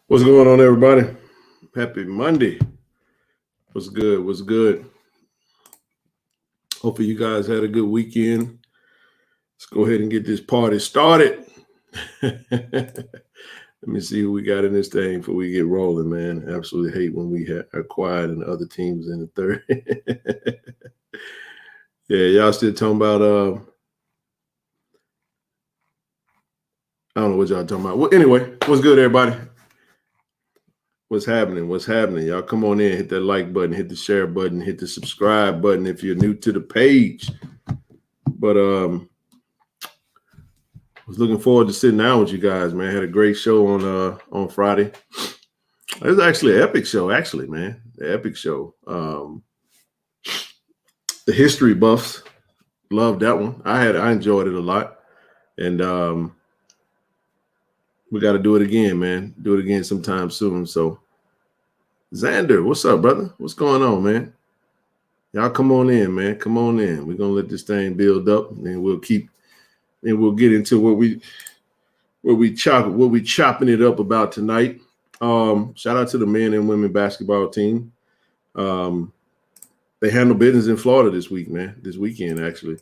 What's going on, everybody? Happy Monday. What's good? What's good? Hopefully, you guys had a good weekend. Let's go ahead and get this party started. Let me see who we got in this thing before we get rolling, man. Absolutely hate when we are quiet and the other teams in the third. Yeah, y'all still talking about I don't know what y'all talking about. Well, anyway, what's good, everybody? What's happening? What's happening? Y'all come on in, hit that like button, hit the share button, hit the subscribe button if you're new to the page. But was looking forward to sitting down with you guys, man. Had a great show on Friday. It was actually an epic show, actually, man. The epic show. The history buffs loved that one. I enjoyed it a lot. And we got to do it again, man. Do it again sometime soon. So Xander, what's up, brother? What's going on, man? Y'all come on in, man. Come on in. We're gonna let this thing build up, and we'll get into what we chopping it up about tonight. Shout out to the men and women basketball team. They handled business in Florida this week, man. This weekend, actually.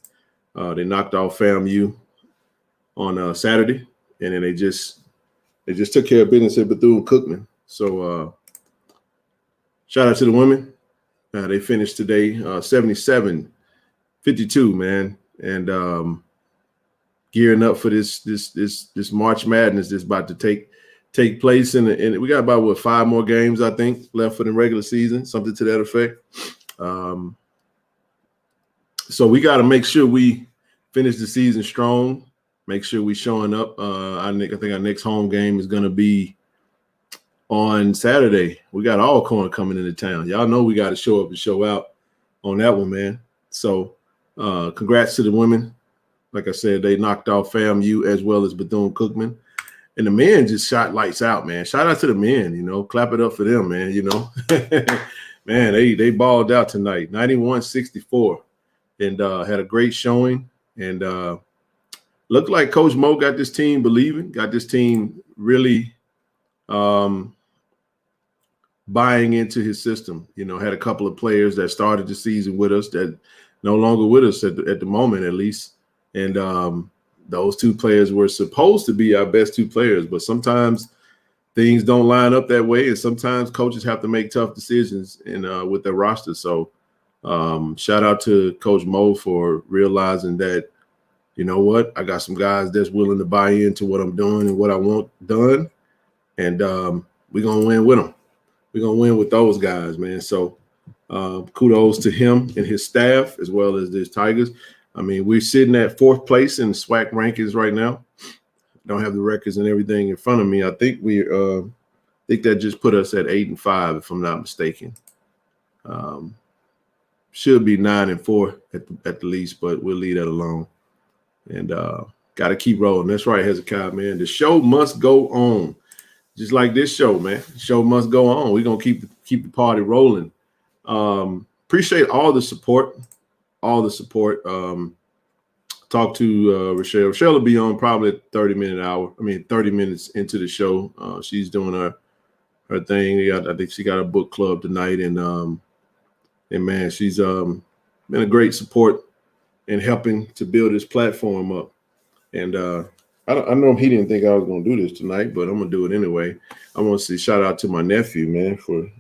They knocked off FAMU on Saturday, and then they just took care of business at Bethune-Cookman. So shout out to the women. They finished today 77-52, man, and gearing up for this March Madness that's about to take place. And we got about 5 more games, I think, left for the regular season, something to that effect. So we got to make sure we finish the season strong. Make sure we showing up. I think our next home game is going to be on Saturday. We got Alcorn coming into town. Y'all know we got to show up and show out on that one, man. So congrats to the women. Like I said, they knocked off FAMU as well as Bethune-Cookman. And the men just shot lights out, man. Shout out to the men, clap it up for them, man, Man, they balled out tonight, 91-64, and had a great showing. And looked like Coach Mo got this team believing, got this team really buying into his system. Had a couple of players that started the season with us that no longer with us at the moment, at least. And those 2 players were supposed to be our best 2 players, but sometimes things don't line up that way, and sometimes coaches have to make tough decisions with their roster. So shout out to Coach Mo for realizing that, you know what, I got some guys that's willing to buy into what I'm doing and what I want done, and we're going to win with them. We're going to win with those guys, man. So kudos to him and his staff as well as his Tigers. I mean, we're sitting at 4th place in the SWAC rankings right now. Don't have the records and everything in front of me. I think that just put us at 8-5, if I'm not mistaken. Should be 9-4 at the least, but we'll leave that alone. And got to keep rolling. That's right, Hezekiah, man. The show must go on, just like this show, man. The show must go on. We're gonna keep the party rolling. Appreciate all the support. Talk to Rochelle. Rochelle will be on probably at 30 minutes into the show. She's doing her thing. I think she got a book club tonight, and man, she's been a great support in helping to build this platform up. And I know he didn't think I was going to do this tonight, but I'm going to do it anyway. I want to say shout out to my nephew, man, for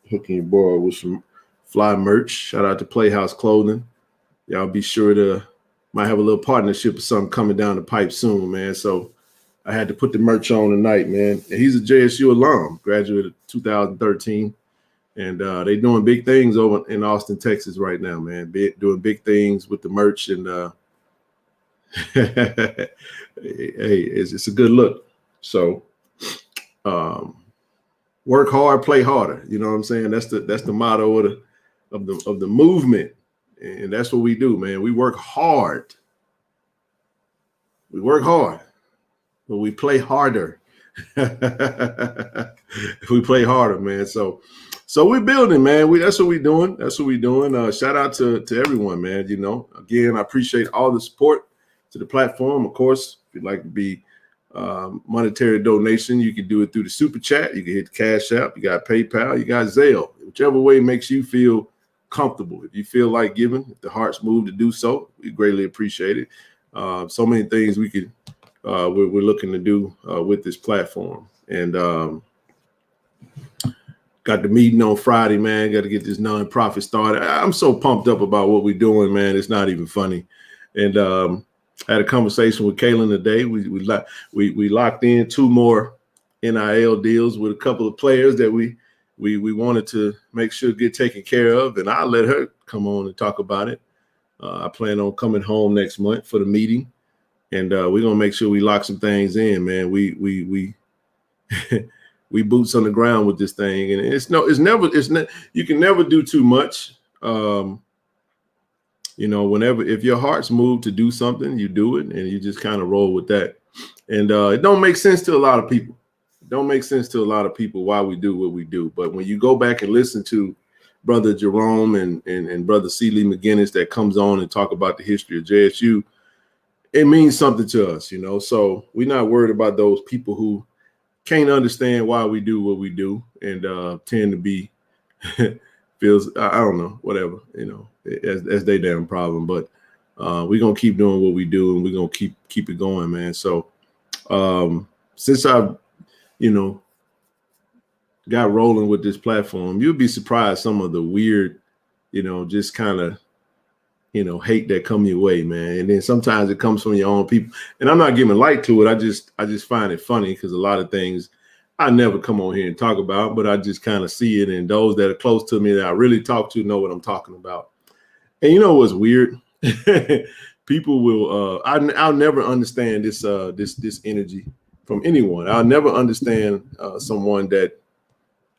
hooking your boy with some fly merch. Shout out to Playhouse Clothing. Y'all be sure to might have a little partnership or something coming down the pipe soon, man. So I had to put the merch on tonight, man. And he's a JSU alum, graduated 2013. And they doing big things over in Austin, Texas right now, man. Doing big things with the merch. And hey, it's a good look. So work hard, play harder. You know what I'm saying? That's the motto of the movement. And that's what we do, man. We work hard. We work hard, but we play harder. We play harder, man. So we're building, man. That's what we're doing. That's what we're doing. Shout out to everyone, man. Again, I appreciate all the support to the platform. Of course, if you'd like to be monetary donation, you can do it through the super chat. You can hit the Cash App. You got PayPal. You got Zelle. Whichever way makes you feel comfortable. If you feel like giving, if the heart's moved to do so, we greatly appreciate it. So many things we could we're looking to do with this platform, and got the meeting on Friday, man. Got to get this nonprofit started. I'm so pumped up about what we're doing, man. It's not even funny. And I had a conversation with Kaylin today. We locked in 2 more NIL deals with a couple of players that we wanted to make sure get taken care of, and I'll let her come on and talk about it. I plan on coming home next month for the meeting, and we're gonna make sure we lock some things in, man. We we boots on the ground with this thing, and you can never do too much. If your heart's moved to do something, you do it, and you just kind of roll with that. And it don't make sense to a lot of people. It don't make sense to a lot of people why we do what we do. But when you go back and listen to Brother Jerome and Brother C. Lee McGinnis that comes on and talk about the history of JSU, it means something to us, So we're not worried about those people who can't understand why we do what we do and tend to be feels, I don't know, whatever, as they damn problem. But we're gonna keep doing what we do, and we're gonna keep it going, man. So since I've got rolling with this platform, you'll be surprised some of the weird, just kind of hate that come your way, man. And then sometimes it comes from your own people. And I'm not giving light to it. I just find it funny because a lot of things I never come on here and talk about, but I just kind of see it. And those that are close to me that I really talk to know what I'm talking about. And you know what's weird? People will I'll never understand this energy from anyone. I'll never understand someone that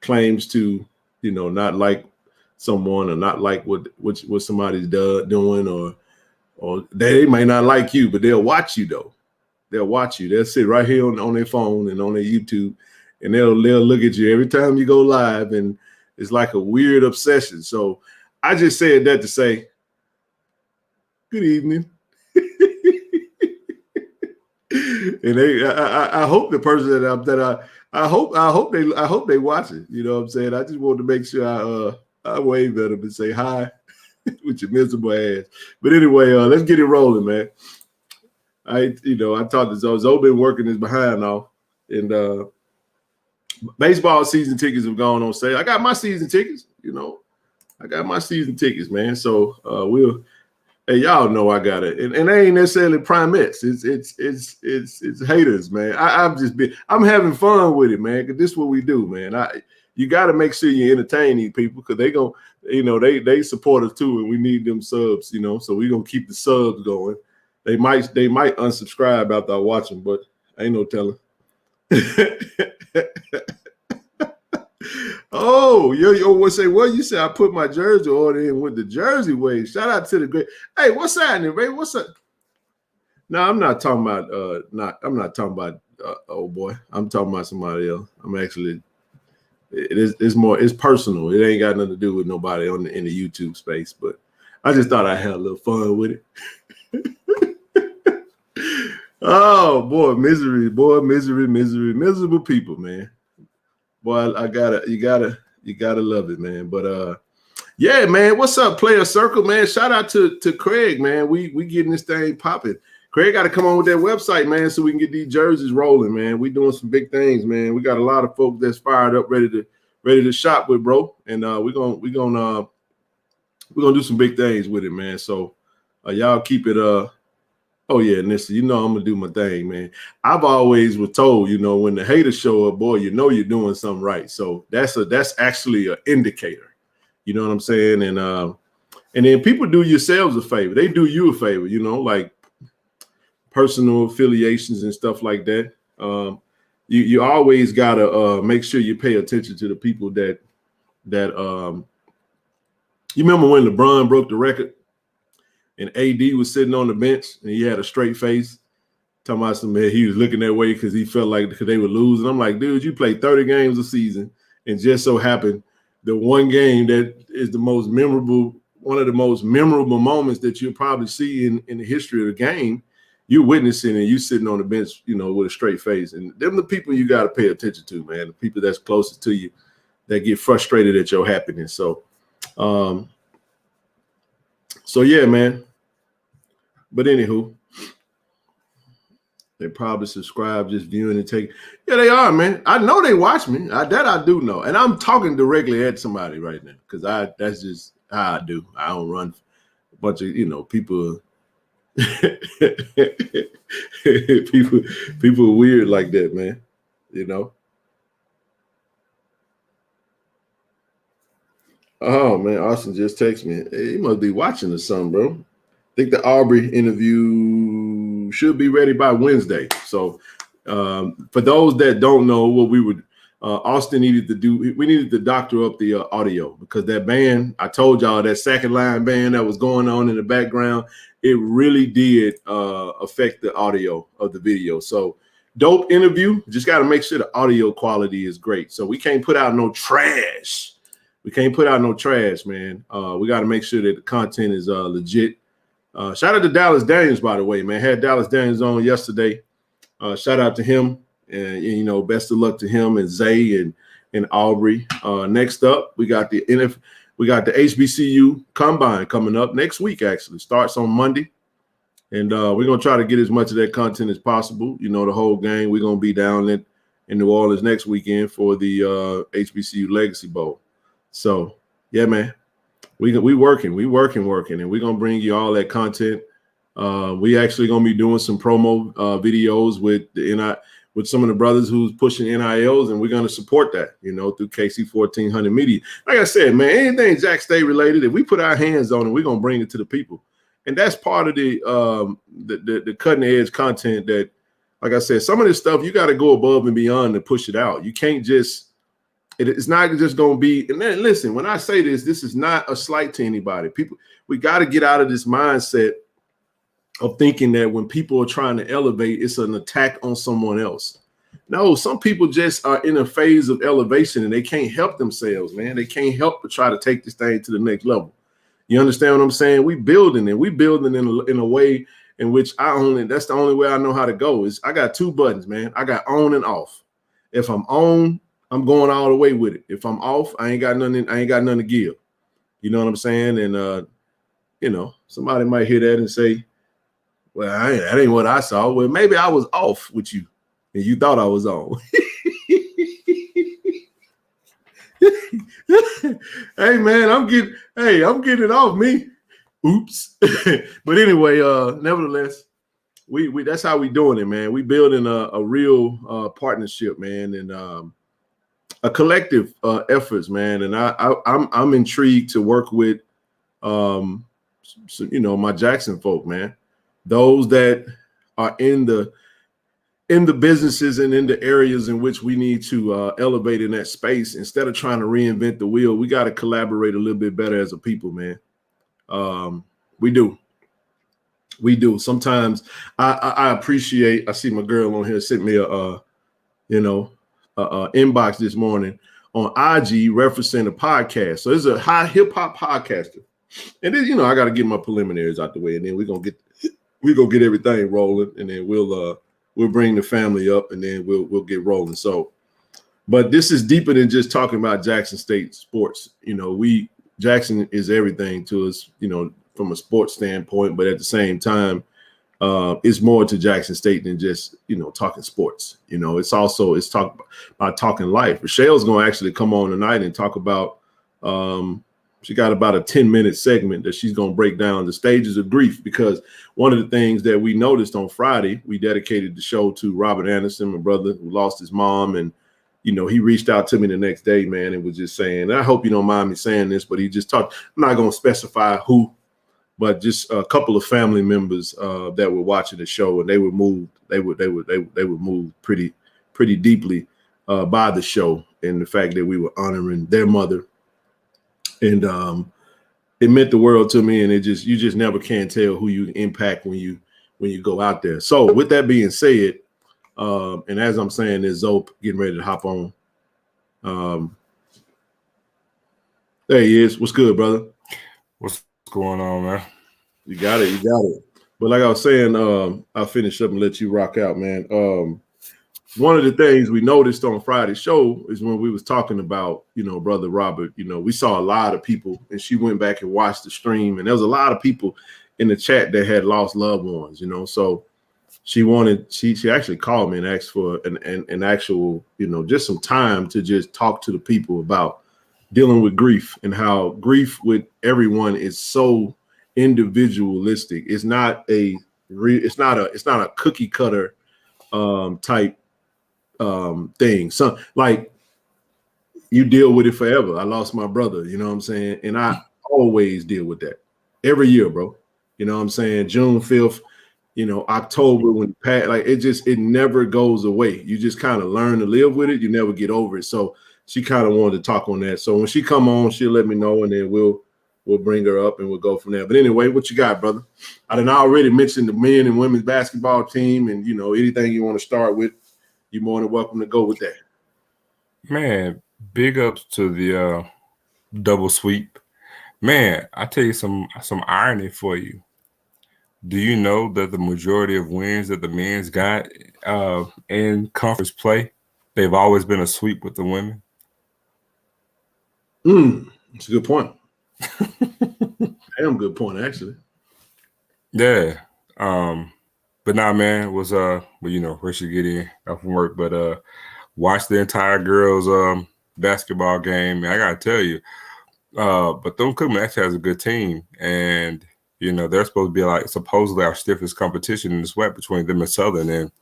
claims to, not like someone or not like what somebody's doing, or they might not like you, but they'll watch you though. They'll watch you. They'll sit right here on their phone and on their YouTube, and they'll look at you every time you go live, and it's like a weird obsession. So I just said that to say, good evening. And I hope the person I hope they watch it. You know what I'm saying? I just want to make sure I wave at them and say hi with your miserable ass. But anyway, let's get it rolling, man. I talked to Zoe been working his behind off, and baseball season tickets have gone on sale. I got my season tickets, I got my season tickets, man. So hey, y'all know I got it, and they ain't necessarily Primettes. It's haters, man. I'm having fun with it, man. Cause this is what we do, man. You got to make sure you entertain these people, because they support us too, and we need them subs, So we're gonna keep the subs going. They might unsubscribe after I watch them, but ain't no telling. Oh, what say? Well, you said I put my jersey order in with the Jersey way. Shout out to the great. Hey, what's happening, Ray? What's up? No, I'm not talking about. I'm not talking about. Oh boy, I'm talking about somebody else. I'm actually. It's more. It's personal. It ain't got nothing to do with nobody in the YouTube space. But I just thought I had a little fun with it. Oh boy, misery, miserable people, man. Boy, you gotta love it, man. But yeah, man, what's up, Player Circle, man? Shout out to Craig, man. We getting this thing popping. Craig got to come on with that website, man, so we can get these jerseys rolling, man. We doing some big things, man. We got a lot of folks that's fired up, ready to shop with, bro. And we're gonna do some big things with it, man. So y'all keep it Oh yeah, and listen, I'm gonna do my thing, man. I've always was told, when the haters show up, boy, you're doing something right. So that's actually an indicator. You know what I'm saying? And then people do yourselves a favor. They do you a favor, like personal affiliations and stuff like that. You always gotta make sure you pay attention to the people that you remember when LeBron broke the record? And AD was sitting on the bench, and he had a straight face, talking about he was looking that way because he felt like they were losing. I'm like, dude, you played 30 games a season, and just so happened the one game that is one of the most memorable moments that you'll probably see in the history of the game, you witnessing and you sitting on the bench, you know, with a straight face. And them the people you got to pay attention to, man. The people that's closest to you that get frustrated at your happiness. So yeah, man. But anywho, they probably subscribe, just viewing and taking. Yeah, they are, man. I know they watch me. That I do know. And I'm talking directly at somebody right now because that's just how I do. I don't run a bunch of, you know, people. people are weird like that, man. You know. Oh man, Austin just texted me. Hey, he must be watching or something, bro. I think the Aubrey interview should be ready by Wednesday. So for those that don't know what we would, Austin needed to do, we needed to doctor up the audio because that band, I told y'all that second line band that was going on in the background, it really did affect the audio of the video. So dope interview, just got to make sure the audio quality is great. So we can't put out no trash. We can't put out no trash, man. We got to make sure that the content is legit. Shout out to Dallas Daniels, by the way, man. Had Dallas Daniels on yesterday. Shout out to him, and you know, best of luck to him and Zay and Aubrey. Next up, we got the HBCU Combine coming up next week. Actually, starts on Monday, and we're gonna try to get as much of that content as possible. You know, the whole gang. We're gonna be down in New Orleans next weekend for the HBCU Legacy Bowl. So yeah, man. We working, and we're gonna bring you all that content. We actually gonna be doing some promo videos with with some of the brothers who's pushing NILs, and we're gonna support that, you know, through KC 1400 Media. Like I said, man, anything Jack State related, if we put our hands on it, we're gonna bring it to the people, and that's part of the cutting edge content. That, like I said, some of this stuff you got to go above and beyond to push it out. You can't just. It's not just going to be, and then listen, when I say this is not a slight to anybody. People, we got to get out of this mindset of thinking that when people are trying to elevate, it's an attack on someone else. No, some people just are in a phase of elevation and they can't help themselves, man. They can't help but try to take this thing to the next level. You understand what I'm saying? We building in a way in which that's the only way I know how to go. Is I got two buttons, man. I got on and off. If I'm on, I'm going all the way with it. If I'm off, I ain't got nothing to give. You know what I'm saying? And you know, somebody might hear that and say, well, that ain't what I saw. Well, maybe I was off with you and you thought I was on. Hey man, I'm getting it off me. Oops. But anyway, nevertheless, we that's how we doing it, man. We building a real partnership, man, and a collective efforts, man. And I'm intrigued to work with you know, my Jackson folk, man. Those that are in the businesses and in the areas in which we need to elevate in that space. Instead of trying to reinvent the wheel, we got to collaborate a little bit better as a people, man. We do. Sometimes I appreciate. I see my girl on here sent me a inbox this morning on IG referencing a podcast. So it's a high hip hop podcaster, and then, you know, I got to get my preliminaries out the way, and then we're gonna get everything rolling, and then we'll bring the family up, and then we'll get rolling. So, but this is deeper than just talking about Jackson State sports. You know, Jackson is everything to us, you know, from a sports standpoint, but at the same time, it's more to Jackson State than just, you know, talking sports. You know, it's talk about talking life. Rochelle's going to actually come on tonight and talk about, she got about a 10-minute segment that she's going to break down the stages of grief, because one of the things that we noticed on Friday, we dedicated the show to Robert Anderson, my brother who lost his mom. And, you know, he reached out to me the next day, man, and was just saying, and I hope you don't mind me saying this, but he just talked, I'm not going to specify who, but just a couple of family members that were watching the show, and they were moved. They were moved pretty deeply by the show, and the fact that we were honoring their mother, and it meant the world to me. And you just never can tell who you impact when you go out there. So with that being said, and as I'm saying, there's Zope getting ready to hop on. There he is. What's good, brother? What's going on, man? You got it. But like I was saying, I'll finish up and let you rock out, man. One of the things we noticed on Friday's show is when we was talking about, Brother Robert, we saw a lot of people, and she went back and watched the stream, and there was a lot of people in the chat that had lost loved ones, so she actually called me and asked for an actual, just some time to just talk to the people about dealing with grief and how grief with everyone is so individualistic. It's not a cookie cutter type thing. So like you deal with it forever. I lost my brother, you know what I'm saying? And I always deal with that every year, bro. You know what I'm saying? June 5th, October when Pat, like it never goes away. You just kind of learn to live with it. You never get over it. So she kind of wanted to talk on that. So when she come on, she'll let me know, and then we'll bring her up and we'll go from there. But anyway, what you got, brother? I done already mentioned the men and women's basketball team, and anything you want to start with, you're more than welcome to go with that. Man, big ups to the double sweep. Man, I tell you some irony for you. Do you know that the majority of wins that the men's got in conference play, they've always been a sweep with the women? It's a good point. Damn good point, actually. Yeah. But nah, man, it was we should get in from work, but watch the entire girls basketball game. Man, I gotta tell you, Bethune-Cookman actually has a good team, and they're supposed to be like supposedly our stiffest competition in the SWAC between them and Southern, and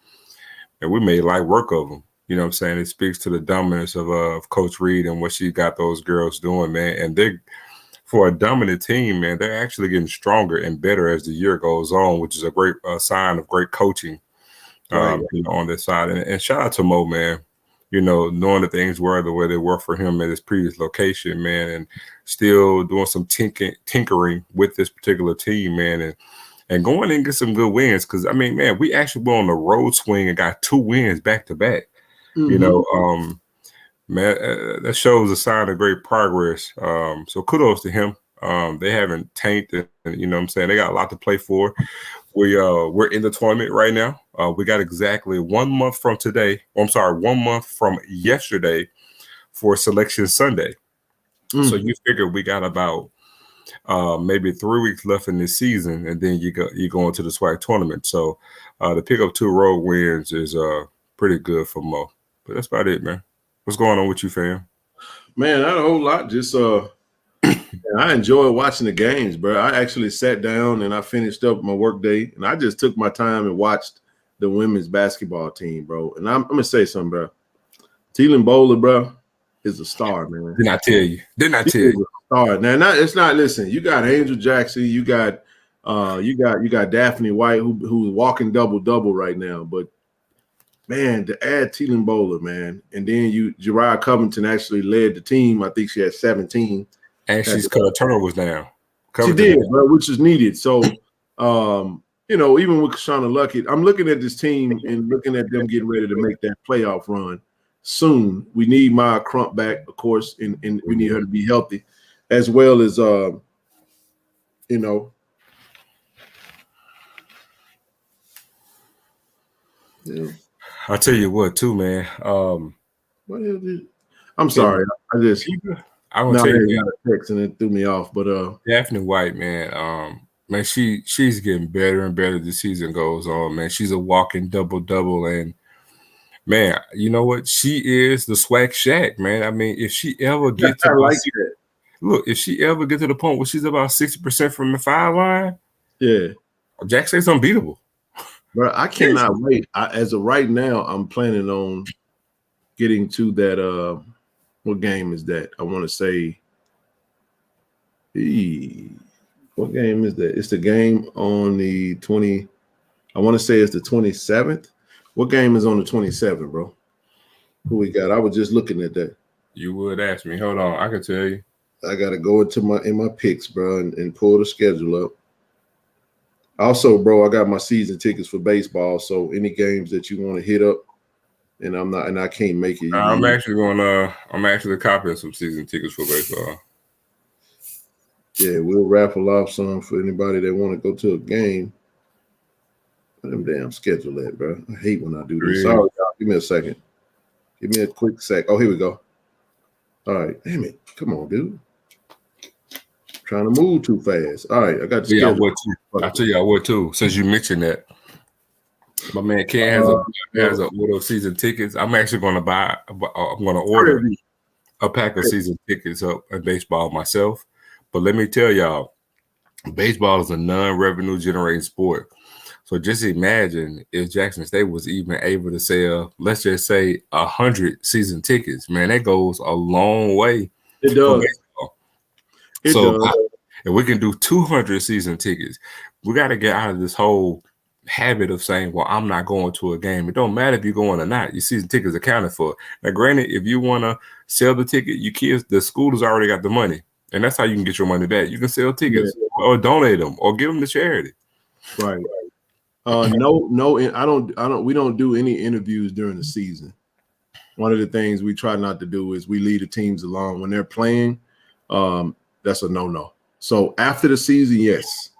we made light work of them. You know what I'm saying? It speaks to the dominance of Coach Reed and what she got those girls doing, man. And they, for a dominant team, man, they're actually getting stronger and better as the year goes on, which is a great sign of great coaching on this side. And shout out to Mo, man. Knowing that things were the way they were for him at his previous location, man, and still doing some tinkering with this particular team, man, and going and get some good wins. Because, I mean, man, we actually went on the road swing and got 2 wins back to back. Man, that shows a sign of great progress. So kudos to him. They haven't tanked, and what I'm saying, they got a lot to play for. We're in the tournament right now. We got exactly 1 month from today. 1 month from yesterday for Selection Sunday. So you figure we got about maybe 3 weeks left in this season, and then you go into the SWAC tournament. So to pick up 2 road wins is pretty good for Mo. But that's about it, man. What's going on with you, fam? Man, not a whole lot. Just I enjoy watching the games, bro. I actually sat down and I finished up my work day, and I just took my time and watched the women's basketball team, bro. And I'm gonna say something, bro. Teelan Bowler, bro, is a star, man. Didn't I tell you? A star. Now, it's not. Listen, you got Angel Jackson, you got Daphne White, who's walking double right now, but. Man, to add Teelan Bowler, man, and then Gerard Covington actually led the team. I think she had 17. And she's cut her turnovers down. She did, bro, which is needed. So, even with Shauna Luckett, I'm looking at this team and looking at them getting ready to make that playoff run soon. We need Maya Crump back, of course, and we need her to be healthy, as well as, Yeah. I'll tell you what, too, man. What is it? I'm sorry. I'm gonna tell you a text and it threw me off. But Daphne White, man, man, she's getting better and better as the season goes on, man. She's a walking double, and man, you know what? She is the SWAC Shack, man. I mean, if she ever gets if she ever get to the point where she's about 60% from the foul line, Jackson's unbeatable. Bro, I cannot wait. As of right now, I'm planning on getting to that. What game is that? I want to say. What game is that? It's the game on the 20. I want to say it's the 27th. What game is on the 27th, bro? Who we got? I was just looking at that. You would ask me. Hold on, I can tell you. I gotta go into my picks, bro, and pull the schedule up. Also, bro, I got my season tickets for baseball. So any games that you want to hit up, and I can't make it. I'm actually copying some season tickets for baseball. Yeah, we'll raffle off some for anybody that want to go to a game. Them damn schedule that, bro. I hate when I do this. Really? Sorry, y'all. Give me a second. Give me a quick sec. Oh, here we go. All right. Damn it. Come on, dude. Trying to move too fast. All right. I got the Yeah, I schedule. would too. I tell you, I would too. Since you mentioned that, my man Ken has a order season tickets. I'm actually going to buy. I'm going to order a pack of season tickets up in baseball myself. But let me tell y'all, baseball is a non-revenue generating sport. So just imagine if Jackson State was even able to sell, let's just say, 100 season tickets. Man, that goes a long way. It does. Baseball. It So does. if we can do 200 season tickets, we got to get out of this whole habit of saying, well, I'm not going to a game. It don't matter if you're going or not. Your season tickets accounted for. Now, granted, if you want to sell the ticket, you kids, the school has already got the money. And that's how you can get your money back. You can sell tickets or donate them or give them to charity. Right. No, we don't do any interviews during the season. One of the things we try not to do is we leave the teams alone when they're playing. That's a no. So after the season, yes.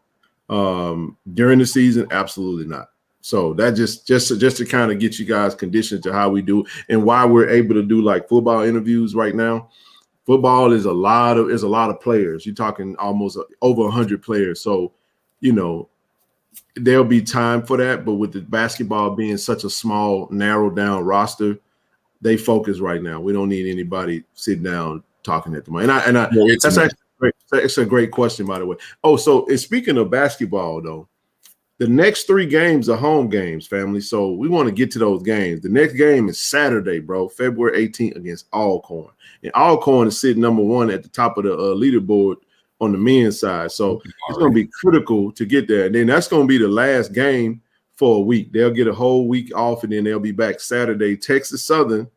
During the season, absolutely not. So that just to kind of get you guys conditioned to how we do and why we're able to do like football interviews right now. Football is a lot of players. You're talking almost over 100 players. So, there'll be time for that. But with the basketball being such a small, narrowed down roster, they focus right now. We don't need anybody sitting down talking at the moment. That's actually great. It's a great question, by the way. Oh, so speaking of basketball, though, the next 3 games are home games, family. So we want to get to those games. The next game is Saturday, bro, February 18th against Alcorn. And Alcorn is sitting number 1 at the top of the leaderboard on the men's side. So it's going to be critical to get there. And then that's going to be the last game for a week. They'll get a whole week off, and then they'll be back Saturday. Texas Southern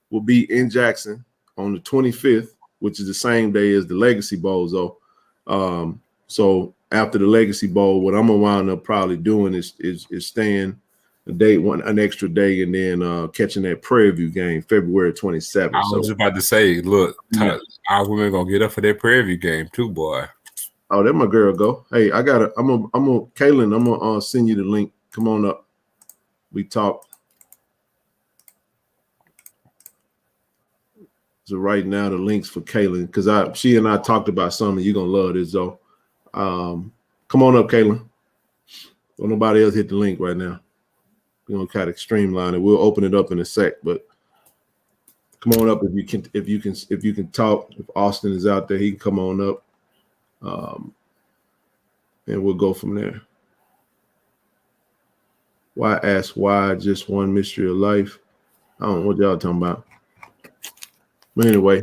will be in Jackson on the 25th, which is the same day as the Legacy Bowl. So after the Legacy Bowl, what I'm gonna wind up probably doing is staying an extra day, and then catching that Prairie View game February 27th. I was about to say, look, our women gonna get up for that Prairie View game too, boy. Oh, there my girl go. Hey, I'm gonna Kaylin, I'm gonna send you the link. Come on up. We talk. So right now the links for Kaylin, because she and I talked about something. You're gonna love this though. Come on up, Kaylin. Don't nobody else hit the link right now. We're gonna kind of streamline it. We'll open it up in a sec, but come on up if you can talk. If Austin is out there, he can come on up. And we'll go from there. Why just one mystery of life? I don't know what y'all talking about. But anyway,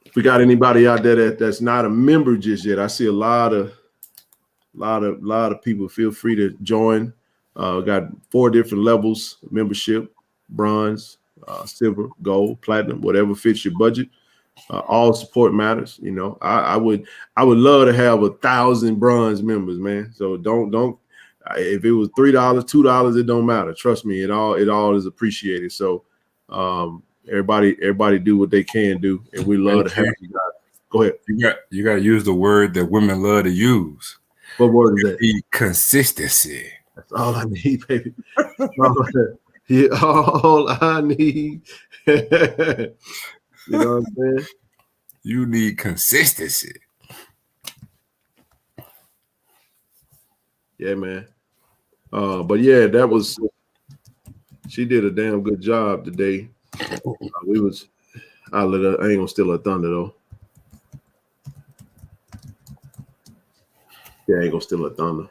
if we got anybody out there that's not a member just yet, I see a lot of people. Feel free to join. Got 4 different levels of membership: bronze, silver, gold, platinum, whatever fits your budget. All support matters. I would love to have 1,000 bronze members, man. So don't. If it was $3, $2, it don't matter. Trust me, it all is appreciated. So everybody do what they can do, and we love to have you guys. Go ahead. You got to use the word that women love to use. What word is that? Consistency. That's all I need, baby. All I need. You know what I'm saying? You need consistency. Yeah, man. But yeah, she did a damn good job today. I ain't gonna steal her thunder though. Yeah, I ain't gonna steal her thunder.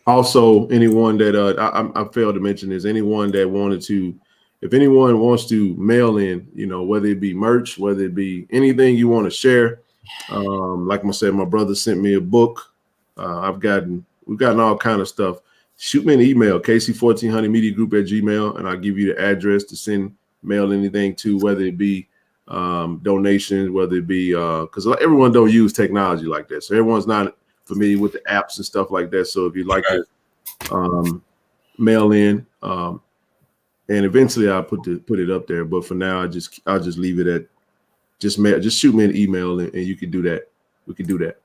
Also, anyone that I failed to mention is anyone that wanted to, if anyone wants to mail in, whether it be merch, whether it be anything you want to share. Like I said, my brother sent me a book. We've gotten all kind of stuff. Shoot me an email, kc1400mediagroup@gmail, and I'll give you the address to mail anything to, whether it be donations, whether it be because everyone don't use technology like that. So everyone's not familiar with the apps and stuff like that. So if you'd like to mail in, and eventually I'll put it up there. But for now, I'll just leave it at just shoot me an email and you can do that. We can do that.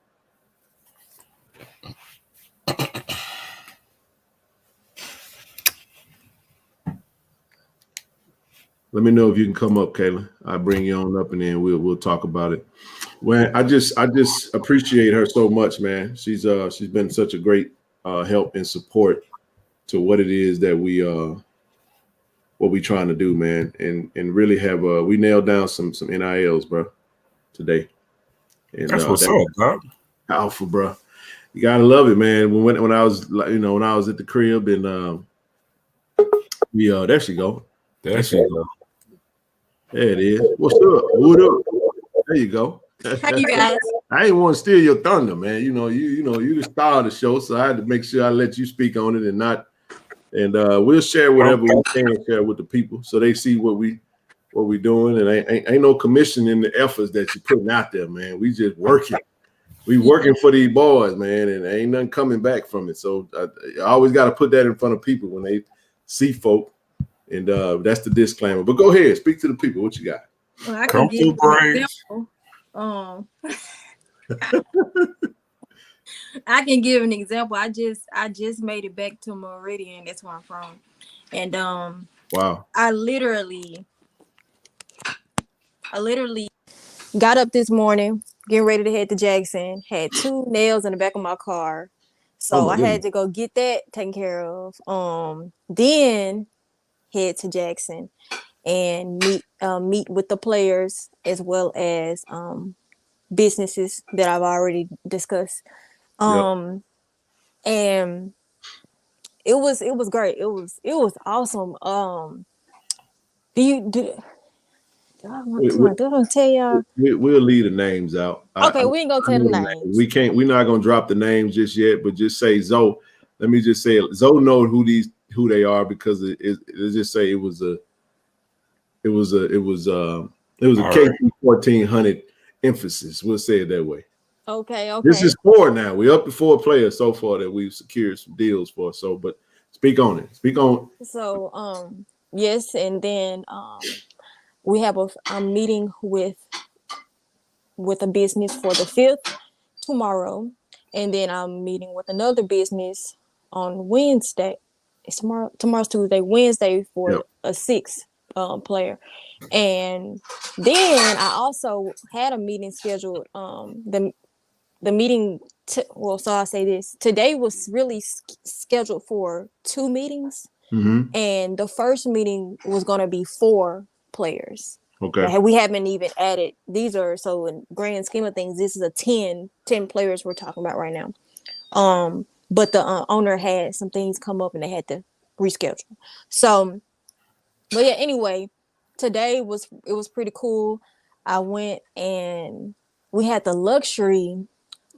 Let me know if you can come up, Kayla. I'll bring you on up and then we'll talk about it. Well, I just appreciate her so much, man. She's been such a great help and support to what it is that what we trying to do, man, and really have we nailed down some NILs, bro, today, and That's what's that's up, Doc. powerful, bro. You gotta love it, man. When I was like, when I was at the crib and we there she go, There she go. there it is. What's up? What up? There you go. How you guys? I ain't want to steal your thunder, man. You the star of the show, so I had to make sure I let you speak on it and not. And we'll share whatever we can share with the people, so they see what we doing. And ain't no commission in the efforts that you're putting out there, man. We just working. We working for these boys, man, and ain't nothing coming back from it. So I always got to put that in front of people when they see folk. And that's the disclaimer. But go ahead, speak to the people. What you got? Well, I Come can give through, you an Braves. example. I can give an example. I just made it back to Meridian. That's where I'm from. And Wow. I literally got up this morning, getting ready to head to Jackson, had 2 nails in the back of my car. So I had to go get that taken care of. Then head to Jackson and meet with the players as well as businesses that I've already discussed. And it was great. It was awesome. Do I tell y'all? We'll leave the names out. Okay, we ain't gonna tell the names. We can't. We're not gonna drop the names just yet. But just say Zoe. Let me just say it. Zoe know who they are because let's just say it was a KP 1400 emphasis. We'll say it that way. Okay. This is 4 now. We're up to 4 players so far that we've secured some deals for. So, but speak on it. Speak on. So, yes, and then we have a meeting with a business for the 5th tomorrow, and then I'm meeting with another business on Wednesday. It's tomorrow's Tuesday. Wednesday for a 6th player, and then I also had a meeting scheduled. The meeting. So I'll say this: today was really scheduled for 2 meetings, and the first meeting was going to be 4 players. Okay. We haven't even added. These are, so in grand scheme of things, this is a 10 players we're talking about right now. But the owner had some things come up and they had to reschedule. So, but yeah, anyway, today was pretty cool. I went and we had the luxury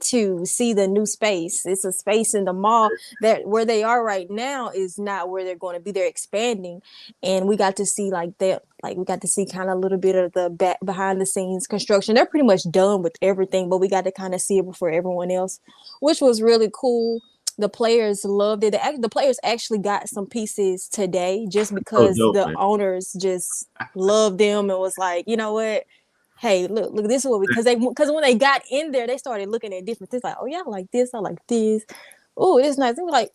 to see the new space. It's a space in the mall that where they are right now is not where they're going to be. They're expanding, and we got to see we got to see kind of a little bit of the back behind the scenes construction. They're pretty much done with everything, but we got to kind of see it before everyone else, which was really cool. The players loved it. The players actually got some pieces today just because the owners just loved them and was like, you know what? Hey, look, this is what because when they got in there, they started looking at different things like, oh yeah, I like this. Oh, it's nice. They were like,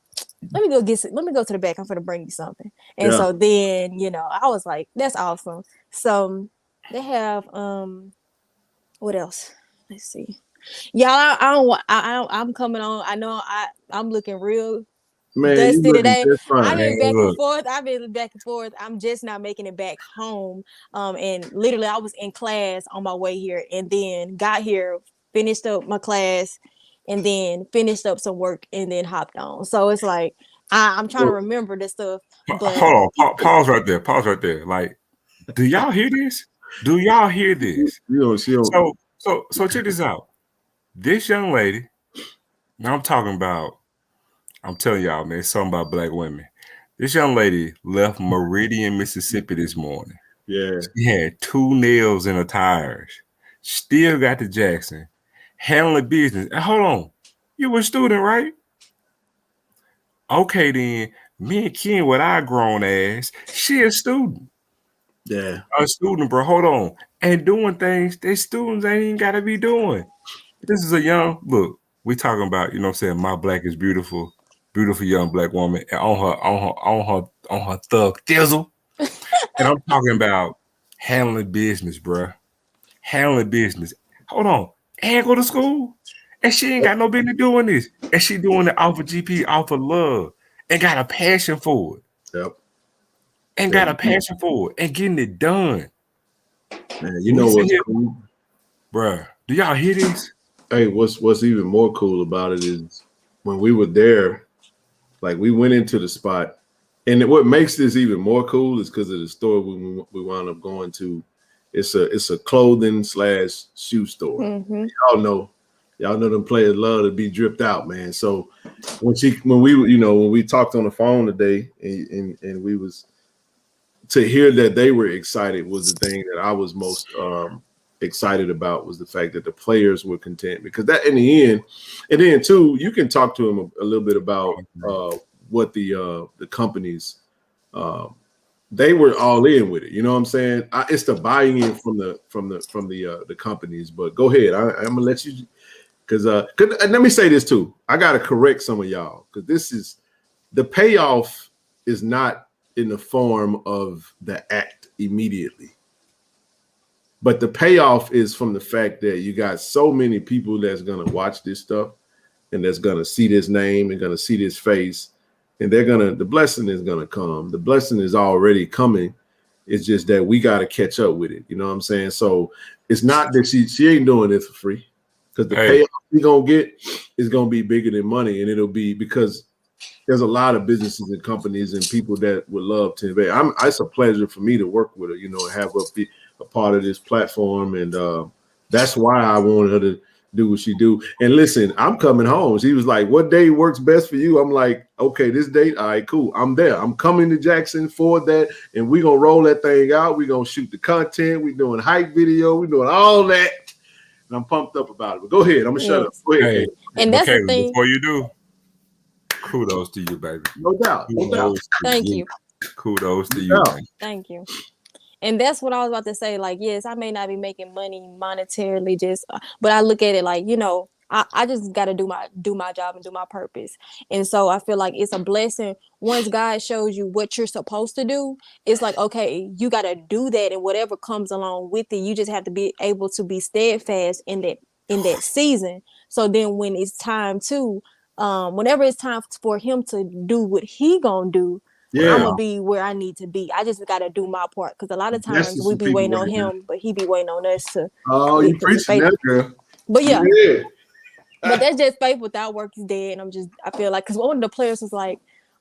let me go to the back. I'm gonna bring you something. And so then, I was like, that's awesome. So they have what else? Let's see. Y'all, I'm coming on. I know I'm looking real dusty today. I've been back and forth. I'm just not making it back home. And literally I was in class on my way here and then got here, finished up my class, and then finished up some work and then hopped on. So it's like I'm trying to remember this stuff. But hold on, pause right there. Like, do y'all hear this? So check this out. This young lady, now I'm telling y'all, man, something about black women. This young lady left Meridian, Mississippi this morning. Yeah. She had 2 nails in her tires. Still got to Jackson. Handling business. And hold on. You were a student, right? Okay, then. Me and Ken with our grown ass, she a student. Yeah. A student, bro. Hold on. And doing things that students ain't even got to be doing. This is a young, look, we talking about, you know what I'm saying, my black is beautiful. Beautiful young black woman and on her thug thizzle. And I'm talking about handling business, bruh. Handling business. Hold on. And go to school. And she ain't got no business doing this. And she doing it off of GP, off of love. And got a passion for it. Yep. And got a passion for it. And getting it done. Man, you know what's cool? Bruh, do y'all hear this? Hey, what's even more cool about it is when we were there, like we went into the spot, and what makes this even more cool is because of the store we wound up going to. It's a clothing / shoe store. Mm-hmm. Y'all know them players love to be dripped out, man. So when we talked on the phone today, and we was to hear that they were excited was the thing that I was most excited about, was the fact that the players were content, because that in the end, and then too, you can talk to them a little bit about what the companies they were all in with it. You know what I'm saying? It's the buying in from the companies. But go ahead, I'm gonna let you, because let me say this too. I gotta correct some of y'all, because this is the payoff is not in the form of the act immediately. But the payoff is from the fact that you got so many people that's going to watch this stuff and that's going to see this name and going to see this face, and the blessing is going to come. The blessing is already coming. It's just that we got to catch up with it. You know what I'm saying? So it's not that she ain't doing this for free, because the payoff we going to get is going to be bigger than money. And it'll be because there's a lot of businesses and companies and people that would love to invest. It's a pleasure for me to work with her, and have her be a part of this platform. And that's why I wanted her to do what she do. And listen, I'm coming home. She was like, what day works best for you? I'm like, okay, this date. All right, cool. I'm there. I'm coming to Jackson for that. And we're going to roll that thing out. We're going to shoot the content. We're doing hype video. We're doing all that. And I'm pumped up about it. But go ahead. I'm going to shut up. Go ahead, Kate. And that's the thing. Before you do, kudos to you, baby. No doubt. Thank you. Kudos to you, man. Thank you. And that's what I was about to say. Like, yes, I may not be making money monetarily, but I look at it like, I just got to do my job and do my purpose. And so I feel like it's a blessing. Once God shows you what you're supposed to do, it's like, okay, you got to do that, and whatever comes along with it, you just have to be able to be steadfast in that season. So then when it's time to, whenever it's time for him to do what he gonna do, I'm gonna be where I need to be. I just gotta do my part, because a lot of times we be waiting on him, but he be waiting on us to. Oh, you preaching that, girl. But yeah. But that's just faith without work is dead. And I feel like, because one of the players was like,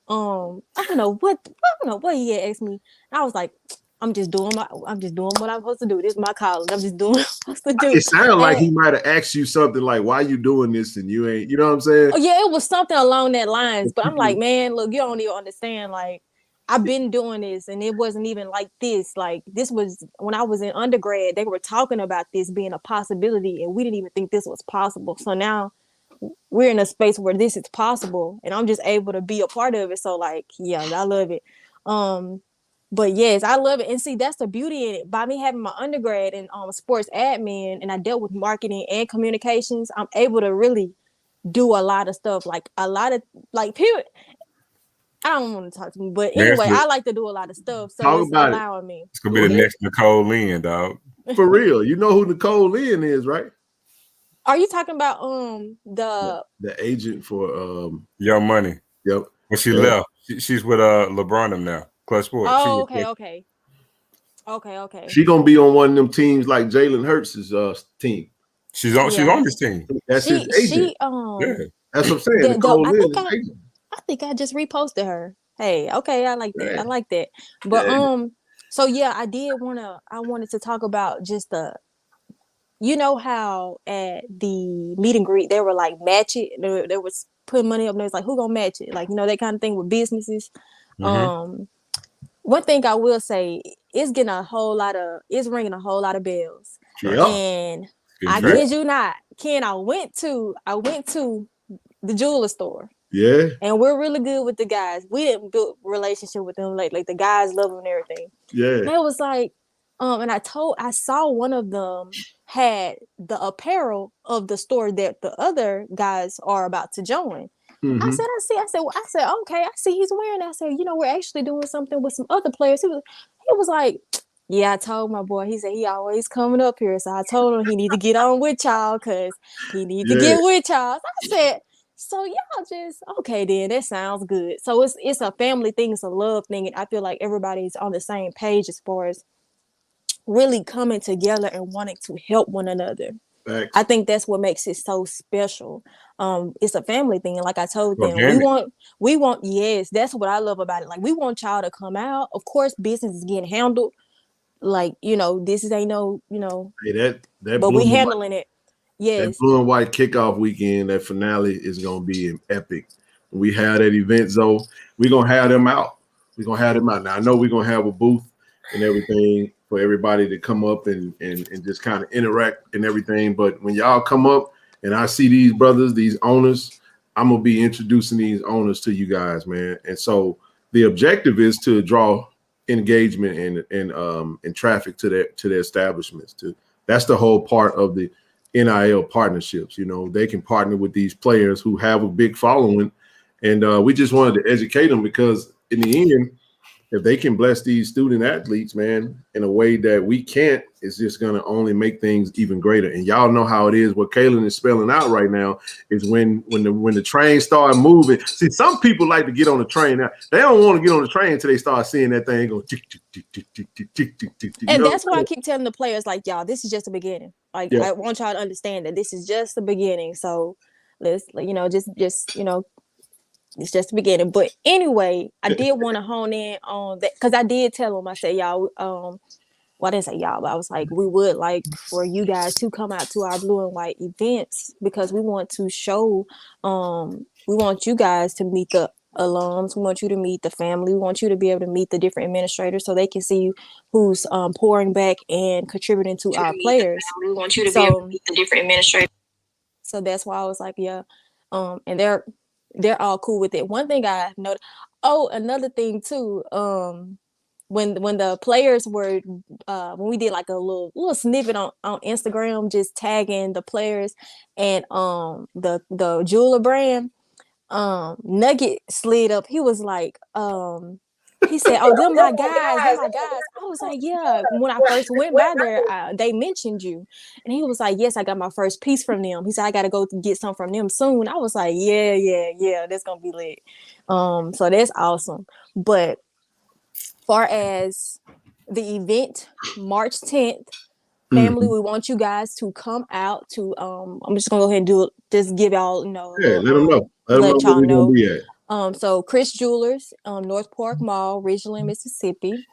I don't know what he had asked me. And I was like, I'm just doing what I'm supposed to do. This is my calling. I'm just doing what I'm supposed to do. It sounded like he might have asked you something like, why you doing this and you ain't, you know what I'm saying? Oh, yeah, it was something along that lines. But I'm like, man, look, you don't even understand. Like, I've been doing this, and it wasn't even like this. Like, this was when I was in undergrad, they were talking about this being a possibility, and we didn't even think this was possible. So now we're in a space where this is possible, and I'm just able to be a part of it. So, like, yeah, I love it. But yes, I love it. And see, that's the beauty in it. By me having my undergrad in sports admin, and I dealt with marketing and communications, I'm able to really do a lot of stuff. Like, a lot of, like, people, I don't want to talk to me, but anyway, I like to do a lot of stuff. So it's allowing me. It's going to be the next Nicole Lynn, dog. For real. You know who Nicole Lynn is, right? Are you talking about the agent for Young Money? Yep. When she left, she's with LeBron now. Clutch Sports. Oh, okay. She gonna be on one of them teams like Jalen Hurts' team. She's on this team. That's his agent. That's what I'm saying. Nicole Lynn is agent. I think I just reposted her. Hey, okay, I like that. I like that. But so yeah, I wanted to talk about just how at the meet and greet they were like match it. They was putting money up and they was like, who gonna match it? Like, that kind of thing with businesses. Mm-hmm. One thing I will say, it's ringing a whole lot of bells. Yeah. And I kid you not, Ken, I went to the jeweler store. Yeah. And we're really good with the guys. We didn't build a relationship with them. Like the guys love them and everything. Yeah. And it was like, and I saw one of them had the apparel of the store that the other guys are about to join. Mm-hmm. I said, okay, I see he's wearing that. I said, we're actually doing something with some other players. He He was like, yeah, I told my boy. He said he always coming up here. So I told him he need to get on with y'all because he need to Yeah. get with y'all. So I said, so y'all just okay then. That sounds good. So it's a family thing, it's a love thing. And I feel like everybody's on the same page as far as really coming together and wanting to help one another. Facts. I think that's what makes it so special. It's a family thing. And like I told them, Organic. we want, yes, that's what I love about it. Like we want y'all to come out. Of course, business is getting handled. Like, this is ain't no, Hey, that but blue we and white, handling it. that Yes. blue and white kickoff weekend, that finale is gonna be epic. When we have that event, so we're gonna have them out. We're gonna have them out. Now I know we're gonna have a booth and everything for everybody to come up and just kind of interact and everything. But when y'all come up and I see these brothers, these owners, I'm gonna be introducing these owners to you guys, man. And so the objective is to draw engagement and traffic to their establishments. That's the whole part of the NIL partnerships. They can partner with these players who have a big following, and we just wanted to educate them because in the end, if they can bless these student athletes, man, in a way that we can't, it's just going to only make things even greater. And y'all know how it is. What Kaylin is spelling out right now is when the train start moving. See, some people like to get on the train. Now, they don't want to get on the train until they start seeing that thing go tick, tick, tick, tick, tick, tick, tick, tick, tick. And that's why I keep telling the players, like, y'all, this is just the beginning. Like, Yeah. I want y'all to understand that this is just the beginning. So let's, it's just the beginning. But anyway, I did want to hone in on that because I did tell them, I said, y'all, well, I didn't say y'all, but I was like, we would like for you guys to come out to our blue and white events because we want to show, we want you guys to meet the alums. We want you to meet the family. We want you to be able to meet the different administrators so they can see who's pouring back and contributing to our players. We want you to be able to meet the different administrators. So that's why I was like, yeah. And they're all cool with it. One thing I noticed, another thing too, when the players were when we did like a little snippet on Instagram just tagging the players and the jeweler brand, Nugget slid up. He was like, he said, "Oh, them my guys, them my guys." I was like, "Yeah." When I first went by there, they mentioned you, and he was like, "Yes, I got my first piece from them." He said, "I got to go get some from them soon." I was like, "Yeah, that's gonna be lit." So that's awesome. But far as the event, March 10th, family, we want you guys to come out to. I'm just gonna go ahead and do it. Just give y'all, Yeah, let them know. Let them know let where y'all we're know. gonna be at. So Chris Jewelers, North Park Mall, Ridgeland, Mississippi.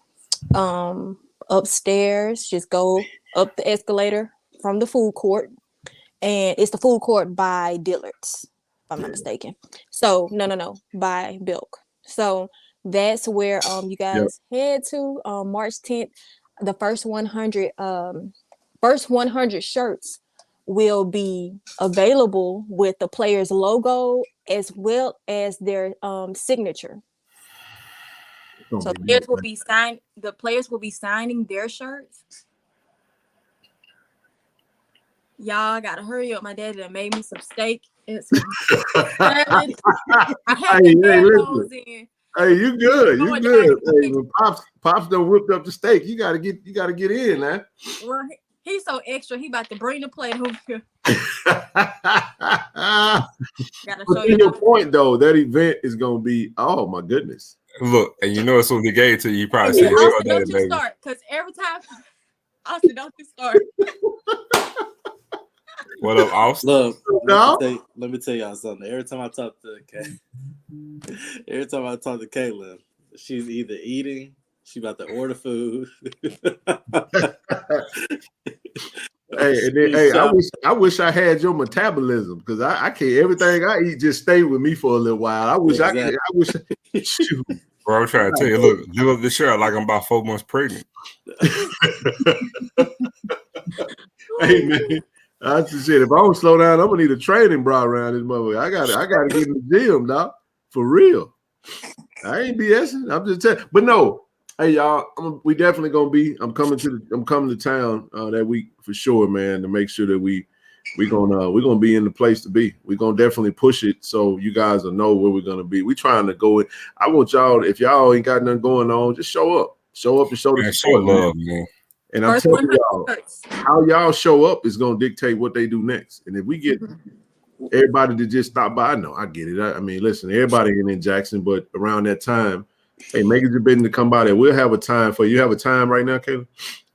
Upstairs, just go up the escalator from the food court, and it's the food court by Dillard's, if I'm not mistaken. So no, by Bilk. So that's where you guys head to March 10th. The first 100 shirts will be available with the player's logo as well as their signature. So the players will be signing their shirts. Y'all gotta hurry up. My daddy done made me some steak and some salad. I had the headphones in. Hey, you good? You good? Hey, when Pops done whipped up the steak. You gotta get in, man. Well, he's so extra. He about to bring the plate over here. Gotta show you. Your point though, that event is gonna be. Oh my goodness. Look, and as soon as he gave it to you, you probably said, Austin, don't you start, because every time Austin, don't you start. What up, Austin? Look, No? let me tell y'all something. Every time I talk to Caitlin, she's either eating, she about to order food. I wish I had your metabolism because I can't. Everything I eat just stay with me for a little while. I wish I wish. Shoot. Bro, I'm trying to tell you. Look, live up the shirt like I'm about 4 months pregnant. Hey man, that's the shit. If I don't slow down, I'm gonna need a training bra around this motherfucker. I gotta get in the gym, dog. For real. I ain't BSing. I'm just telling. But no, hey y'all, we definitely gonna be. I'm coming to town that week for sure, man. To make sure that we're gonna be in the place to be. We're gonna definitely push it so you guys will know where we're gonna be. We trying to go in. I want y'all, if y'all ain't got nothing going on, just show up. Show up and show the Man, show support, man. love, man. And I'm First telling 100 y'all, shirts. how y'all show up is gonna dictate what they do next. And if we get everybody to just stop by, no, I get it. I mean, listen, everybody ain't in Jackson, but around that time, hey, make it your business to come by there. We'll have a time for you. Have a time right now, Kayla?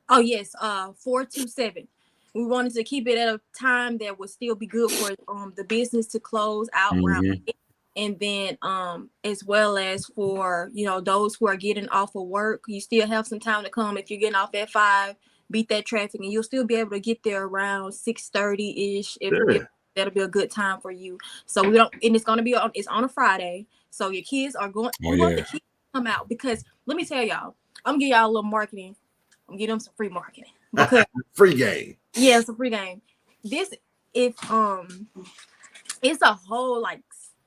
Oh yes, 4-7. We wanted to keep it at a time that would still be good for the business to close out around Mhm. 8. And then as well as for those who are getting off of work, you still have some time to come. If you're getting off at 5, beat that traffic, and you'll still be able to get there around 6:30-ish. If that'll be a good time for you. So we don't, and it's on a Friday. So your kids are going. Oh, We want yeah. the kids to come out, because let me tell y'all, I'm gonna give y'all a little marketing. I'm gonna give them some free marketing, because Free game. yeah, it's a free game. This it's a whole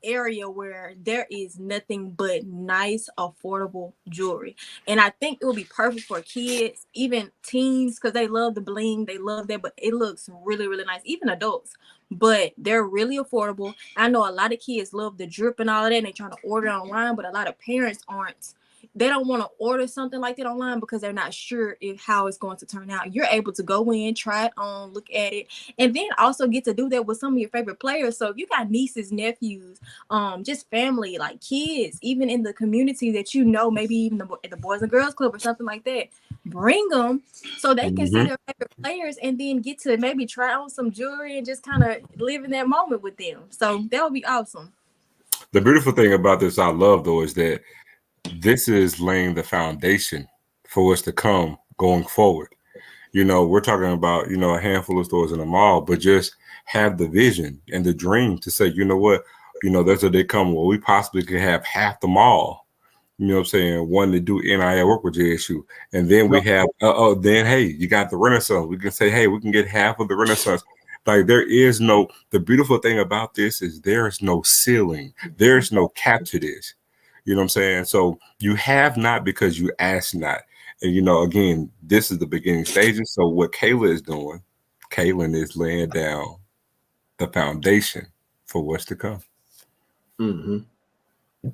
area where there is nothing but nice, affordable jewelry. And I think it will be perfect for kids, even teens, because they love the bling, they love that, but it looks really, really nice, even adults. But they're really affordable. I know a lot of kids love the drip and all of that, and they're trying to order online, but a lot of parents aren't. They don't want to order something like that online because they're not sure how it's going to turn out. You're able to go in, try it on, look at it, and then also get to do that with some of your favorite players. So if you got nieces, nephews, just family, like kids, even in the community that maybe even the Boys and Girls Club or something like that, bring them so they can see their favorite players, and then get to maybe try on some jewelry and just kind of live in that moment with them. So that would be awesome. The beautiful thing about this, I love though, is that this is laying the foundation for what's to come going forward. We're talking about, a handful of stores in the mall, but just have the vision and the dream to say, you know what, that's what they come. Well, we possibly could have half the mall, what I'm saying, wanting to do NIL work with JSU. And then we have, then, hey, you got the Renaissance. We can say, hey, we can get half of the Renaissance. Like, the beautiful thing about this is there is no ceiling. There's no cap to this. You know what I'm saying? So you have not because you ask not. And, again, this is the beginning stages. So what Kayla is doing, Kaylin is laying down the foundation for what's to come. Mm-hmm.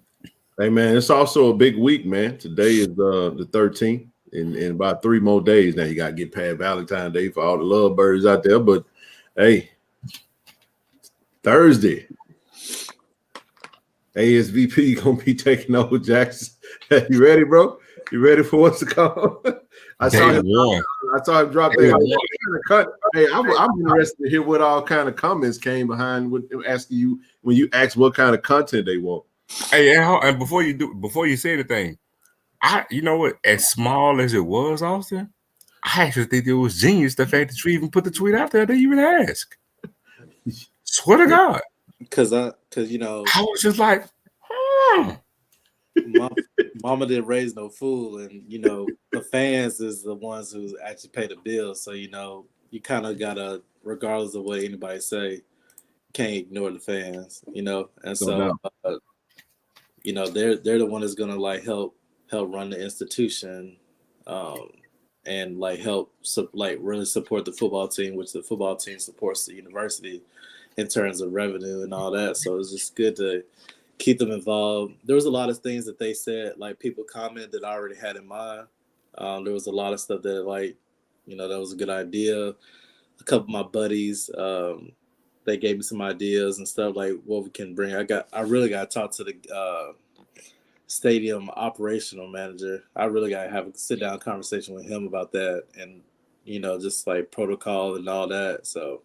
Hey, man, it's also a big week, man. Today is the 13th. In about 3 more days now, you got to get past Valentine's Day for all the lovebirds out there. But, hey, Thursday, ASVP going to be taking over Jackson. You ready, bro? You ready for what's to come? I saw him drop that. Hey, I'm interested to hear what all kind of comments came behind with asking you when you asked what kind of content they want. Hey, and before you say anything, you know what? As small as it was, Austin, I actually think it was genius the fact that you even put the tweet out there. They even ask. Swear to God, because I was just like, Mama didn't raise no fool, and the fans is the ones who actually pay the bills. So you kind of gotta, regardless of what anybody say, can't ignore the fans. And so they're the one that's gonna help run the institution, and help really support the football team, which the football team supports the university in terms of revenue and all that. So it's just good to keep them involved. There was a lot of things that they said, people commented that I already had in mind. There was a lot of stuff that that was a good idea. A couple of my buddies, they gave me some ideas and stuff what we can bring. I really got to talk to the stadium operational manager. I really got to have a sit down conversation with him about that, and just protocol and all that. So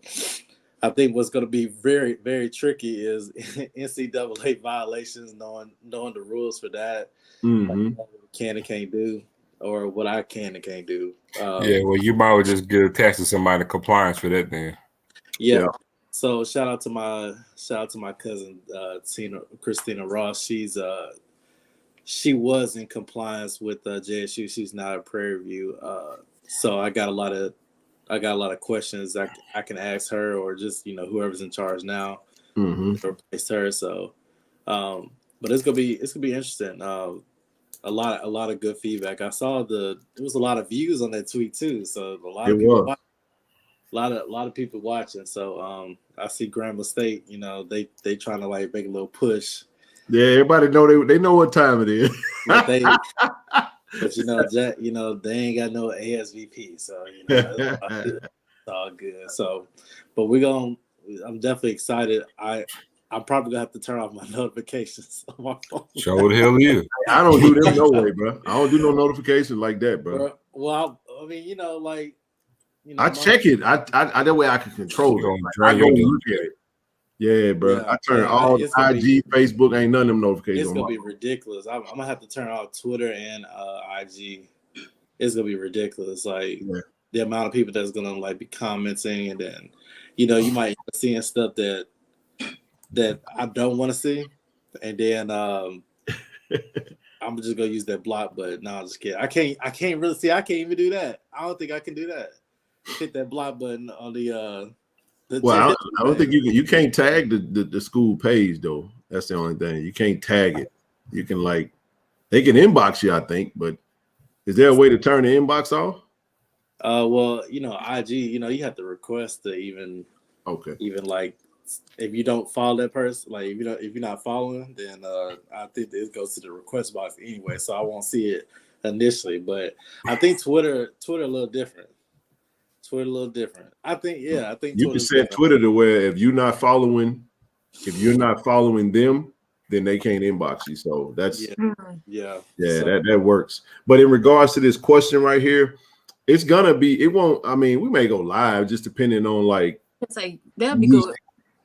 I think what's going to be very, very tricky is NCAA violations, knowing the rules for that, what can and can't do, or what I can and can't do. yeah, well, you might well just get a text to somebody compliance for that then. Yeah. So shout out to my cousin Christina Ross. She was in compliance with JSU. She's now at Prairie View. So I got a lot of questions I can ask her, or just whoever's in charge now to replace her. So, but it's gonna be interesting. A lot of good feedback. I saw there was a lot of views on that tweet too. So a lot of people watching. So I see Grambling State. They trying to make a little push. Yeah, everybody know they know what time it is. But Jack, they ain't got no ASVP, so it's all good. So, but I'm definitely excited. I'm probably gonna have to turn off my notifications on my phone. Show the hell is. I don't do them no way, bro. I don't do no notifications like that, bro. Well, I mean, I check it. I that way I can control it. I go look at it. Yeah, bro. Yeah, I turn all IG, Facebook, ain't none of them notifications. It's gonna be ridiculous. I'm gonna have to turn off Twitter and IG. It's gonna be ridiculous. Like the amount of people that's gonna like be commenting, and then you might see stuff that I don't want to see, and then I'm just gonna use that block button. No, I'm just kidding. I can't really see. I can't even do that. I don't think I can do that. Hit that block button on the well, I don't think you can't tag the school page though. That's the only thing. You can't tag it. You can they can inbox you, I think, but is there a way to turn the inbox off? Well, IG, you have to request to even like if you don't follow that person, like if you're not following, then I think it goes to the request box anyway, so I won't see it initially. But I think Twitter a little different. I think you can set Twitter to where if you're not following them, then they can't inbox you. So that's that works. But in regards to this question right here, it's gonna be. It won't. I mean, we may go live just depending on It's like that'd be good.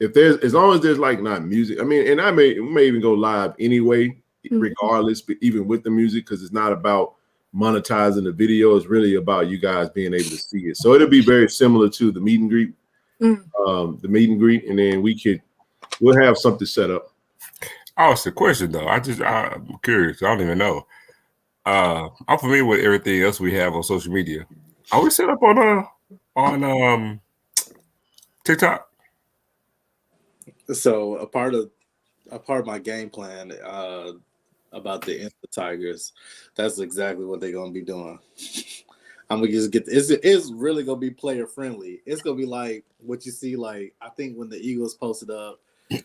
If as long as there's not music. I mean, and we may even go live anyway, regardless, but even with the music, because it's not about monetizing the video. It's really about you guys being able to see it. So it'll be very similar to the meet and greet, and then we'll have something set up. Oh, it's a question though. I'm curious. I don't even know. I'm familiar with everything else we have on social media. Are we set up on TikTok? So a part of my game plan about the Insta Tigers, that's exactly what they're gonna be doing. I'm gonna just it's really gonna be player friendly. It's gonna be like what you see, like I think when the Eagles posted up, the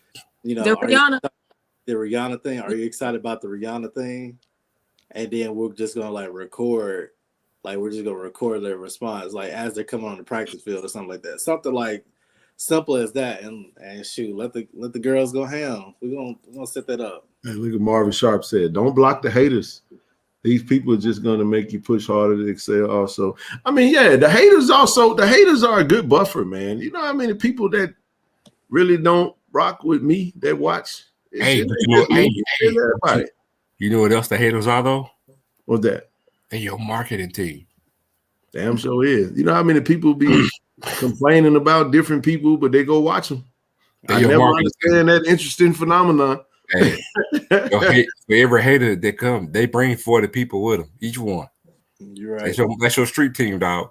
Rihanna thing. Are you excited about the Rihanna thing? And then we're just gonna record, we're just gonna record their response, as they're coming on the practice field or something like that. Something simple as that, and shoot, let the girls go ham. We're gonna set that up. Hey, look at Marvin Sharp said, "Don't block the haters. These people are just gonna make you push harder to excel." Also, I mean, the haters are a good buffer, man. You know how many people that really don't rock with me that watch? You know what else the haters are though? What's that? They're your marketing team. Damn sure is. You know how many people be complaining about different people, but they go watch them. I never understand that interesting phenomenon. Hey, for every hater that come, they bring 40 people with them, each one. You're right. That's your street team, dog.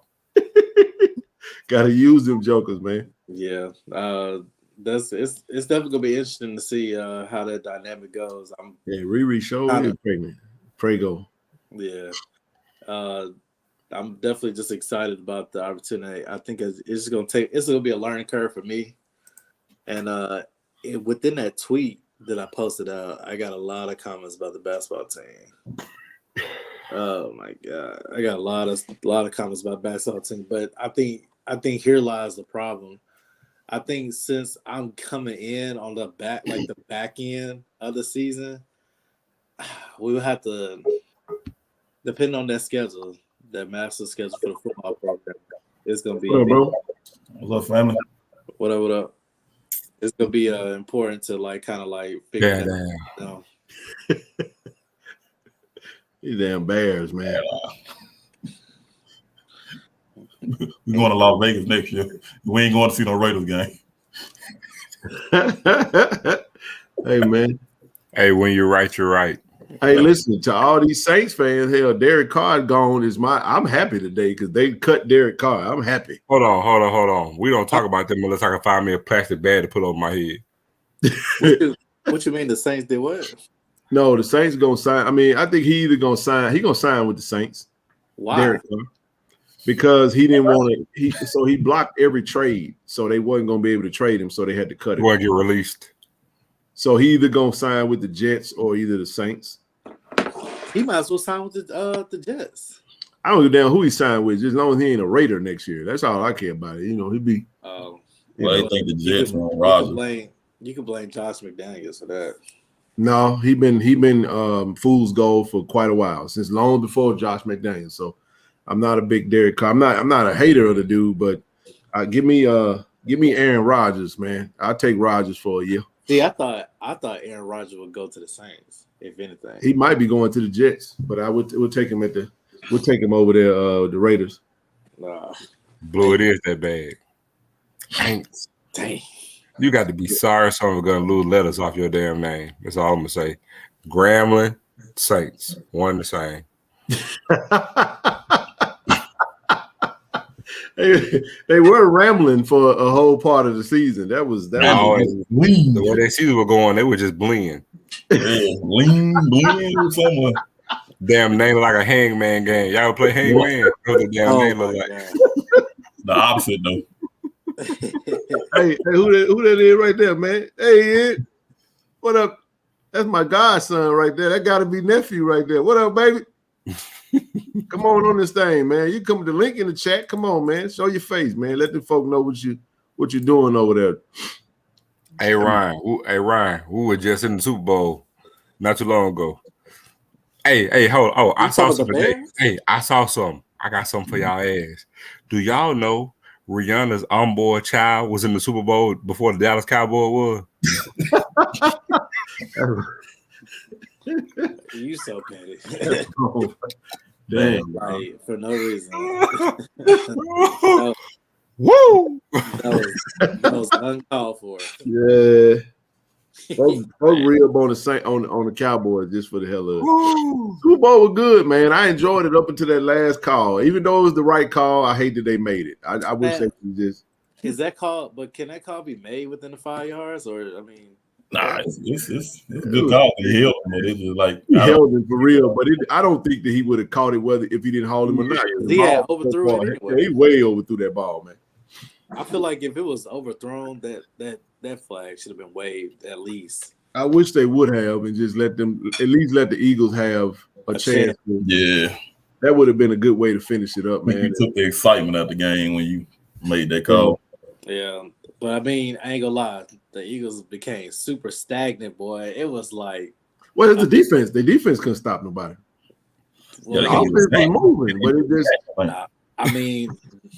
Gotta use them jokers, man. Yeah. It's definitely gonna be interesting to see how that dynamic goes. Riri show is pregnant. Prego. Yeah. I'm definitely just excited about the opportunity. I think it's gonna be a learning curve for me. And within that tweet that I posted out, I got a lot of comments about the basketball team. Oh my God. I got a lot of comments about basketball team, but I think here lies the problem. I think since I'm coming in on the back end of the season, we will have to, depending on that schedule, that master schedule for the football program, it's gonna be. What up, bro? What's up, family? What up? It's gonna be important to figure that out. These damn Bears, man. We're going to Las Vegas next year. We ain't going to see no Raiders game. Hey, man. Hey, when you're right, you're right. Hey, listen, to all these Saints fans, hell, Derek Carr gone I'm happy today because they cut Derek Carr. I'm happy. Hold on. We don't talk about them unless I can find me a plastic bag to put over my head. What you mean the Saints did what? No, the Saints gonna sign. I mean, I think he gonna sign with the Saints. Why? Derek Carr. Because he didn't want to. So he blocked every trade, so they wasn't gonna be able to trade him. So they had to cut him. He get released. So he either gonna sign with the Jets or either the Saints. He might as well sign with the Jets. I don't give a damn who he signed with, just as long as he ain't a Raider next year. That's all I care about it. You know, he'd be. Well, I think the Jets want Rodgers. You can blame Josh McDaniels for that. No, he been fool's gold for quite a while, since long before Josh McDaniels. So I'm not a big Derek Carr. I'm not a hater of the dude, but give me Aaron Rodgers, man. I'll take Rodgers for a year. See, I thought Aaron Rodgers would go to the Saints, if anything. He might be going to the Jets, but we'll take him we'll take him over there, the Raiders. Nah. Blue, it is that bad. Thanks. Dang. You got to be sorry someone's gonna lose letters off your damn name. That's all I'm gonna say. Grambling, Saints, one and the same. They were rambling for a whole part of the season. That was the way their season were going. They were just bleeing. Lean, someone. Damn name like a hangman game. Y'all play hangman? The damn name look like the opposite though. Hey, who that is right there, man? Hey, Ed. What up? That's my godson right there. That got to be nephew right there. What up, baby? Come on this thing, man. You come to the link in the chat. Come on, man. Show your face, man. Let the folk know what you're doing over there. Hey Ryan, we were just in the Super Bowl not too long ago. Hey, hold on. Oh, I saw something today. Hey, I saw something. I got something for y'all ass. Do y'all know Rihanna's unborn child was in the Super Bowl before the Dallas Cowboys was? You so petty. Damn, like, for no reason. Woo! That was uncalled for. Yeah. Folks re-up on the Cowboys just for the hell of it. Super Bowl was good, man. I enjoyed it up until that last call. Even though it was the right call, I hate that they made it. I wish they could just. Is that call? But can that call be made within the 5 yards? Or I mean, nah, it's a good call. He held him, but it's just like he held him for real. But I don't think that he would have caught it whether if he didn't hold him or not. He had overthrew it anyway. He way overthrew that ball, man. I feel like if it was overthrown, that flag should have been waved at least. I wish they would have and just let the Eagles have a chance. Yeah, that would have been a good way to finish it up, man. You took the excitement out of the game when you made that call. Yeah, but I mean, I ain't gonna lie, the Eagles became super stagnant, boy. It was like, well, it's the defense. The defense couldn't stop nobody. Well, the offense was moving, but it just. I mean,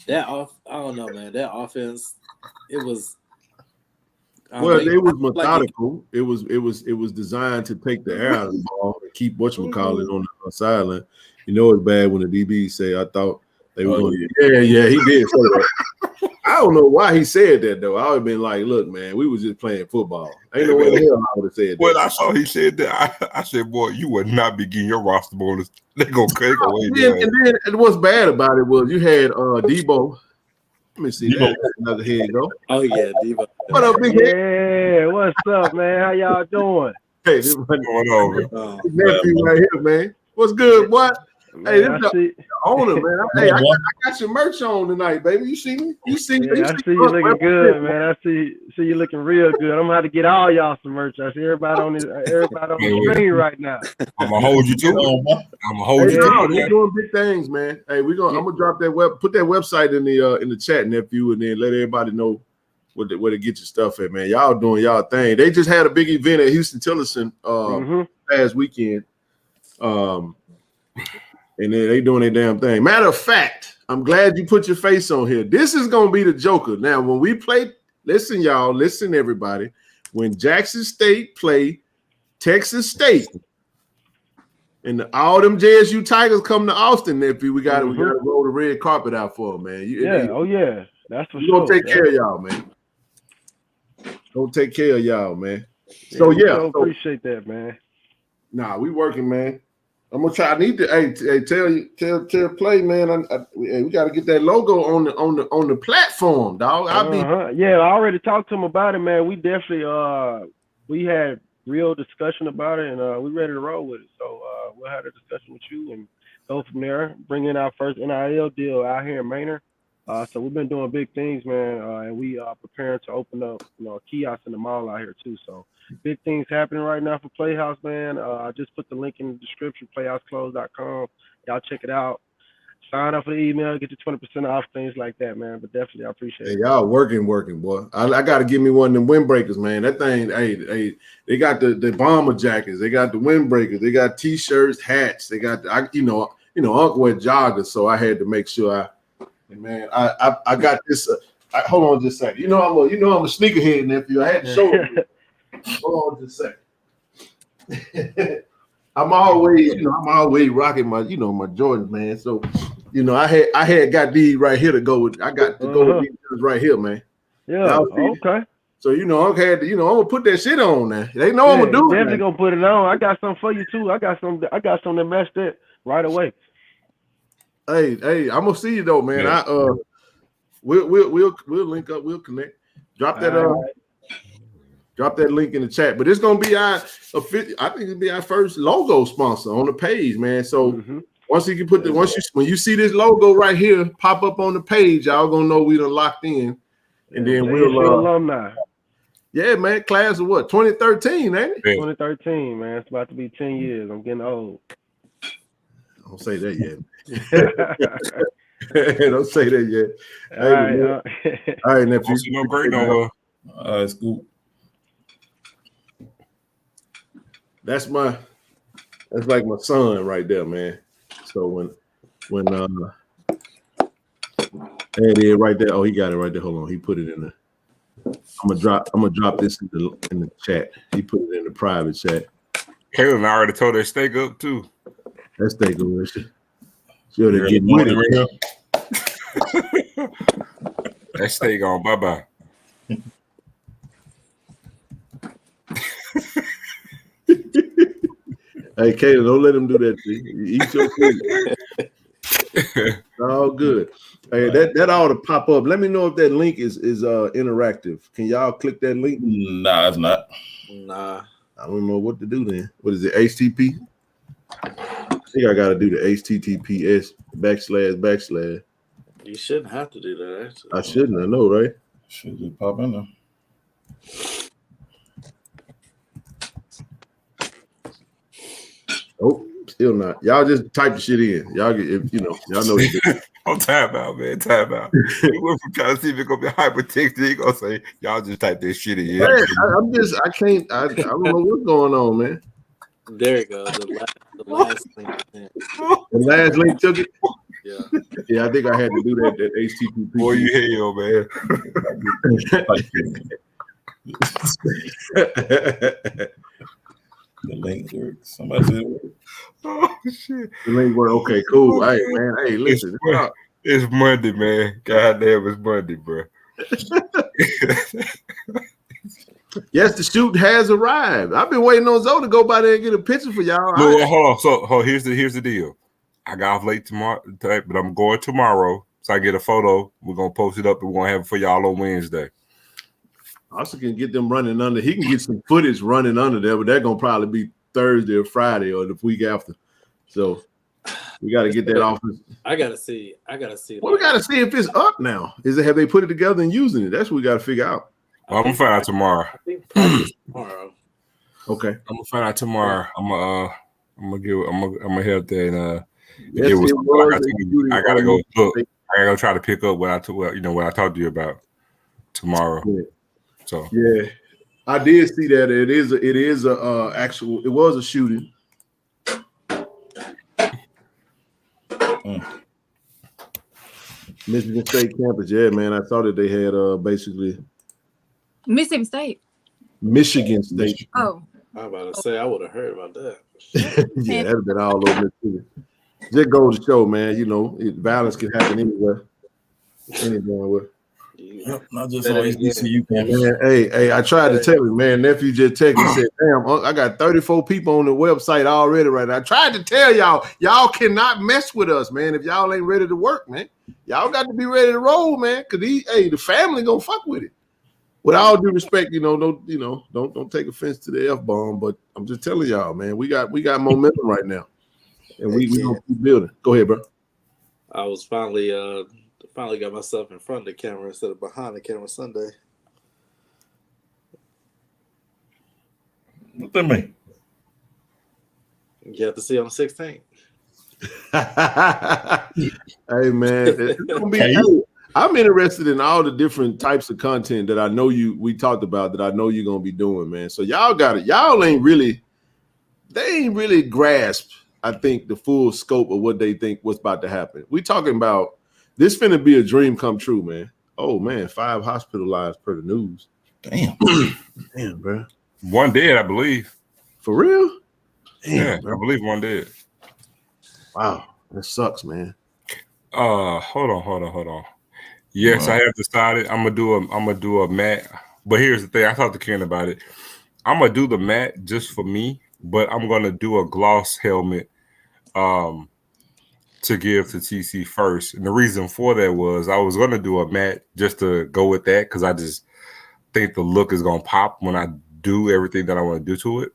I don't know, man. That offense, it was. Well, it was methodical. It was designed to take the air out of the ball and keep whatchamacallit on the sideline. You know it's bad when the DB say, I thought they were going to. Yeah, he did say that. I don't know why he said that, though. I would have been like, look, man, we was just playing football. Ain't no way the hell I would have said that. Well, I saw he said that. I said, boy, you would not be getting your roster bonus. They going to cut away. And then what's bad about it was you had Debo. Let me see. Another head go. Oh, yeah, Debo. What up, big head? Yeah, what's up, man? How y'all doing? Hey, this going on, nephew right here, man. What's good, boy? Hey, this is the owner, man. Hey, I got your merch on tonight, baby. You see me? You see me? I see you looking good, man. I see you looking real good. I'm gonna have to get all y'all some merch. I see everybody on the screen right now. I'm gonna hold you to it. I'm gonna hold you to it. We're doing big things, man. Hey, I'm gonna drop that put that website in the chat, nephew, and then let everybody know where to get your stuff at, man. Y'all doing y'all thing. They just had a big event at Houston Tillerson last weekend. And then they doing their damn thing. Matter of fact, I'm glad you put your face on here. This is going to be the joker. Now, when we play, listen, y'all, listen, everybody. When Jackson State play Texas State and all them JSU Tigers come to Austin, nephew, we got to roll the red carpet out for them, man. Oh, yeah. That's for sure. We're going to take care of y'all, man. Don't take care of y'all, man. So, appreciate that, man. Nah, we working, man. I'm gonna try. I need to tell play, man. We got to get that logo on the platform, dog. Yeah, I already talked to him about it, man. We definitely we had real discussion about it, and we ready to roll with it. So we'll have a discussion with you and go from there. Bring in our first NIL deal out here in Manor, So we've been doing big things, man, and we are preparing to open up, a kiosk in the mall out here too. So big things happening right now for Playhouse, man. I just put the link in the description, playhouseclothes.com. Y'all check it out. Sign up for the email, get your 20% off, things like that, man. But definitely, I appreciate it. Y'all working, boy. I got to give me one of them windbreakers, man. That thing, hey, they got the bomber jackets, they got the windbreakers, they got t-shirts, hats, they got Uncle wear joggers, so I had to make sure I got this. Hold on just a second. I'm a sneakerhead, nephew. I had to show it. Hold on just a second. I'm always rocking my Jordans, man. So, I had got these right here to go with. I got to go with these right here, man. Yeah. Okay. So I'm gonna put that shit on now. They know I'm gonna do it. Definitely gonna put it on. I got something for you too. I got some that match that right away. Hey, I'm gonna see you though, man. Yeah. We'll link up. We'll connect. Drop that link in the chat. But it's gonna be I think it'll be our first logo sponsor on the page, man. So once you can when you see this logo right here pop up on the page, y'all gonna know we done locked in, and then we'll alumni. Yeah, man. Class of what? 2013, ain't it? Yeah. 2013, man. It's about to be 10 years. I'm getting old. Don't say that yet. Don't say that yet. All right, nephew. Great no. It's cool. That's like my son right there, man. So when there it is right there. Oh, he got it right there. Hold on, he put it in the. I'm gonna drop this in the chat. He put it in the private chat. Kaylin already told her steak up too. That steak over there. She'll get with it. That steak on. Bye. Hey, Kaylin, don't let him do that to you. Eat your food. It's all good. Hey, that ought to pop up. Let me know if that link is interactive. Can y'all click that link? Nah, it's not. Nah. I don't know what to do then. What is it? HTTP? I think I got to do the HTTPS // You shouldn't have to do that, actually. I shouldn't. I know, right? Should just pop in there. Oh, still not. Y'all just type the shit in. Y'all get, y'all know. Oh, time out, man. Time out. We went from trying to see if it's gonna be hypertext. He gonna say, "Y'all just type this shit in." Hey, I don't know what's going on, man. There you go. The last link. The last link took it. Yeah. Yeah, I think I had to do that HTTP. Boy, you hell, man. The link works. Somebody said it works. Oh shit. The link work. Okay, cool. Hey, man. Hey, listen. It's Monday, man. God damn, it's Monday, bro. Yes, the shoot has arrived. I've been waiting on Zoe to go by there and get a picture for y'all. No, hold on. So here's the deal. I got off late tomorrow, but I'm going tomorrow. So I get a photo. We're gonna post it up and we're gonna have it for y'all on Wednesday. Also can get them running under. He can get some footage running under there, but that's gonna probably be Thursday or Friday or the week after. So we got to get that off. I gotta see. Well, we got to see if it's up now. Have they put it together and using it? That's what we got to figure out. I'm gonna find out tomorrow. I think practice tomorrow. Okay. I'm gonna find out tomorrow. I'm gonna help there and Yes, I gotta go look. I gotta go try to pick up what I talked to you about tomorrow. Yeah. So yeah, I did see that. It is a actual. It was a shooting. Michigan State campus. Yeah, man. I thought that they had basically Mississippi State. Michigan State. Oh. I'm about to say I would have heard about that. Yeah, that'd have been all over Mississippi. Just goes to show, man. Violence can happen anywhere. Anywhere. Not just on HBCU campus. Man, hey, I tried to tell him, man. Nephew just texted me, said, "Damn, I got 34 people on the website already right now." I tried to tell y'all cannot mess with us, man. If y'all ain't ready to work, man, y'all got to be ready to roll, man. Cause the family gonna fuck with it. With all due respect, don't take offense to the F-bomb, but I'm just telling y'all, man, we got momentum right now, and we gonna keep building. Go ahead, bro. I was finally Finally got myself in front of the camera instead of behind the camera Sunday. What that mean? You have to see on the 16th. Hey man, it's gonna be, Hey. I'm interested in all the different types of content that I know we talked about that I know you're gonna be doing, man. So y'all got it. Y'all ain't really grasped, I think, the full scope of what they think what's about to happen. We talking about this finna be a dream come true, man. Oh man, 5 hospitalized per the news. Damn. Damn, bro. One dead, I believe. For real? Damn, Yeah, bro. I believe one dead. Wow, that sucks, man. Hold on. Yes, Wow. I have decided I'm gonna do a mat. But here's the thing: I talked to Ken about it. I'm gonna do the mat just for me, but I'm gonna do a gloss helmet to give to TC first. And the reason for that was I was gonna do a mat just to go with that because I just think the look is gonna pop when I do everything that I want to do to it.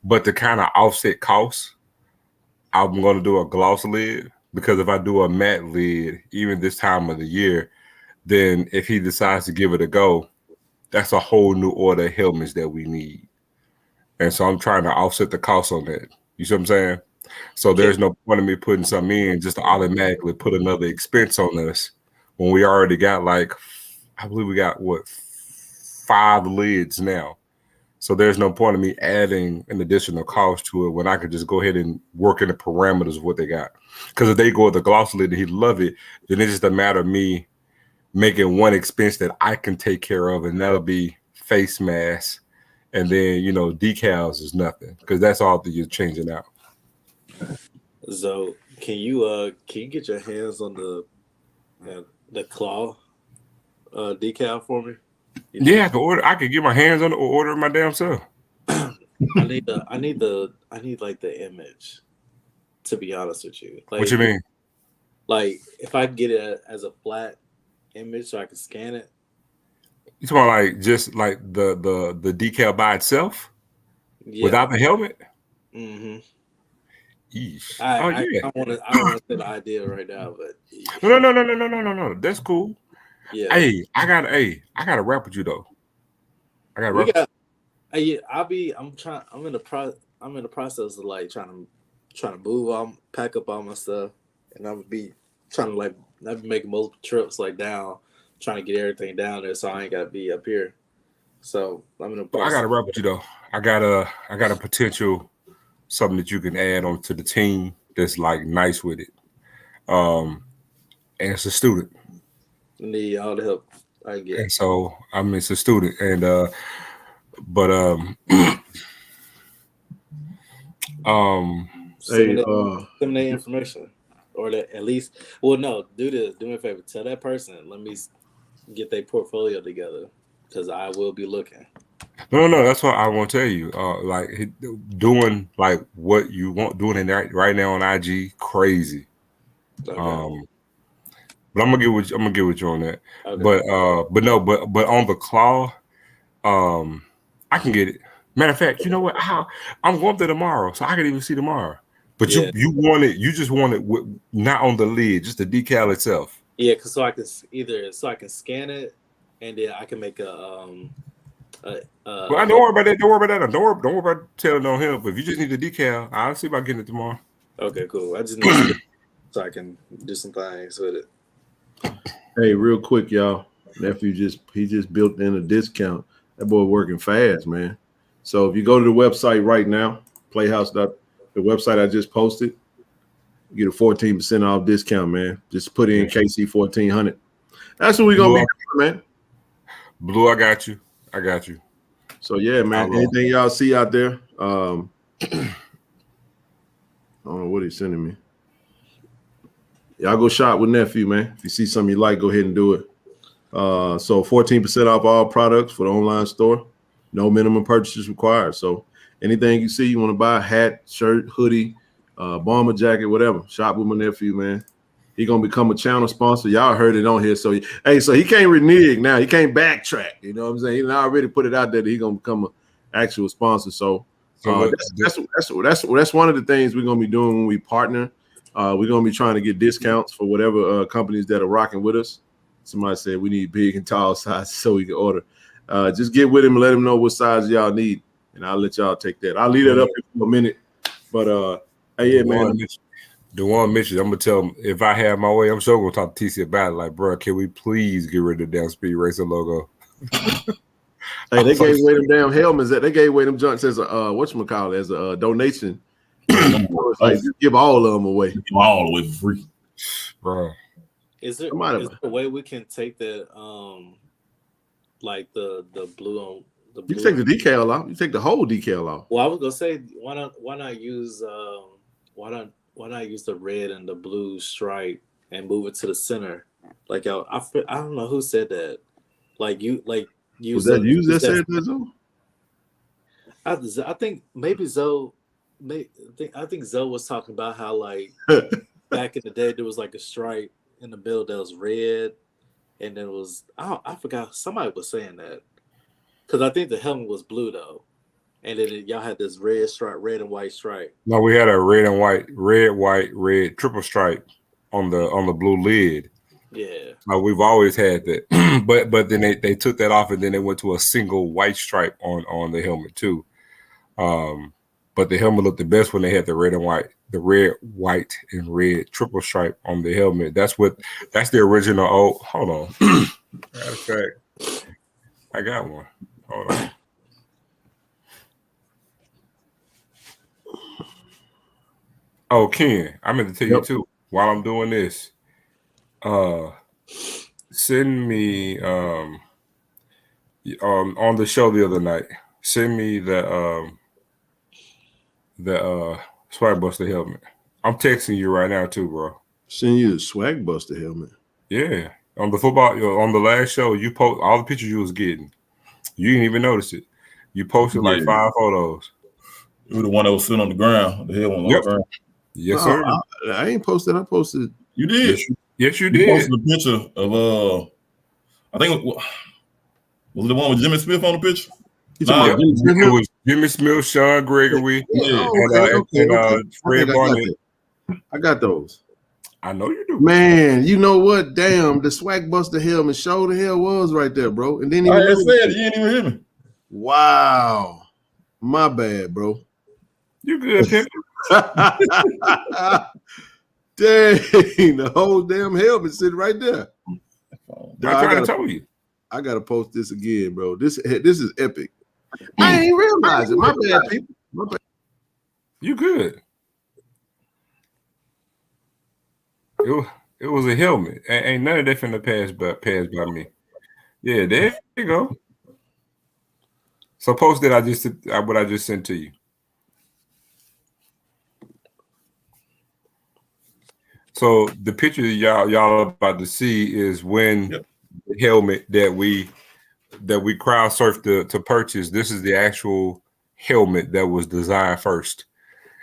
But to kind of offset costs, I'm gonna do a gloss lid. Because if I do a matte lid, even this time of the year, then if he decides to give it a go, that's a whole new order of helmets that we need. And so I'm trying to offset the cost on that. You see what I'm saying? So there's no point in me putting something in just to automatically put another expense on us when we already got I believe we got 5 lids now. So there's no point in me adding an additional cost to it when I could just go ahead and work in the parameters of what they got. Because if they go with the gloss lid and he love it, then it's just a matter of me making one expense that I can take care of, and that'll be face masks, and then decals is nothing because that's all that you're changing out. So can you get your hands on the claw decal for me? Yeah, I could get my hands on it or order it my damn self. I need like the image, to be honest with you. Like, What you mean? Like if I get it as a flat image so I can scan it. You talking about like just like the decal by itself? Yeah. Without the helmet? Mm-hmm. Yeesh. I don't want to say the idea right now, but no. That's cool. Yeah. Hey, I gotta rap with you though. I'm in the process of like trying to pack up all my stuff, and I'm be trying to I've been making multiple trips down, trying to get everything down there so I ain't gotta be up here. So I'm in the process. I gotta rap with you though. I got a potential something that you can add on to the team that's nice with it. And it's a student. I need all the help I can get. And so it's a student, and send me information, or at least, well, no, do this. Do me a favor. Tell that person. Let me get their portfolio together because I will be looking. No. That's what I want to tell you. Doing what you want, doing it right now on IG, crazy. Okay. But I'm gonna get with you on that. Okay. But on the claw, I can get it. Matter of fact, you know what? I'm going there tomorrow, so I can even see tomorrow. But you just want it not on the lid, just the decal itself. Yeah, because so I can scan it, and then I can make a well, don't worry about that. Don't worry about that. Don't worry about telling on him. But if you just need the decal, I'll see about getting it tomorrow. Okay, cool. I just need to so I can do some things with it. Hey, real quick, y'all. Nephew just built in a discount. That boy working fast, man. So if you go to the website right now, the website I just posted, you get a 14% off discount, man. Just put in KC 1400. That's what we're gonna be doing, man. Blue, I got you. So yeah, man. Anything y'all see out there? I don't know what he's sending me. Y'all go shop with Nephew, man. If you see something you like, go ahead and do it. So 14% off all products for the online store. No minimum purchases required. So anything you see you want to buy, hat, shirt, hoodie, bomber jacket, whatever, shop with my nephew, man. He gonna become a channel sponsor. Y'all heard it on here. So so he can't renege now. He can't backtrack. You know what I'm saying? He already put it out there that he gonna become an actual sponsor. So that's one of the things we're gonna be doing when we partner. We're gonna be trying to get discounts for whatever companies that are rocking with us. Somebody said we need big and tall sizes so we can order. Just get with him and let him know what size y'all need, and I'll let y'all take that. I'll leave that up here for a minute. But hey, yeah, man. The one Mitchell, I'm gonna tell him if I have my way, I'm sure gonna talk to TC about it. Like, bro, can we please get rid of the damn Speed Racer logo? Hey, they gave away them damn helmets. They gave away them junks as a whatchamacallit, as a donation. It's like just give all of them away. Give them all away for free, bro. Is there a way we can take that like the blue on the blue? You take the decal off. You take the whole decal off. Well, I was gonna say why not use why not use the red and the blue stripe and move it to the center? Like I don't know who said that. Like you was that you that said that though? I think maybe Zoe. I think Zoe was talking about how like back in the day there was like a stripe in the middle that was red, and then it was I forgot, somebody was saying that because I think the helmet was blue though, and then y'all had this red stripe, red and white stripe. No, we had a red and white, red triple stripe on the blue lid. Yeah, we've always had that, but then they took that off and then they went to a single white stripe on the helmet too. But the helmet looked the best when they had the red, white, and red triple stripe on the helmet. That's the original. Oh, hold on. Matter of fact, I got one. Hold on. Oh, Ken, I meant to tell you too. While I'm doing this, send me on the show the other night. Send me the Swag Buster helmet. I'm texting you right now too, bro. Send you the Swag Buster helmet. Yeah, on the football, on the last show, you post all the pictures you was getting. You didn't even notice it. You posted like 5 photos. You were the one that was sitting on the ground. The helmet on the ground. Yes, sir. I ain't posted. I posted. You did. Yes, you did. You posted a picture of I think was it the one with Jimmy Smith on the picture? It was Jimmy Smith, Sean Gregory, and Fred Barnett. I got those. I know you do. Man, you know what? Damn, the Swag Buster helmet show the hell was right there, bro. And then I said you didn't even hear me. Wow. My bad, bro. You good, Pimp? Dang, the whole damn helmet sitting right there. I told you. I gotta post this again, bro. This is epic. I ain't realize it. My bad, people. My bad. You good? It was a helmet. Ain't none of that finna pass by me. Yeah, there you go. So post that what I just sent to you. So the picture y'all about to see is when the helmet that we crowd surfed to purchase. This is the actual helmet that was designed first,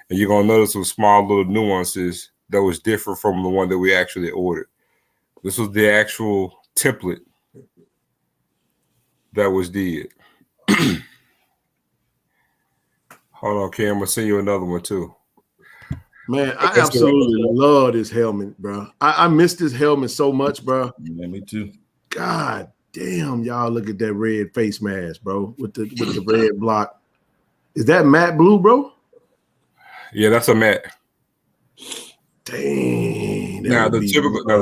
and you're gonna notice some small little nuances that was different from the one that we actually ordered. This was the actual template that was did. Hold on, Cam. I'm gonna send you another one too. Man, I absolutely love this helmet, bro. I miss this helmet so much, bro. Yeah, me too. God damn, y'all look at that red face mask, bro, with the red block. Is that matte blue, bro? Yeah, that's a matte. Dang. Now the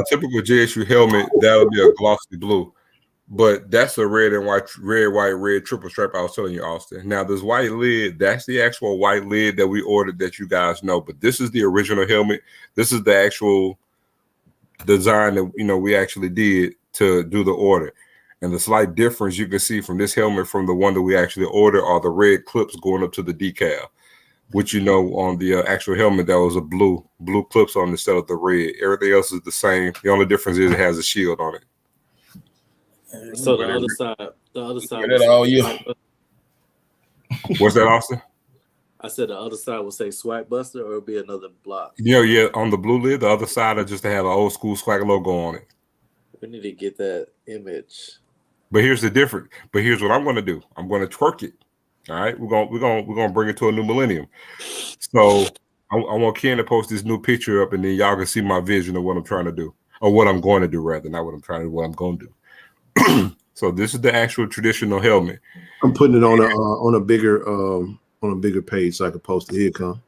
typical JSU helmet, that would be a glossy blue. But that's a red, white, triple stripe I was telling you, Austin. Now, this white lid, that's the actual white lid that we ordered that you guys know. But this is the original helmet. This is the actual design that, we actually did to do the order. And the slight difference you can see from this helmet from the one that we actually ordered are the red clips going up to the decal, which, on the actual helmet, that was a blue clips on instead of the red. Everything else is the same. The only difference is it has a shield on it. So the other side. That all year. What's that, Austin? I said the other side will say Swag Buster, or it'll be another block. Yeah. On the blue lid, the other side is just to have an old school swag logo on it. We need to get that image. But here's the difference. But here's what I'm going to do. I'm going to twerk it. All right, we're gonna bring it to a new millennium. So I want Ken to post this new picture up, and then y'all can see my vision of what I'm trying to do, or what I'm going to do, rather, not what I'm trying to do, what I'm going to do. So this is the actual traditional helmet. I'm putting it on a bigger page so I can post it. Here it come.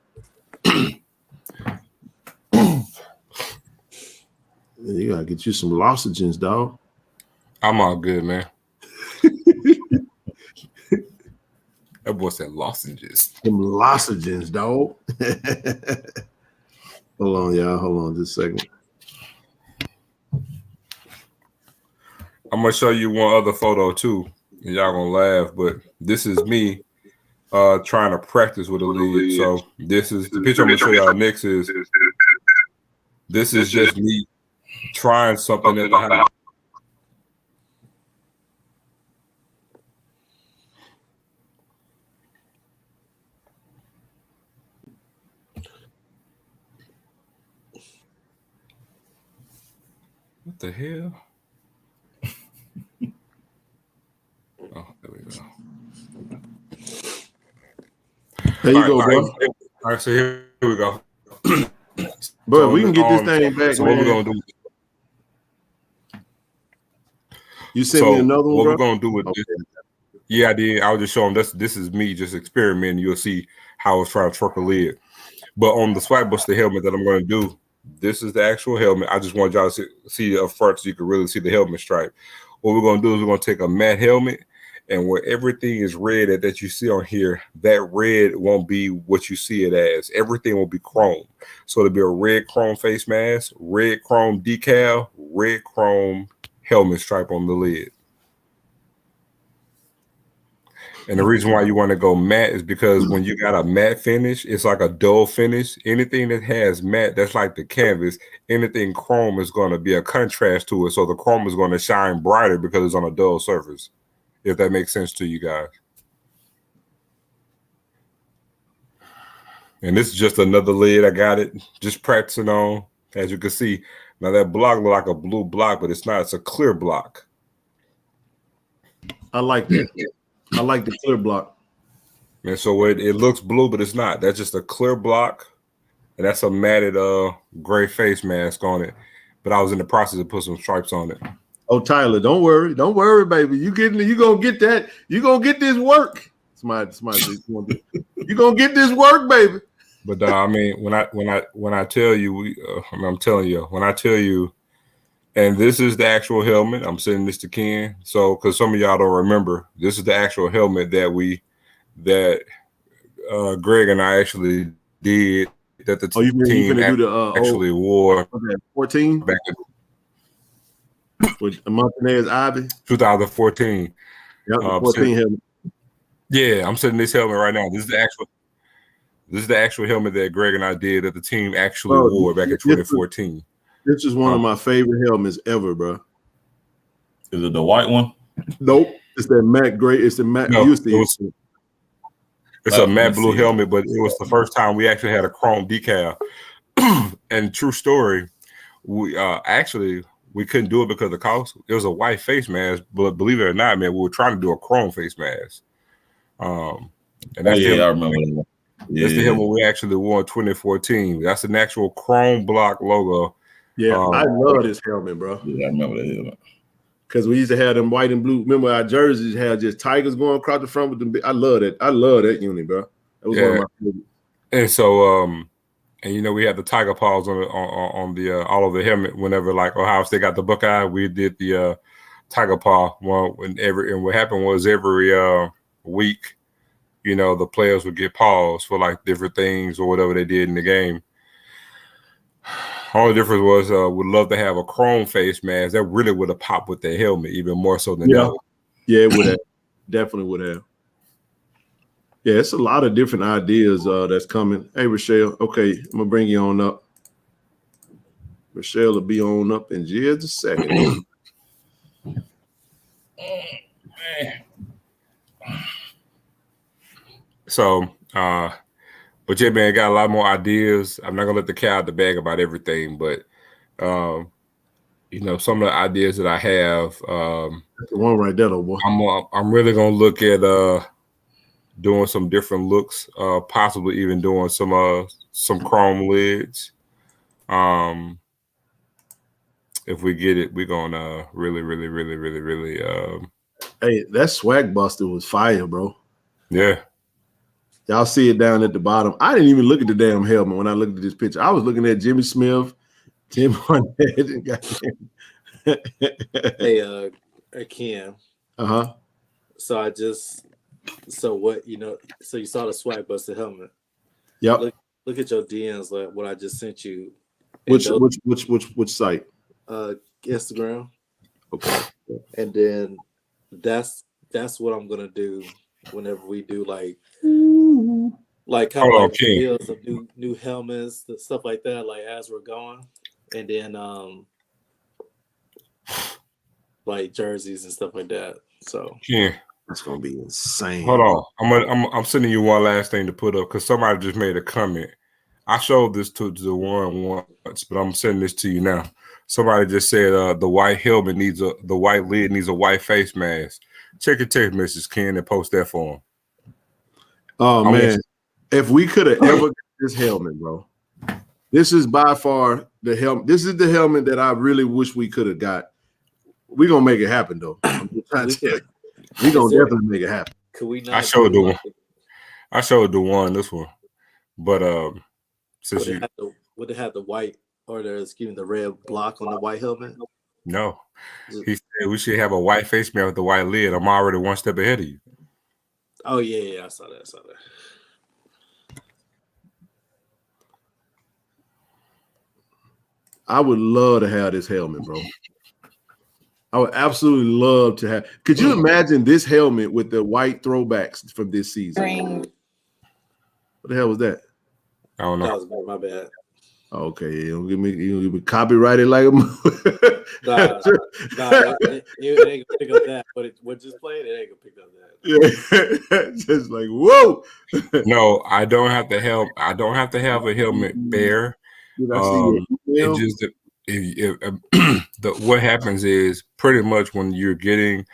You gotta get you some lozenges, dog. I'm all good, man. That boy said lozenges. Some lozenges, dog. Hold on, y'all. Hold on just a second. I'm gonna show you one other photo too, and y'all gonna laugh, but this is me trying to practice with a lid. So this is the picture I'm gonna show y'all next. This is just me trying something at the house. What the hell? Oh, there we go. There you go, bro. All right, so here we go. Bro, we can get this thing back, so man. what we're gonna do? You sent me another one, what bro? we're gonna do with this? Yeah, I did. I'll just show them this is me just experimenting. You'll see how I was trying to truck a lid. But on the Swipe Buster helmet that I'm going to do, this is the actual helmet. I just want y'all to see up front so you can really see the helmet stripe. What we're going to do is we're going to take a matte helmet, and where everything is red that you see on here, that red won't be what you see it as. Everything will be chrome. So it'll be a red chrome face mask, red chrome decal, red chrome helmet stripe on the lid. And the reason why you want to go matte is because when you got a matte finish, it's like a dull finish. Anything that has matte, that's like the canvas. Anything chrome is going to be a contrast to it. So the chrome is going to shine brighter because it's on a dull surface, if that makes sense to you guys. And this is just another lid. I got it just practicing on. As you can see, now that block look like a blue block, but it's not. It's a clear block. I like that. I like the clear block. And so it looks blue, but it's not. That's just a clear block. And that's a matted gray face mask on it. But I was in the process of putting some stripes on it. Oh, Tyler, don't worry. Don't worry, baby. You gonna get that. You gonna get this work. You're gonna get this work, baby. But I mean, when I tell you, I'm telling you, when I tell you, and this is the actual helmet. I'm sending this to Ken. So, because some of y'all don't remember, this is the actual helmet that Greg and I actually did. That the team actually wore. 14 with Martinez Ivy. 2014. Yep, 14 helmet. Yeah, I'm sending this helmet right now. This is the actual helmet that Greg and I did that the team actually wore back in 2014. This is one of my favorite helmets ever, bro. Is it the white one? Nope. It's that matte gray. It's the matte. No, it's a matte blue helmet, but it was the first time we actually had a chrome decal. And true story, we couldn't do it because of the cost. It was a white face mask, but believe it or not, man, we were trying to do a chrome face mask. And that's I remember that. That's the helmet we actually wore in 2014. That's an actual chrome block logo. Yeah, I love this helmet, bro. Yeah, I remember that helmet. Because we used to have them white and blue. Remember our jerseys had just tigers going across the front with them. I love that. I love that unit, bro. That was one of my favorites. And so, and we had the tiger paws on the all over the helmet. Whenever like Ohio State got the Buckeye, we did the tiger paw one. And what happened was every week, the players would get paws for like different things or whatever they did in the game. Only difference was would love to have a chrome face mask. That really would have popped with the helmet even more so than that. Yeah, it would have. Definitely would have. Yeah, it's a lot of different ideas that's coming. Hey, Rochelle. Okay, I'm gonna bring you on up. Rochelle will be on up in just a second. So, but yeah, man, got a lot more ideas. I'm not gonna let the cat out of the bag about everything, but some of the ideas that I have. That's the one right there, though, boy. I'm really gonna look at doing some different looks, possibly even doing some chrome lids. If we get it, we're gonna really. Hey, that swag buster was fire, bro. Yeah. Y'all see it down at the bottom. I didn't even look at the damn helmet when I looked at this picture. I was looking at Jimmy Smith, Tim Hornet, and goddamn. Hey, Ken. Uh-huh. So what, so you saw the swag buster helmet. Yep. Look at your DMs, like what I just sent you. Which site? Instagram. Okay. And then that's what I'm gonna do whenever we do like kind of like deals of new helmets, stuff like that, like as we're going, and then like jerseys and stuff like that. So yeah, that's gonna be insane. Hold on, I'm sending you one last thing to put up because somebody just made a comment. I showed this to the one once, but I'm sending this to you now. Somebody just said the white helmet the white lid needs a white face mask. Check your text message, Ken, and post that for him. Oh man, if we could have ever got this helmet, bro, this is by far the helmet. This is the helmet that I really wish we could have got. We're gonna make it happen though. I'm just trying to tell you. We're gonna definitely make it happen. Could we not? I showed the one. I showed the one, this one. But since would it have the white or the red block on the white helmet? No. He said we should have a white face mask with the white lid. I'm already one step ahead of you. Oh yeah, I saw that. I would love to have this helmet, bro. I would absolutely love to have. Could you imagine this helmet with the white throwbacks from this season? What the hell was that? I don't know. That was my bad. Okay, you don't give me copyrighted like a Nah, it ain't gonna pick up that, but what just played, it ain't gonna pick up that. Yeah, just like whoa. No, I don't have to help. I don't have to have a helmet bare. It just what happens is pretty much when you're getting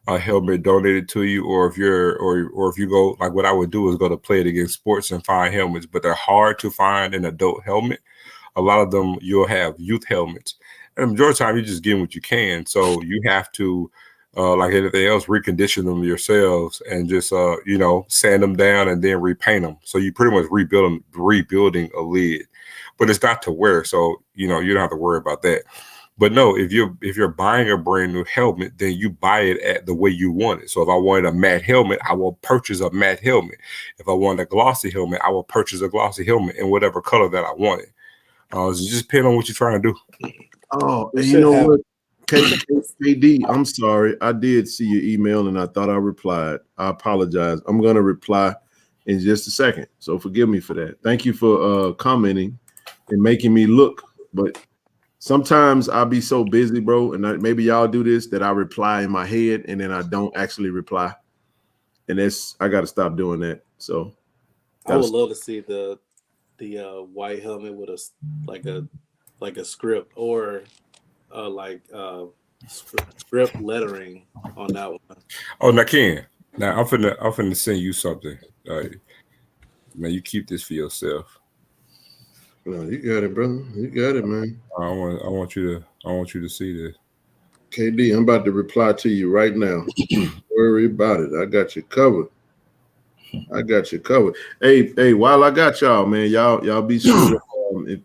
a helmet donated to you, or if you go, like what I would do is go to Play It Against Sports and find helmets, but they're hard to find an adult helmet. A lot of them you'll have youth helmets, and the majority of the time you just get what you can. So you have to, like anything else, recondition them yourselves and just sand them down and then repaint them. So you pretty much rebuilding a lid, but it's not to wear, so you don't have to worry about that. But no, if you're buying a brand new helmet, then you buy it at the way you want it. So if I wanted a matte helmet, I will purchase a matte helmet. If I want a glossy helmet, I will purchase a glossy helmet in whatever color that I wanted. So just depend on what you're trying to do. Oh, and you know what? KD, I'm sorry. I did see your email and I thought I replied. I apologize. I'm going to reply in just a second. So forgive me for that. Thank you for commenting and making me look. But sometimes I'll be so busy, bro, and maybe y'all do this, that I reply in my head and then I don't actually reply. And I got to stop doing that. So I would love to see the white helmet with a script or script lettering on that one. Oh, now Ken, I'm finna send you something. Man, you keep this for yourself. No, you got it, brother. You got it, man. I want you to see this. KD, I'm about to reply to you right now. Don't worry about it. I got you covered. Hey, while I got y'all, man, y'all be sure if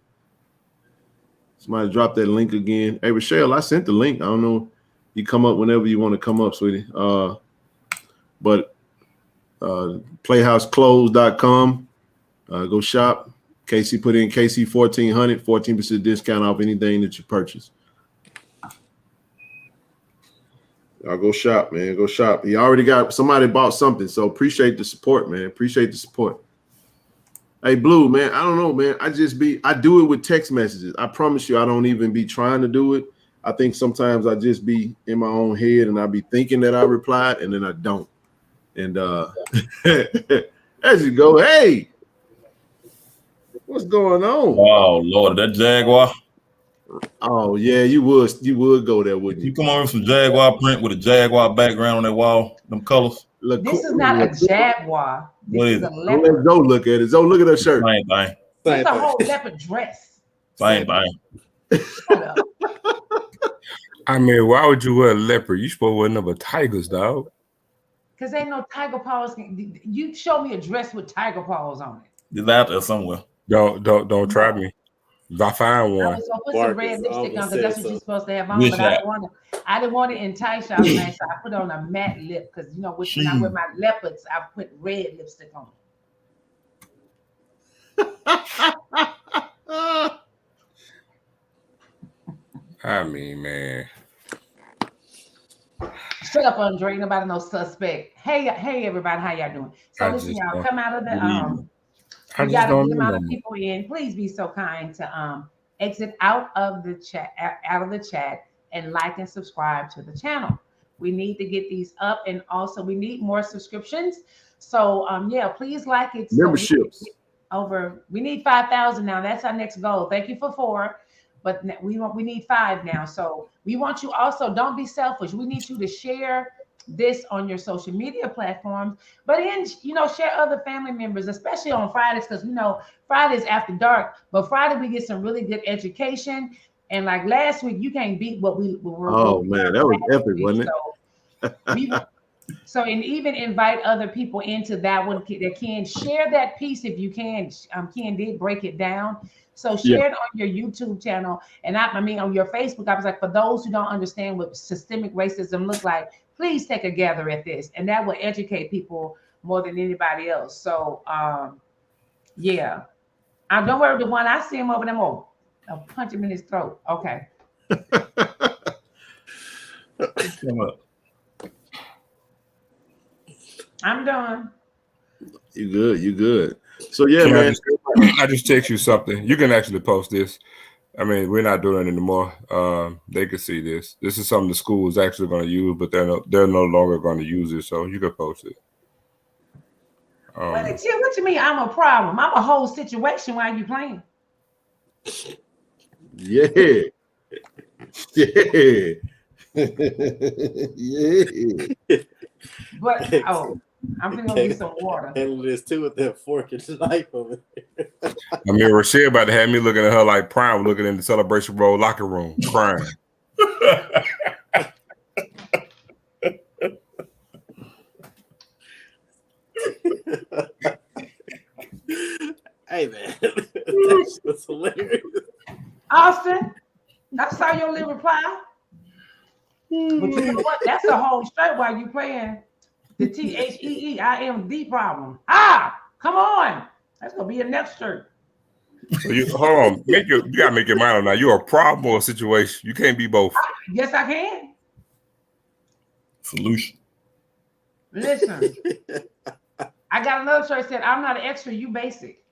somebody drop that link again. Hey, Rochelle, I sent the link. I don't know. You come up whenever you want to come up, sweetie. But playhouseclothes.com. Go shop. Casey put in KC 1400, 14% discount off anything that you purchase. Y'all go shop, man. Go shop. He already got somebody bought something. So appreciate the support, man. Appreciate the support. Hey, Blue, man. I don't know, man. I do it with text messages. I promise you, I don't even be trying to do it. I think sometimes I just be in my own head and I be thinking that I replied and then I don't. And as you go, hey, what's going on? Oh Lord, that Jaguar. Oh yeah, you would go there, wouldn't You you? come on with some Jaguar print with a Jaguar background on that wall, them colors. Look, This is not a jaguar. What This is is a it? don't let leopard. Zoe look at it. Zoe, look at her shirt. Same thing. It's Same a whole thing. leopard dress. Same thing. Shut up. I mean, why would you wear a leopard? You supposed to wear number tigers, dog. Because ain't no tiger paws. You show me a dress with tiger paws on it. It's out there somewhere. Don't try me. If I find I one, was gonna put some Marcus red lipstick almost on because said that's what so. you're supposed to have on, Wish but I that. didn't want to entice y'all tonight, so I put on a matte lip because when I wear my leopards, I put red lipstick on. I mean, man. Shut up, Andre. Nobody no suspect. Hey, everybody, how y'all doing? So I listen, just y'all, don't- come out of the I we just got a don't good amount know. of people in. Please be so kind to exit out of the chat, and like and subscribe to the channel. We need to get these up, and also we need more subscriptions. So yeah, please like it. Memberships. We need 5,000 now. That's our next goal. Thank you for 4, but we need 5 now. So we want you also, don't be selfish. We need you to share this on your social media platforms, but then share other family members, especially on Fridays, because Fridays after dark. But Friday we get some really good education, and like last week, you can't beat what we were. Oh man, that was epic, wasn't it? And even invite other people into that one that can share that piece if you can. Ken did break it down. So share it on your YouTube channel. And I mean, on your Facebook, I was like, for those who don't understand what systemic racism look like, please take a gather at this. And that will educate people more than anybody else. So yeah. Don't worry, the one I see him over there, I'll punch him in his throat. Okay. I'm done. You good. So yeah, Can man. I just text you something. You can actually post this. I mean, we're not doing it anymore. They can see this. This is something the school is actually going to use, but they're no longer going to use it. So you can post it. What you mean? I'm a problem. I'm a whole situation. Why are you playing? Yeah. Yeah. Yeah. But I'm gonna go get some water. Handle this too with that fork and knife over there. I mean, Rochelle about to have me looking at her like Prime, looking in the Celebration Row locker room, crying. Hey man, that was hilarious. Austin, I saw your little reply. But you know what? That's a whole straight while you playing the THEE. I am the problem. Come on. That's gonna be a next shirt. So hold on, you gotta make your mind up now. You're a problem or a situation. You can't be both. Yes, I can. Solution. Listen, I got another shirt that said, "I'm not an extra, you basic."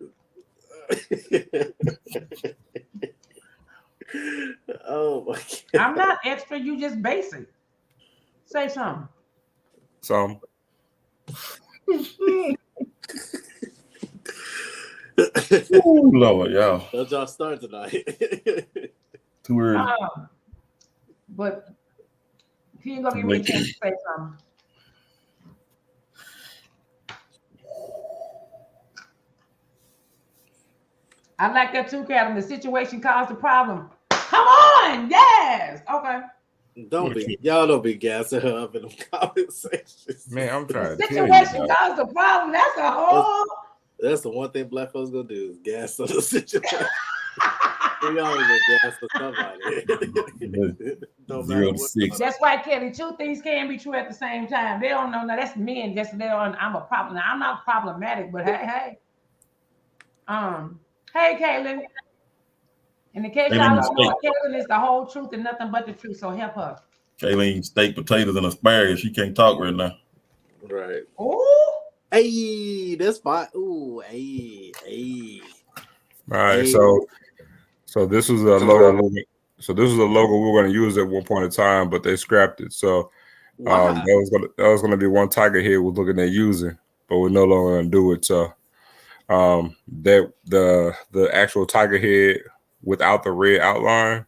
Oh my God. I'm not extra, you just basic. Say something. So Ooh, Lord, y'all. Don't y'all start tonight. Too early. But he ain't gonna give me a chance to say something. I like that too, Kevin. The situation caused the problem. Come on, yes. Okay. Don't be gassing her up in the comment sections. man, I'm trying to tell you. Situation caused the problem. That's a whole. That's the one thing black folks gonna do is gas on the situation. We always gonna gas for somebody. No matter 0 to what. 6. That's why, Kelly, 2 things can be true at the same time. They don't know. Now that's men. Just I'm a problem. Now, I'm not problematic, but hey. Hey, Caitlin. And in case y'all don't know, Caitlin is the whole truth and nothing but the truth. So help her. Kayleen steak, potatoes, and asparagus. She can't talk right now. Right. Ooh. Hey, that's fine. Ooh, hey. All right, Hey. so this was a logo. So this was a logo we were going to use at one point in time, but they scrapped it. So Wow. that was going to be one tiger head we're looking at using, but we're no longer going to do it. So that the actual tiger head without the red outline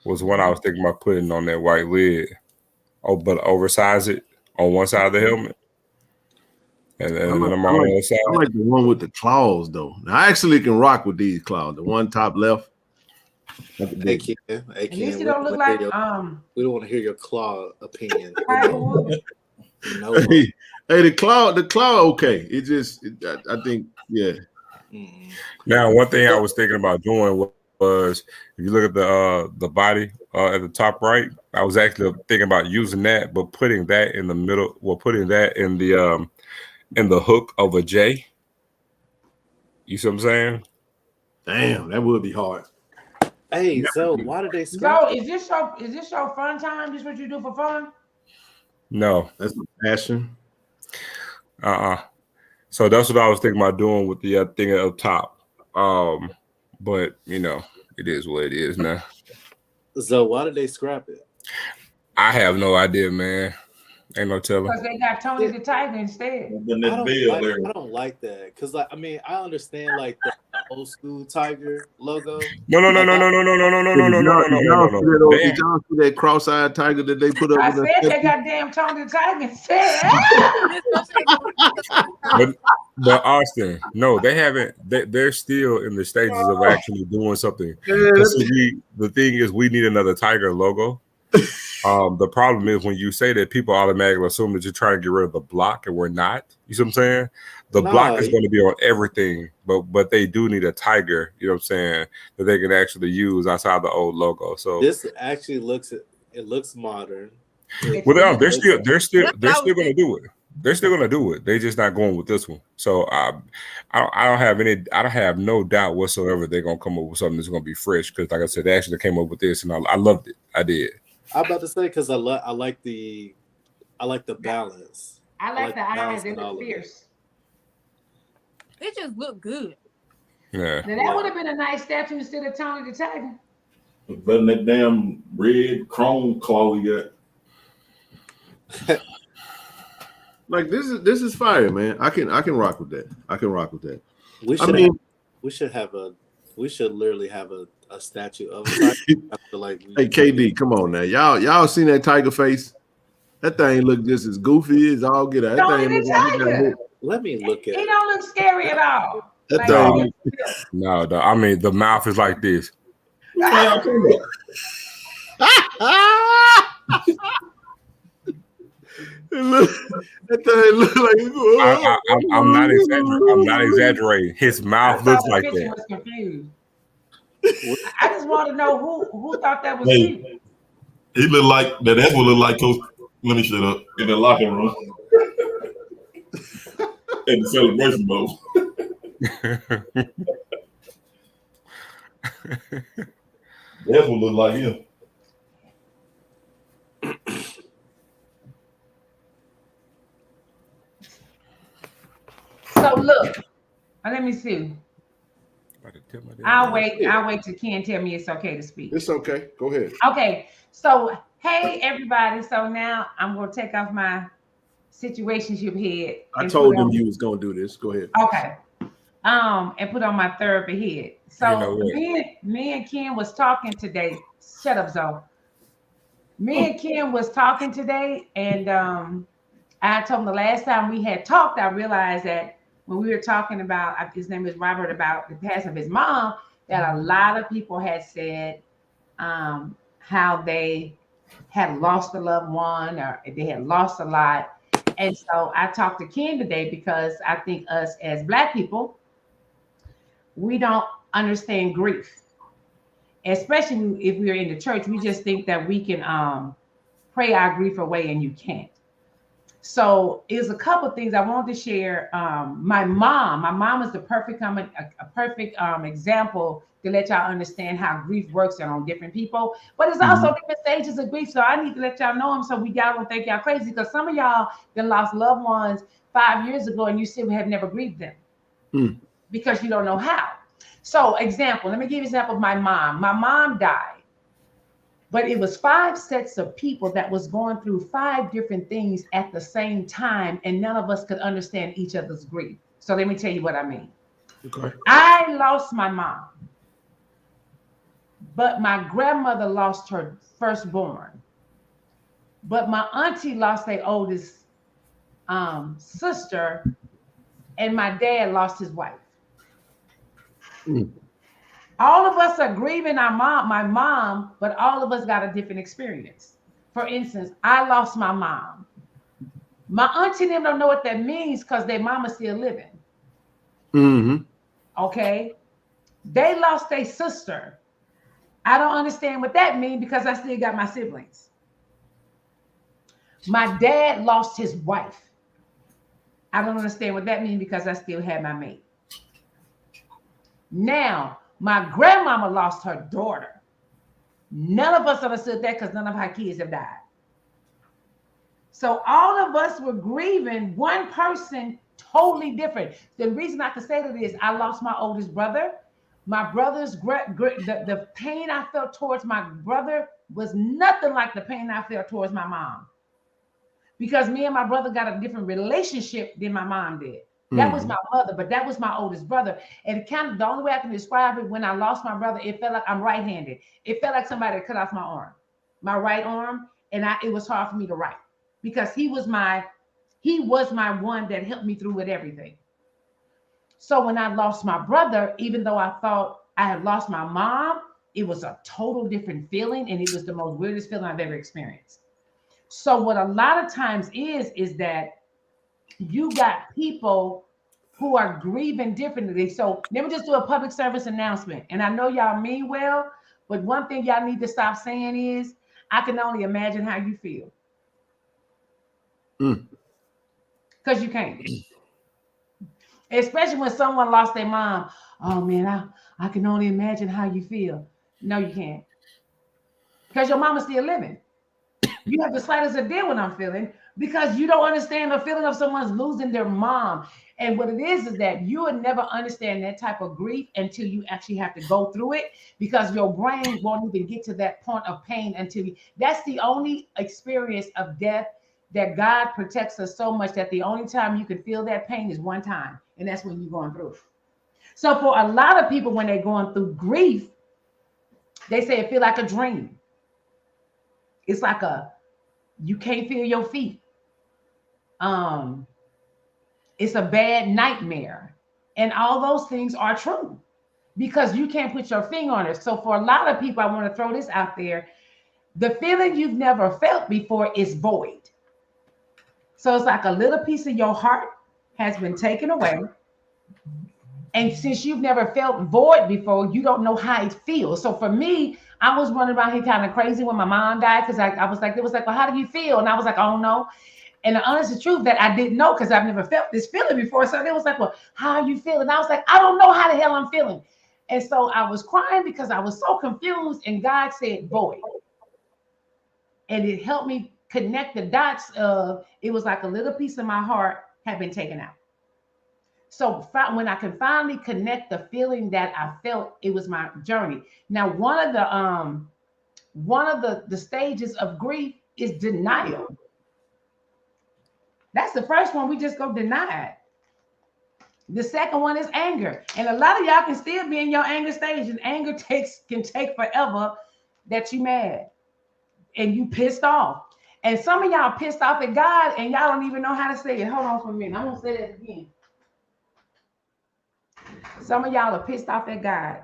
was one I was thinking about putting on that white lid. Oh, but oversize it on one side of the helmet. And then I'm on the other side. I like the one with the claws, though. Now, I actually can rock with these claws. The one top left. Hey, Ken. At least it don't look like we don't want to hear your claw opinion. No. Hey, the claw, okay. It just, I think, yeah. Now, one thing I was thinking about doing was, if you look at the body at the top right, I was actually thinking about using that, but putting that in the middle, putting that in the hook of a J. You see what I'm saying? Damn, that would be hard. Hey, so why did they scrap? So is this your fun time? This what you do for fun? No, that's a passion. So that's what I was thinking about doing with the thing up top. But it is what it is now. So why did they scrap it? I have no idea, man. Ain't no telling. Because they got Tony the Tiger instead. I don't like that. Because I understand like the old school Tiger logo. No. Did y'all see that cross-eyed tiger that they put up? I said they got damn Tony the Tiger instead. But Austin, no, they haven't. They're still in the stages of actually doing something. The thing is, we need another Tiger logo. The problem is when you say that, people automatically assume that you're trying to get rid of the block, and we're not. You see what I'm saying? The block is going to be on everything, but they do need a tiger. You know what I'm saying? That they can actually use outside the old logo. So this actually looks modern. Well, they're still going to do it. They're still going to do it. They're just not going with this one. So I don't have no doubt whatsoever they're going to come up with something that's going to be fresh. Because like I said, they actually came up with this, and I loved it. I did. I'm about to say because I like the balance. I like the eyes. They look fierce. It just look good. Yeah. Now that would have been a nice statue instead of Tony the Tiger. Better than that damn red chrome claw we got. Like this is fire, man. I can rock with that. We should literally have a statue of a tiger. Hey KD, come on now. Y'all seen that tiger face? That thing look just as goofy as all get out. Let me look at it. He don't look scary at all. No, I mean the mouth is like this. That thing look like I'm not exaggerating. His mouth looks like that. Was confused. I just want to know who thought that was cute. He looked like that. That's what looked like Coach. Let me shut up in the locker room in the celebration bowl. That's what looked like him. So look, let me see. I'll wait till Ken tell me it's okay to speak. It's okay. Go ahead. Okay. So hey everybody. So now I'm gonna take off my situationship head. I told them you was gonna do this. Go ahead. Okay. And put on my therapy head. So me and Ken was talking today. Shut up, Zoe. Me and Ken was talking today, and I told him the last time we had talked, I realized that when we were talking about, his name is Robert, about the passing of his mom, that a lot of people had said how they had lost a loved one or they had lost a lot. And so I talked to Ken today because I think us as Black people, we don't understand grief. Especially if we're in the church, we just think that we can pray our grief away, and you can't. So there's a couple of things I wanted to share. My mom is the perfect example to let y'all understand how grief works on different people. But it's also different stages of grief. So I need to let y'all know them so y'all don't think y'all crazy, because some of y'all that lost loved ones 5 years ago and you still have never grieved them because you don't know how. So let me give you an example of my mom. My mom died, but it was 5 sets of people that was going through 5 different things at the same time, and none of us could understand each other's grief. So let me tell you what I mean. Okay. I lost my mom But my grandmother lost her firstborn. But my auntie lost their oldest sister, and my dad lost his wife. Mm. All of us are grieving my mom, but all of us got a different experience. For instance, I lost my mom. My auntie and them don't know what that means because their mama's still living. Mm-hmm. Okay? They lost their sister. I don't understand what that means because I still got my siblings. My dad lost his wife. I don't understand what that means because I still had my mate. Now, my grandmama lost her daughter. None of us understood that because none of our kids have died. So all of us were grieving one person totally different. The reason I can say that is I lost my oldest brother. My brother's the pain I felt towards my brother was nothing like the pain I felt towards my mom. Because me and my brother got a different relationship than my mom did. That was my mother, but that was my oldest brother. And kind of the only way I can describe it, when I lost my brother, it felt like I'm right-handed. It felt like somebody cut off my arm, my right arm, and it was hard for me to write because he was my one that helped me through with everything. So when I lost my brother, even though I thought I had lost my mom, it was a total different feeling, and it was the most weirdest feeling I've ever experienced. So what a lot of times is that you got people who are grieving differently. So let me just do a public service announcement. And I know y'all mean well, but one thing y'all need to stop saying is, I can only imagine how you feel. Because you can't. Especially when someone lost their mom. Oh man, I can only imagine how you feel. No, you can't. Because your mama's still living. You have the slightest idea what I'm feeling because you don't understand the feeling of someone's losing their mom. And what it is that you would never understand that type of grief until you actually have to go through it because your brain won't even get to that point of pain until that's the only experience of death that God protects us so much that the only time you can feel that pain is one time, and that's when you're going through it. So for a lot of people, when they're going through grief, they say it feel like a dream. It's like you can't feel your feet. It's a bad nightmare. And all those things are true because you can't put your finger on it. So for a lot of people, I want to throw this out there. The feeling you've never felt before is void. So it's like a little piece of your heart has been taken away. And since you've never felt void before, you don't know how it feels. So for me, I was running around here kind of crazy when my mom died because I was like, it was like, well, how do you feel? And I was like, I don't know. And the honest truth that I didn't know because I've never felt this feeling before. So it was like, well, how are you feeling? I was like, I don't know how the hell I'm feeling. And so I was crying because I was so confused. And God said, void. And it helped me connect the dots of it was like a little piece of my heart had been taken out. So when I can finally connect the feeling that I felt, it was my journey. Now, one of the stages of grief is denial. That's the first one. We just go deny it. The second one is anger. And a lot of y'all can still be in your anger stage. And anger can take forever that you mad and you pissed off. And some of y'all pissed off at God and y'all don't even know how to say it. Hold on for a minute. I'm going to say that again. Some of y'all are pissed off at God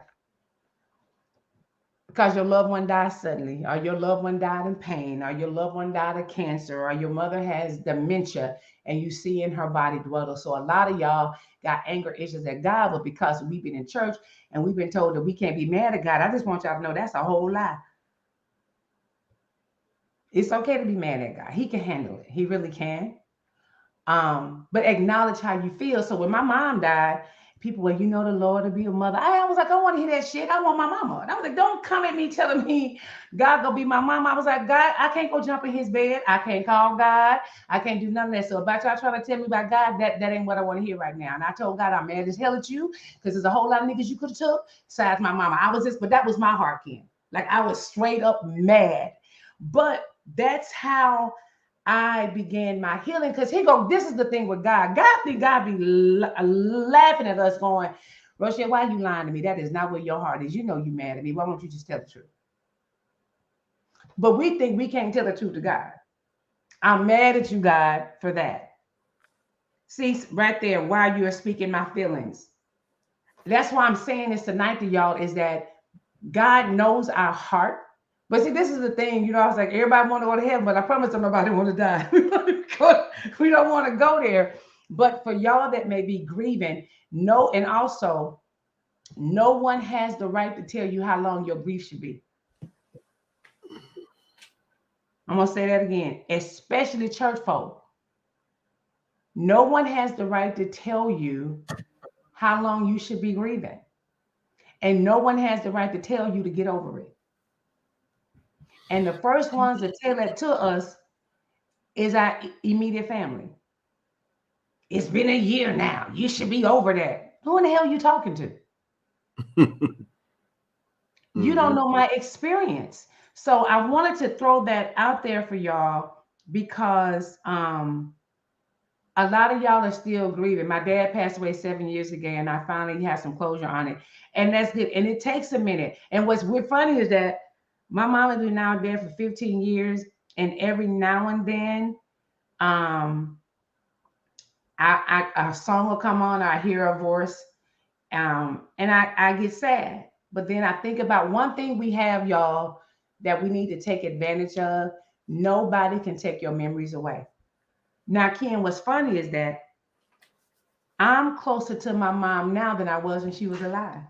because your loved one died suddenly, or your loved one died in pain, or your loved one died of cancer, or your mother has dementia and you see in her body dwell. So a lot of y'all got anger issues at God, but because we've been in church and we've been told that we can't be mad at God, I just want y'all to know that's a whole lie. It's okay to be mad at God. He can handle it. He really can. But acknowledge how you feel. So when my mom died, people were, the Lord will be your mother. I was like, I don't want to hear that shit. I want my mama. And I was like, don't come at me telling me God gonna be my mama. I was like, God, I can't go jump in his bed. I can't call God. I can't do none of that. So about y'all trying to tell me about God, that ain't what I want to hear right now. And I told God I'm mad as hell at you because there's a whole lot of niggas you could have took besides my mama. But that was my heart, Ken. Like I was straight up mad. But that's how I began my healing because this is the thing with God. God be laughing at us going, Rochelle, why are you lying to me? That is not where your heart is. You know you mad at me. Why won't you just tell the truth? But we think we can't tell the truth to God. I'm mad at you, God, for that. See, right there, why you are speaking my feelings. That's why I'm saying this tonight to y'all, is that God knows our heart. But see, this is the thing, you know, I was like, everybody want to go to heaven, but I promise them nobody want to die. We don't want to go there. But for y'all that may be grieving, no, and also, no one has the right to tell you how long your grief should be. I'm going to say that again, especially church folk. No one has the right to tell you how long you should be grieving. And no one has the right to tell you to get over it. And the first ones to tell that to us is our immediate family. It's been a year now. You should be over that. Who in the hell are you talking to? You don't know my experience. So I wanted to throw that out there for y'all because a lot of y'all are still grieving. My dad passed away 7 years ago, and I finally had some closure on it. And that's good. And it takes a minute. And what's funny is that my mom has been now dead for 15 years. And every now and then, a song will come on, I hear a voice, and I get sad. But then I think about one thing we have, y'all, that we need to take advantage of. Nobody can take your memories away. Now, Ken, what's funny is that I'm closer to my mom now than I was when she was alive.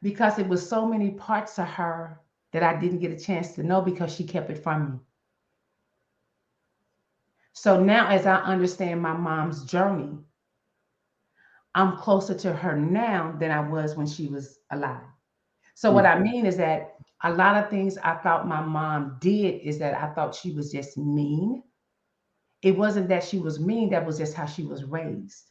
Because it was so many parts of her that I didn't get a chance to know because she kept it from me. So now, as I understand my mom's journey, I'm closer to her now than I was when she was alive. So what I mean is that a lot of things I thought my mom did is that I thought she was just mean. It wasn't that she was mean, that was just how she was raised.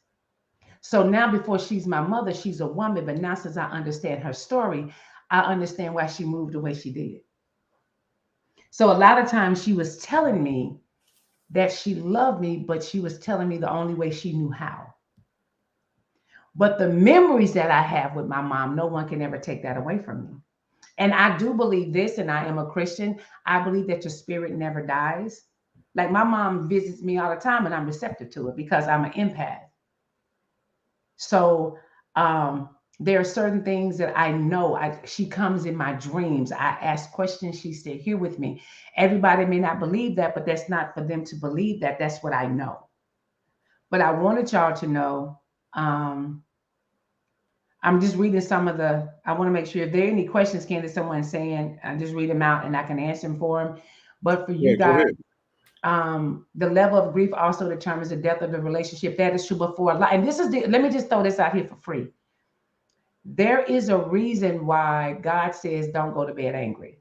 So now, before she's my mother, she's a woman, but now since I understand her story, I understand why she moved the way she did. So a lot of times she was telling me that she loved me, but she was telling me the only way she knew how. But the memories that I have with my mom, no one can ever take that away from me. And I do believe this, and I am a Christian. I believe that your spirit never dies. Like my mom visits me all the time, and I'm receptive to it because I'm an empath. So there are certain things that I know. She comes in my dreams. I ask questions. She's still here with me. Everybody may not believe that, but that's not for them to believe that. That's what I know. But I wanted y'all to know. I'm just reading some of I want to make sure if there are any questions, Candace, someone's saying, I just read them out and I can answer them for them. But for you guys, the level of grief also determines the depth of the relationship. That is true before a lot. And let me just throw this out here for free. There is a reason why God says don't go to bed angry.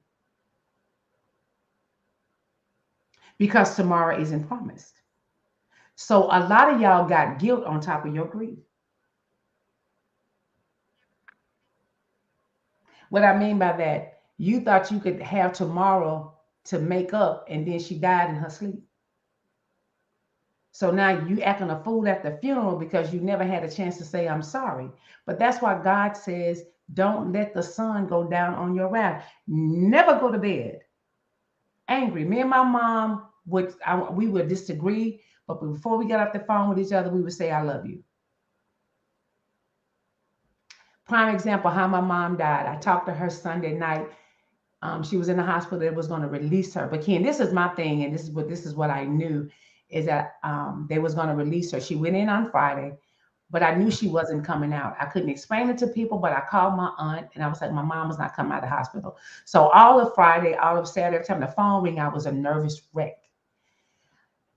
Because tomorrow isn't promised. So a lot of y'all got guilt on top of your grief. What I mean by that, you thought you could have tomorrow to make up, and then she died in her sleep. So now you acting a fool at the funeral because you never had a chance to say, I'm sorry. But that's why God says, don't let the sun go down on your wrath. Never go to bed angry. Me and my mom, we would disagree, but before we got off the phone with each other, we would say, I love you. Prime example, how my mom died. I talked to her Sunday night. She was in the hospital. They was going to release her. But Ken, this is my thing, and this is what I knew, is that they was going to release her. She went in on Friday, but I knew she wasn't coming out. I couldn't explain it to people, but I called my aunt, and I was like, my mom was not coming out of the hospital. So all of Friday, all of Saturday, every time the phone rang, I was a nervous wreck.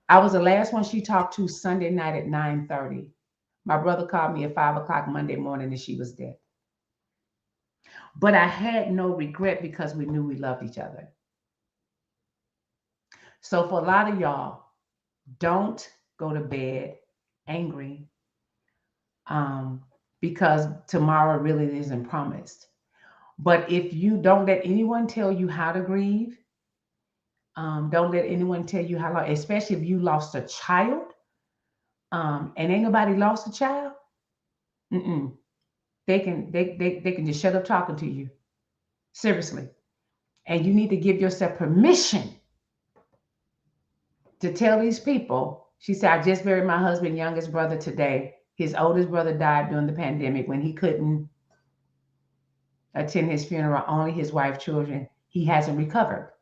I was the last one she talked to Sunday night at 9:30. My brother called me at 5 o'clock Monday morning, and she was dead. But I had no regret because we knew we loved each other. So for a lot of y'all, don't go to bed angry because tomorrow really isn't promised. But if you don't let anyone tell you how to grieve, don't let anyone tell you how long, especially if you lost a child, and ain't nobody lost a child, they can just shut up talking to you. Seriously. And you need to give yourself permission to tell these people. She said, I just buried my husband's youngest brother today. His oldest brother died during the pandemic when he couldn't attend his funeral, only his wife, children. He hasn't recovered.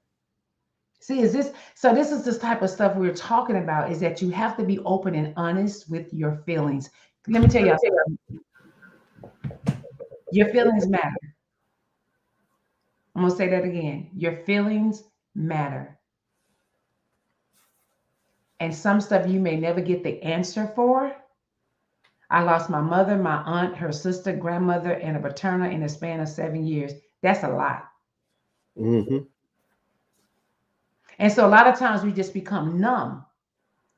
See, this is the type of stuff we're talking about, is that you have to be open and honest with your feelings. Let me tell you something. Your feelings matter. I'm going to say that again. Your feelings matter. And some stuff you may never get the answer for. I lost my mother, my aunt, her sister, grandmother, and a paternal in a span of 7 years. That's a lot. Mm-hmm. And so a lot of times we just become numb,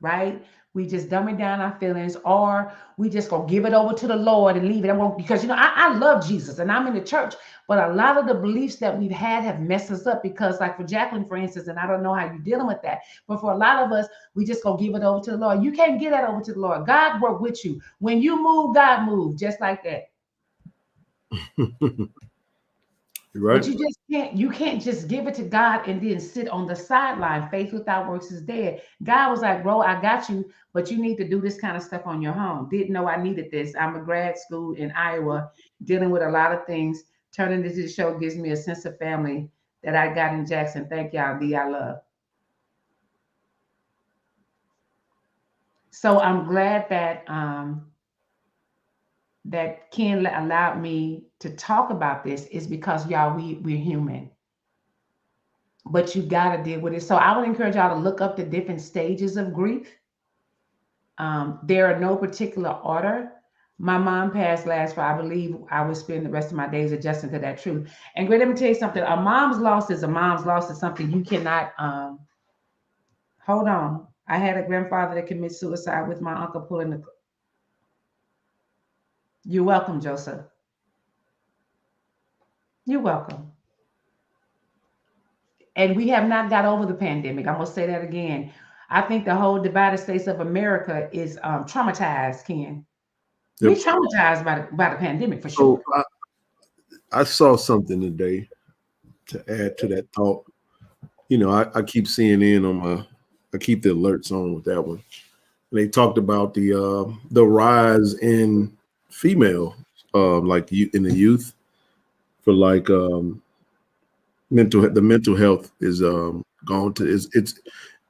right? We just dumbing down our feelings, or we just gonna give it over to the Lord and leave it. Because I love Jesus and I'm in the church, but a lot of the beliefs that we've had have messed us up. Because, like for Jacqueline, for instance, and I don't know how you're dealing with that, but for a lot of us, we just gonna give it over to the Lord. You can't get that over to the Lord. God work with you. When you move, God move, just like that. Right. But you can't just give it to God and then sit on the sideline. Faith without works is dead. God was like, bro, I got you, but you need to do this kind of stuff on your own. Didn't know I needed this. I'm a grad school in Iowa, dealing with a lot of things. Turning this show gives me a sense of family that I got in Jackson. Thank y'all, D, I love. So I'm glad that that Ken allowed me to talk about this, is because y'all, we're human. But you got to deal with it. So I would encourage y'all to look up the different stages of grief. There are no particular order. My mom passed last Friday. I believe I would spend the rest of my days adjusting to that truth. And great, let me tell you something. A mom's loss is a mom's loss. Is something you cannot, hold on. I had a grandfather that committed suicide with my uncle pulling the. You're welcome, Joseph. You're welcome. And we have not got over the pandemic. I'm going to say that again. I think the whole divided states of America is traumatized, Ken. Yep. We traumatized by the pandemic, for sure. So I saw something today to add to that thought. I keep seeing I keep the alerts on with that one. And they talked about the rise in female, like in the youth, for like the mental health is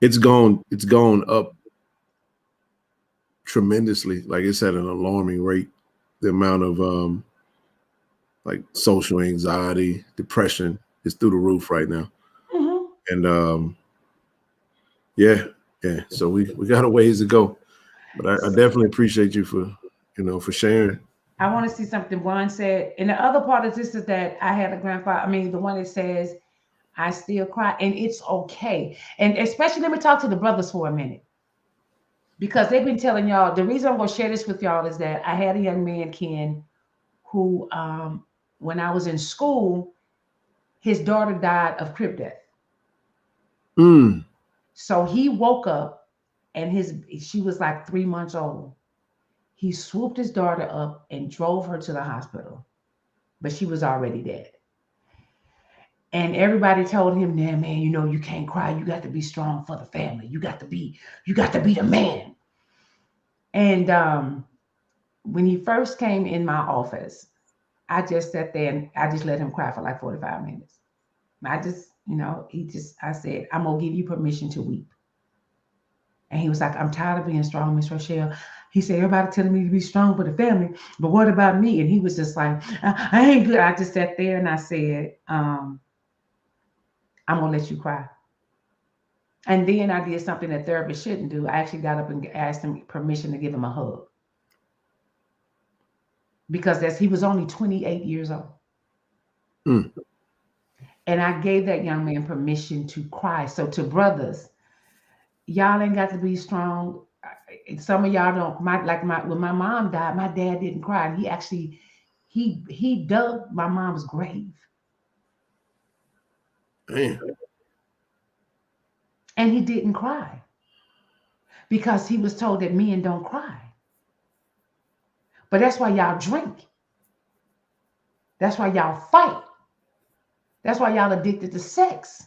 it's gone up tremendously. Like it's at an alarming rate. The amount of like social anxiety, depression is through the roof right now. Mm-hmm. And yeah. So we got a ways to go. But I definitely appreciate you for sharing. I want to see something Juan said. And the other part of this is that I had a grandfather, the one that says, I still cry, and it's okay. And especially, let me talk to the brothers for a minute, because they've been telling y'all, the reason I'm going to share this with y'all is that I had a young man, Ken, who, when I was in school, his daughter died of crib death. So he woke up and she was like 3 months old. He swooped his daughter up and drove her to the hospital, but she was already dead. And everybody told him, nah, man, you can't cry. You got to be strong for the family. You got to be the man. And when he first came in my office, I just sat there and I just let him cry for like 45 minutes. I said, I'm going to give you permission to weep. And he was like, I'm tired of being strong, Miss Rochelle. He said, everybody telling me to be strong for the family, but what about me? And he was just like, I ain't good. I just sat there and I said, I'm going to let you cry. And then I did something that therapists shouldn't do. I actually got up and asked him permission to give him a hug. Because he was only 28 years old. And I gave that young man permission to cry. So to brothers, y'all ain't got to be strong. Some of y'all don't. When my mom died, my dad didn't cry. And he actually, he dug my mom's grave. Man. And he didn't cry. because he was told that men don't cry. But that's why y'all drink. That's why y'all fight. That's why y'all addicted to sex.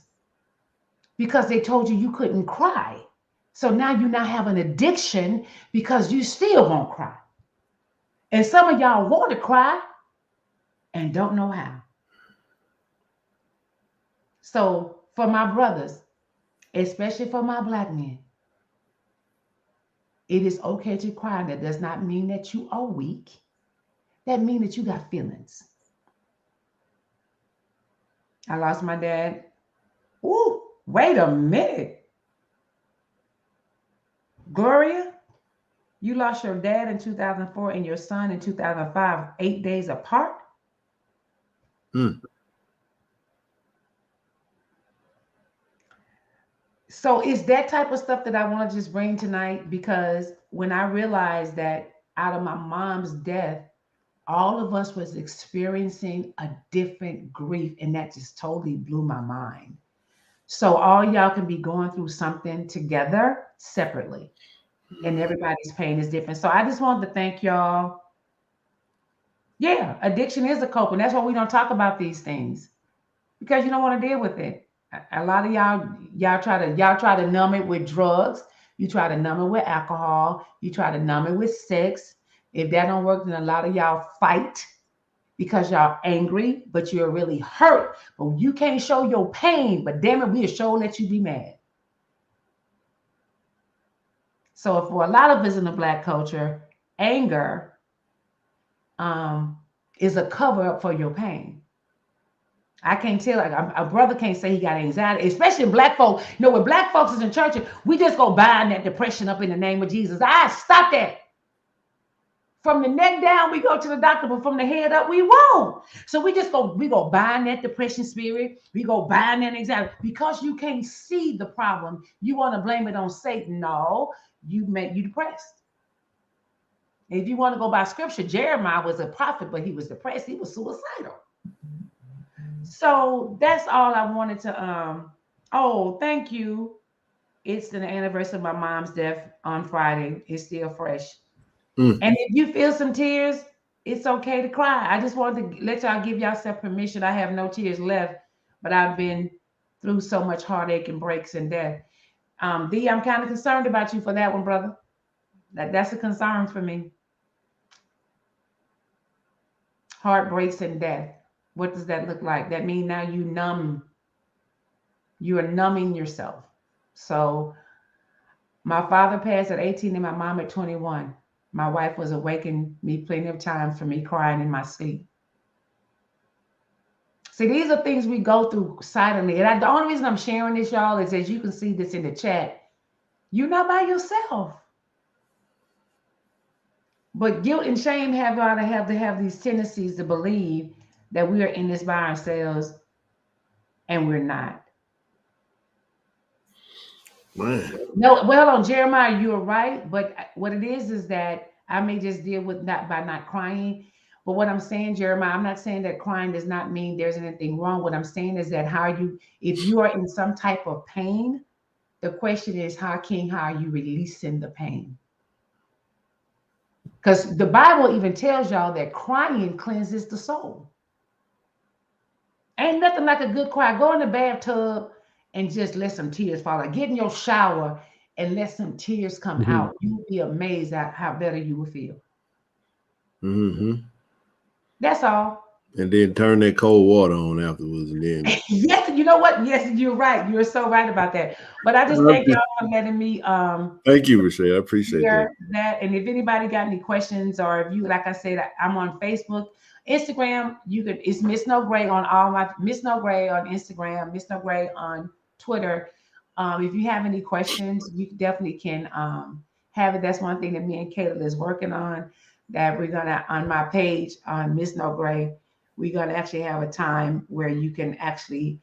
Because they told you couldn't cry. So now you now have an addiction because you still won't cry. And some of y'all want to cry and don't know how. So for my brothers, especially for my Black men, it is okay to cry. That does not mean that you are weak. That means that you got feelings. I lost my dad. Ooh, wait a minute. Gloria, you lost your dad in 2004 and your son in 2005, 8 days apart? So it's that type of stuff that I want to just bring tonight, because when I realized that out of my mom's death, all of us was experiencing a different grief, and that just totally blew my mind. So all y'all can be going through something together separately, and everybody's pain is different. So I just wanted to thank y'all. Yeah, addiction is a coping. That's why we don't talk about these things, because you don't want to deal with it. A lot of y'all try to numb it with drugs. You try to numb it with alcohol. You try to numb it with sex. If that don't work, then a lot of y'all fight because y'all angry, but you're really hurt. But you can't show your pain, but damn it, we'll show let you be mad. So for a lot of us in the Black culture, anger is a cover up for your pain. I can't tell, like a brother can't say he got anxiety, especially in Black folk. You know, when Black folks is in church, we just go bind that depression up in the name of Jesus. Stop that. From the neck down, we go to the doctor, but from the head up, we won't. So we go bind that depression spirit. We go bind that anxiety. Because you can't see the problem, you want to blame it on Satan. No, you depressed. If you want to go by scripture, Jeremiah was a prophet, but he was depressed. He was suicidal. So that's all I wanted to, oh, thank you. It's the anniversary of my mom's death on Friday. It's still fresh. And if you feel some tears, it's okay to cry. I just wanted to let y'all give yourself permission. I have no tears left, but I've been through so much heartache and breaks and death. D, I'm kind of concerned about you for that one, brother. That's a concern for me. Heartbreaks and death. What does that look like? That means now you are numbing yourself. So my father passed at 18 and my mom at 21. My wife was awakening me plenty of times for me crying in my sleep. See, these are things we go through silently. And the only reason I'm sharing this, y'all, is as you can see this in the chat, you're not by yourself. But guilt and shame have to have these tendencies to believe that we are in this by ourselves, and we're not. Man. No, well, on Jeremiah, you're right. But what it is that I may just deal with that by not crying. But what I'm saying, Jeremiah, I'm not saying that crying does not mean there's anything wrong. What I'm saying is that if you are in some type of pain, the question is, how are you releasing the pain? Because the Bible even tells y'all that crying cleanses the soul. Ain't nothing like a good cry. Go in the bathtub and just let some tears fall out. Get in your shower and let some tears come out. You'll be amazed at how better you will feel. That's all. And then turn that cold water on afterwards. And then yes, you know what? Yes, you're right. You're so right about that. But I just thank y'all for letting me thank you, Rochelle. I appreciate that. And if anybody got any questions, or if you, like I said, I'm on Facebook, Instagram, it's Miss No Gray on all my Miss No Gray on Instagram, Miss No Gray on Twitter. If you have any questions, you definitely can have it. That's one thing that me and Kayla is working on, that we're gonna, on my page on Miss No Gray, we're gonna actually have a time where you can actually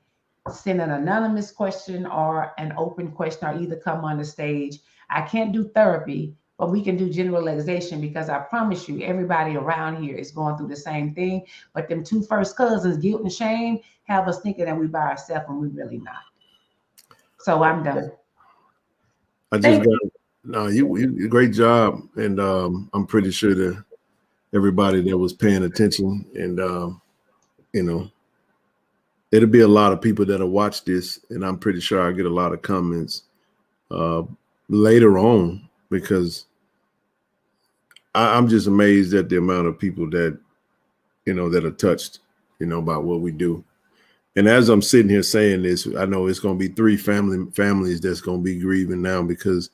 send an anonymous question or an open question, or either come on the stage. I can't do therapy, but we can do generalization, because I promise you, everybody around here is going through the same thing. But them two first cousins, guilt and shame, have us thinking that we by ourselves when we're really not. So I'm done. I just No, you great job, and I'm pretty sure that everybody that was paying attention, and you know, it'll be a lot of people that'll watch this, and I'm pretty sure I get a lot of comments later on because I'm just amazed at the amount of people that that are touched, by what we do. And as I'm sitting here saying this, I know it's going to be 3 families that's going to be grieving now because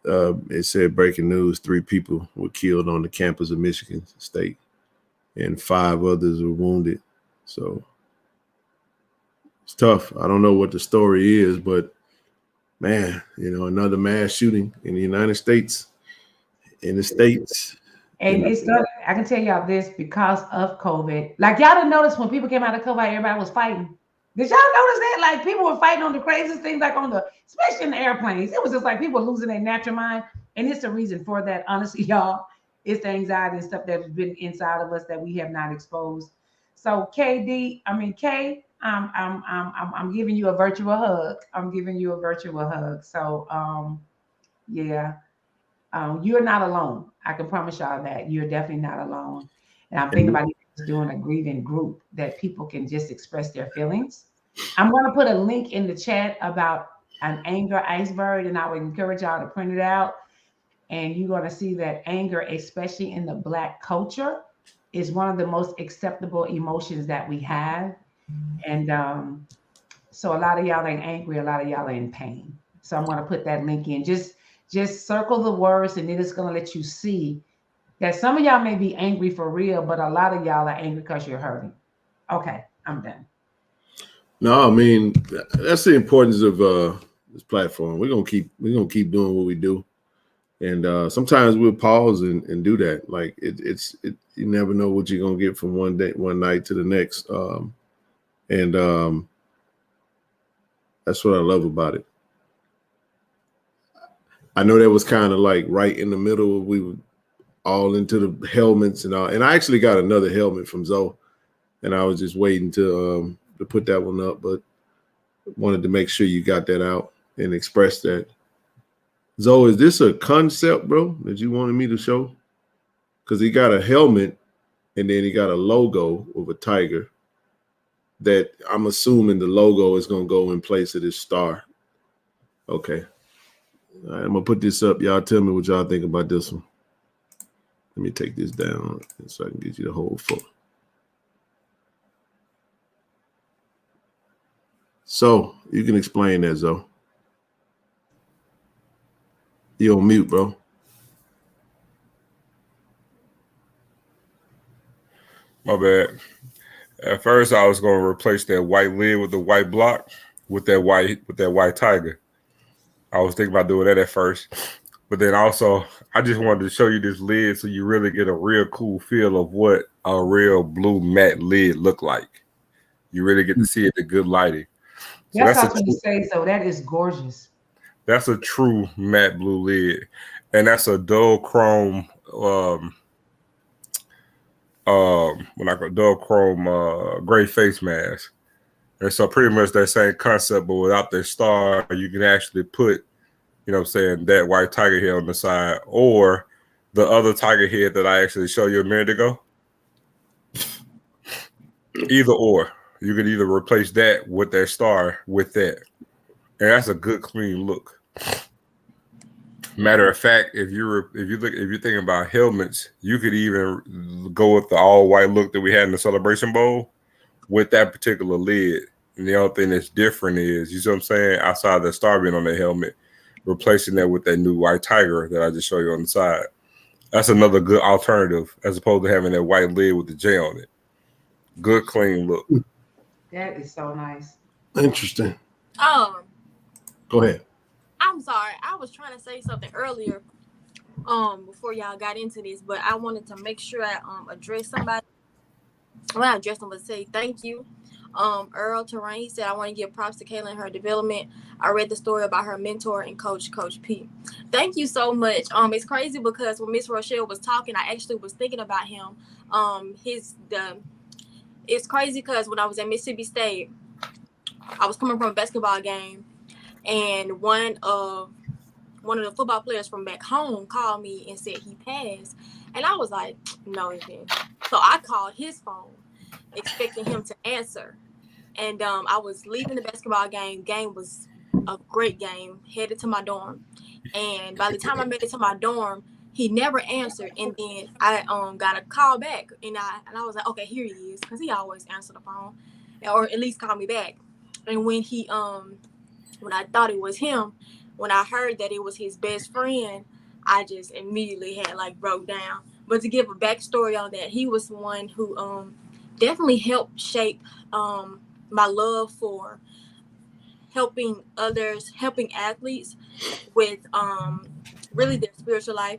it said breaking news: 3 people were killed on the campus of Michigan State, and 5 others were wounded. So it's tough. I don't know what the story is, but man, another mass shooting in the United States, in the States. And it's gonna, I can tell y'all this because of COVID. Like y'all didn't notice when people came out of COVID, everybody was fighting. Did y'all notice that? Like people were fighting on the craziest things, like especially in the airplanes. It was just like people losing their natural mind. And it's the reason for that, honestly, y'all. It's the anxiety and stuff that's been inside of us that we have not exposed. So Kay, I'm giving you a virtual hug. I'm giving you a virtual hug. So yeah. You're not alone. I can promise y'all that you're definitely not alone. And I'm thinking about doing a grieving group that people can just express their feelings. I'm going to put a link in the chat about an anger iceberg, and I would encourage y'all to print it out. And you're going to see that anger, especially in the Black culture, is one of the most acceptable emotions that we have. And so a lot of y'all ain't angry, a lot of y'all are in pain. So I'm going to put that link in. Just circle the words, and then it's going to let you see that some of y'all may be angry for real, but a lot of y'all are angry because you're hurting. Okay, I'm done. No, I mean, that's the importance of this platform. We're gonna keep doing what we do, and sometimes we'll pause and do that. Like you never know what you're gonna get from one night to the next, and that's what I love about it. I know that was kind of like right in the middle. We were all into the helmets and all, and I actually got another helmet from Zoe, and I was just waiting to put that one up, but wanted to make sure you got that out and express that. Zoe, is this a concept, bro, that you wanted me to show? Because he got a helmet and then he got a logo of a tiger that I'm assuming the logo is going to go in place of this star. Okay. All right, I'm going to put this up. Y'all tell me what y'all think about this one. Let me take this down so I can get you the whole photo. So you can explain that, Zoe. You on mute, bro. My bad. At first, I was going to replace that white lid with the white block with that white tiger. I was thinking about doing that at first, but then also I just wanted to show you this lid so you really get a real cool feel of what a real blue matte lid look like. You really get to see it in good lighting. So that's what you say. So that is gorgeous. That's a true matte blue lid, and that's a dull chrome. Dull chrome gray face mask. And so pretty much that same concept, but without the star, you can actually put, that white tiger head on the side, or the other tiger head that I actually showed you a minute ago. Either or. You could either replace that with that star with that. And that's a good clean look. Matter of fact, if you're thinking about helmets, you could even go with the all white look that we had in the Celebration Bowl with that particular lid. And the only thing that's different is, you see what I'm saying, outside the star being on the helmet, replacing that with that new white tiger that I just showed you on the side. That's another good alternative as opposed to having that white lid with the J on it. Good clean look. That is so nice. Interesting. Go ahead. I'm sorry. I was trying to say something earlier before y'all got into this, but I wanted to make sure I address somebody. When I address them, but say thank you. Earl Terrain said, I want to give props to Kayla and her development. I read the story about her mentor and Coach P. Thank you so much. It's crazy because when Miss Rochelle was talking, I actually was thinking about him. It's crazy because when I was at Mississippi State, I was coming from a basketball game, and one of one of the football players from back home called me and said he passed. And I was like, no, he didn't. So I called his phone, expecting him to answer. And I was leaving the basketball game. Game was a great game, headed to my dorm. And by the time I made it to my dorm, he never answered. And then I got a call back, and I was like, okay, here he is, because he always answered the phone, or at least call me back. And when when I thought it was him, when I heard that it was his best friend, I just immediately had like broke down. But to give a backstory on that, he was the one who definitely helped shape my love for helping others, helping athletes with really their spiritual life.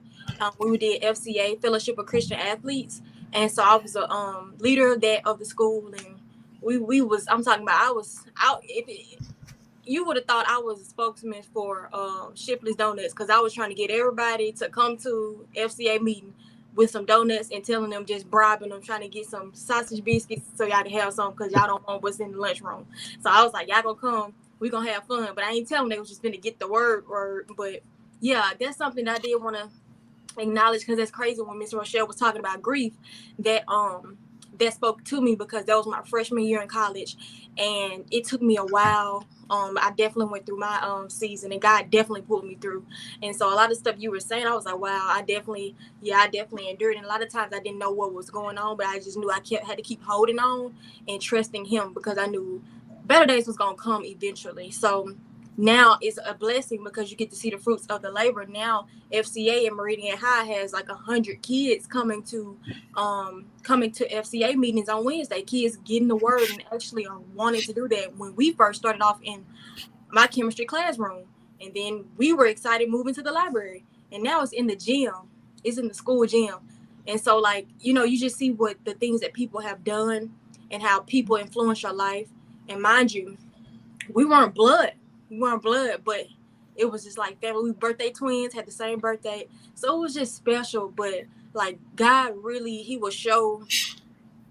We did FCA, Fellowship of Christian Athletes, and so I was a leader of the school, and we was, I'm talking about, I was out. You would have thought I was a spokesman for Shipley's Donuts, because I was trying to get everybody to come to FCA meeting with some donuts and telling them, just bribing them, trying to get some sausage biscuits so y'all can have some, because y'all don't want what's in the lunchroom. So I was like, y'all gonna come, we gonna have fun. But I ain't telling them they was just gonna get the word. But yeah, that's something that I did want to acknowledge, because that's crazy. When Miss Rochelle was talking about grief, that spoke to me, because that was my freshman year in college, and it took me a while. I definitely went through my season, and God definitely pulled me through. And so a lot of stuff you were saying, I was like, wow, I definitely endured. And a lot of times I didn't know what was going on, but I just knew I had to keep holding on and trusting Him, because I knew better days was gonna come eventually. So now it's a blessing, because you get to see the fruits of the labor. Now FCA and Meridian High has like 100 kids coming to FCA meetings on Wednesday. Kids getting the word and actually are wanting to do that. When we first started off in my chemistry classroom, and then we were excited moving to the library, and now it's in the gym. It's in the school gym. And so, like, you just see what the things that people have done and how people influence your life. And mind you, we weren't blood, but it was just like family. We birthday twins, had the same birthday, so it was just special. But like, God really, He will show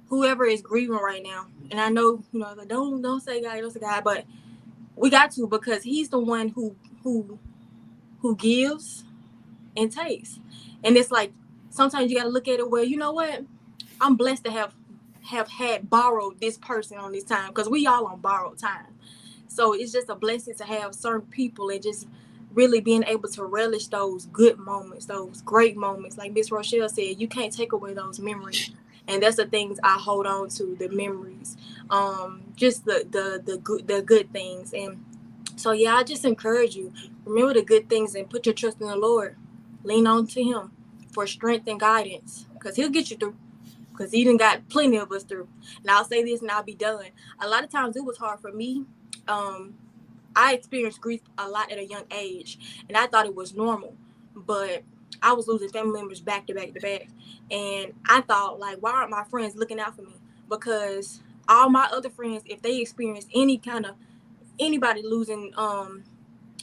whoever is grieving right now. And I know, like, don't say God, but we got to, because He's the one who gives and takes. And it's like, sometimes you got to look at it where, you know what, I'm blessed to have had borrowed this person on this time, because we all on borrowed time. So it's just a blessing to have certain people, and just really being able to relish those good moments, those great moments. Like Miss Rochelle said, you can't take away those memories. And that's the things I hold on to, the memories, just the good things. And so, yeah, I just encourage you, remember the good things and put your trust in the Lord. Lean on to Him for strength and guidance, because He'll get you through. Because He done got plenty of us through. And I'll say this and I'll be done. A lot of times it was hard for me. I experienced grief a lot at a young age, and I thought it was normal. But I was losing family members back to back to back. And I thought, like, why aren't my friends looking out for me? Because all my other friends, if they experienced anybody losing,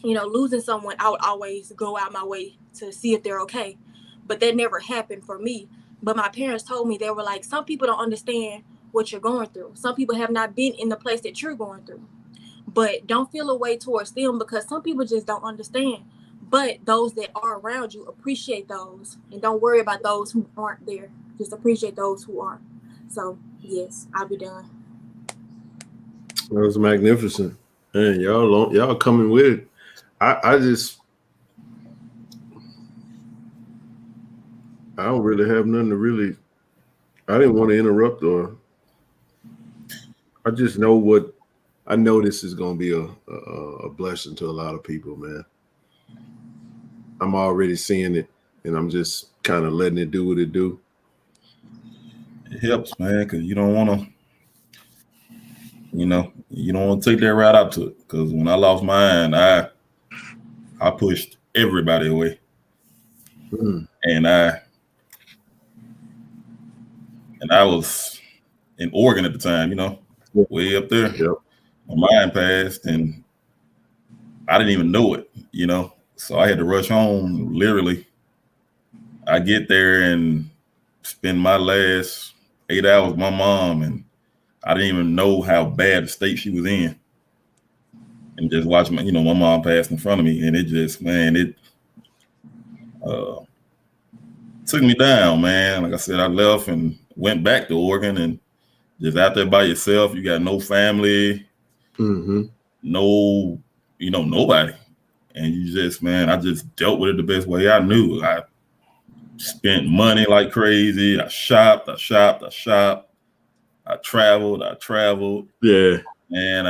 losing someone, I would always go out my way to see if they're okay. But that never happened for me. But my parents told me, they were like, some people don't understand what you're going through. Some people have not been in the place that you're going through. But don't feel a way towards them, because some people just don't understand. But those that are around you, appreciate those, and don't worry about those who aren't there. Just appreciate those who aren't. So yes, I'll be done. That was magnificent. Man, y'all coming with it. I don't really have nothing to really. I didn't want to interrupt, or I just know I know this is going to be a blessing to a lot of people, man. I'm already seeing it, and I'm just kind of letting it do what it do. It helps, man, because you don't want to, take that right up to it. Because when I lost mine, I pushed everybody away, and I was in Oregon at the time, way up there. Yep. My mind passed, and I didn't even know it, So I had to rush home. Literally, I get there and spend my last 8 hours with my mom, and I didn't even know how bad the state she was in. And just watching my mom pass in front of me, and it just, man, took me down, man. Like I said, I left and went back to Oregon, and just out there by yourself. You got no family, no, nobody. And you just, man, I just dealt with it the best way I knew. I spent money like crazy. I shopped. I traveled. Yeah. And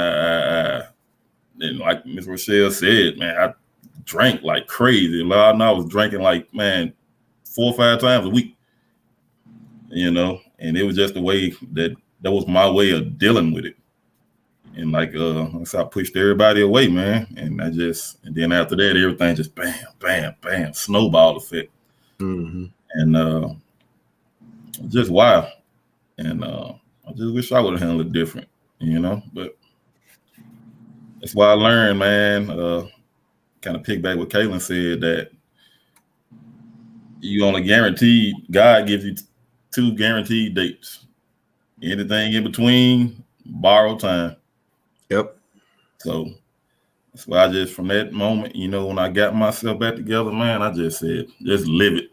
and like Miss Rochelle said, man, I drank like crazy. I was drinking like, man, 4 or 5 times a week, and it was just the way that was my way of dealing with it. And like, so I pushed everybody away, man. And then after that, everything just bam, bam, bam, snowball effect. And just wow. And I just wish I would have handled it different, but that's why I learned, man, kind of pick back what Kaylin said, that you only God gives you 2 guaranteed dates. Anything in between, borrowed time. Yep. So that's why from that moment, when I got myself back together, man, I just said, just live it.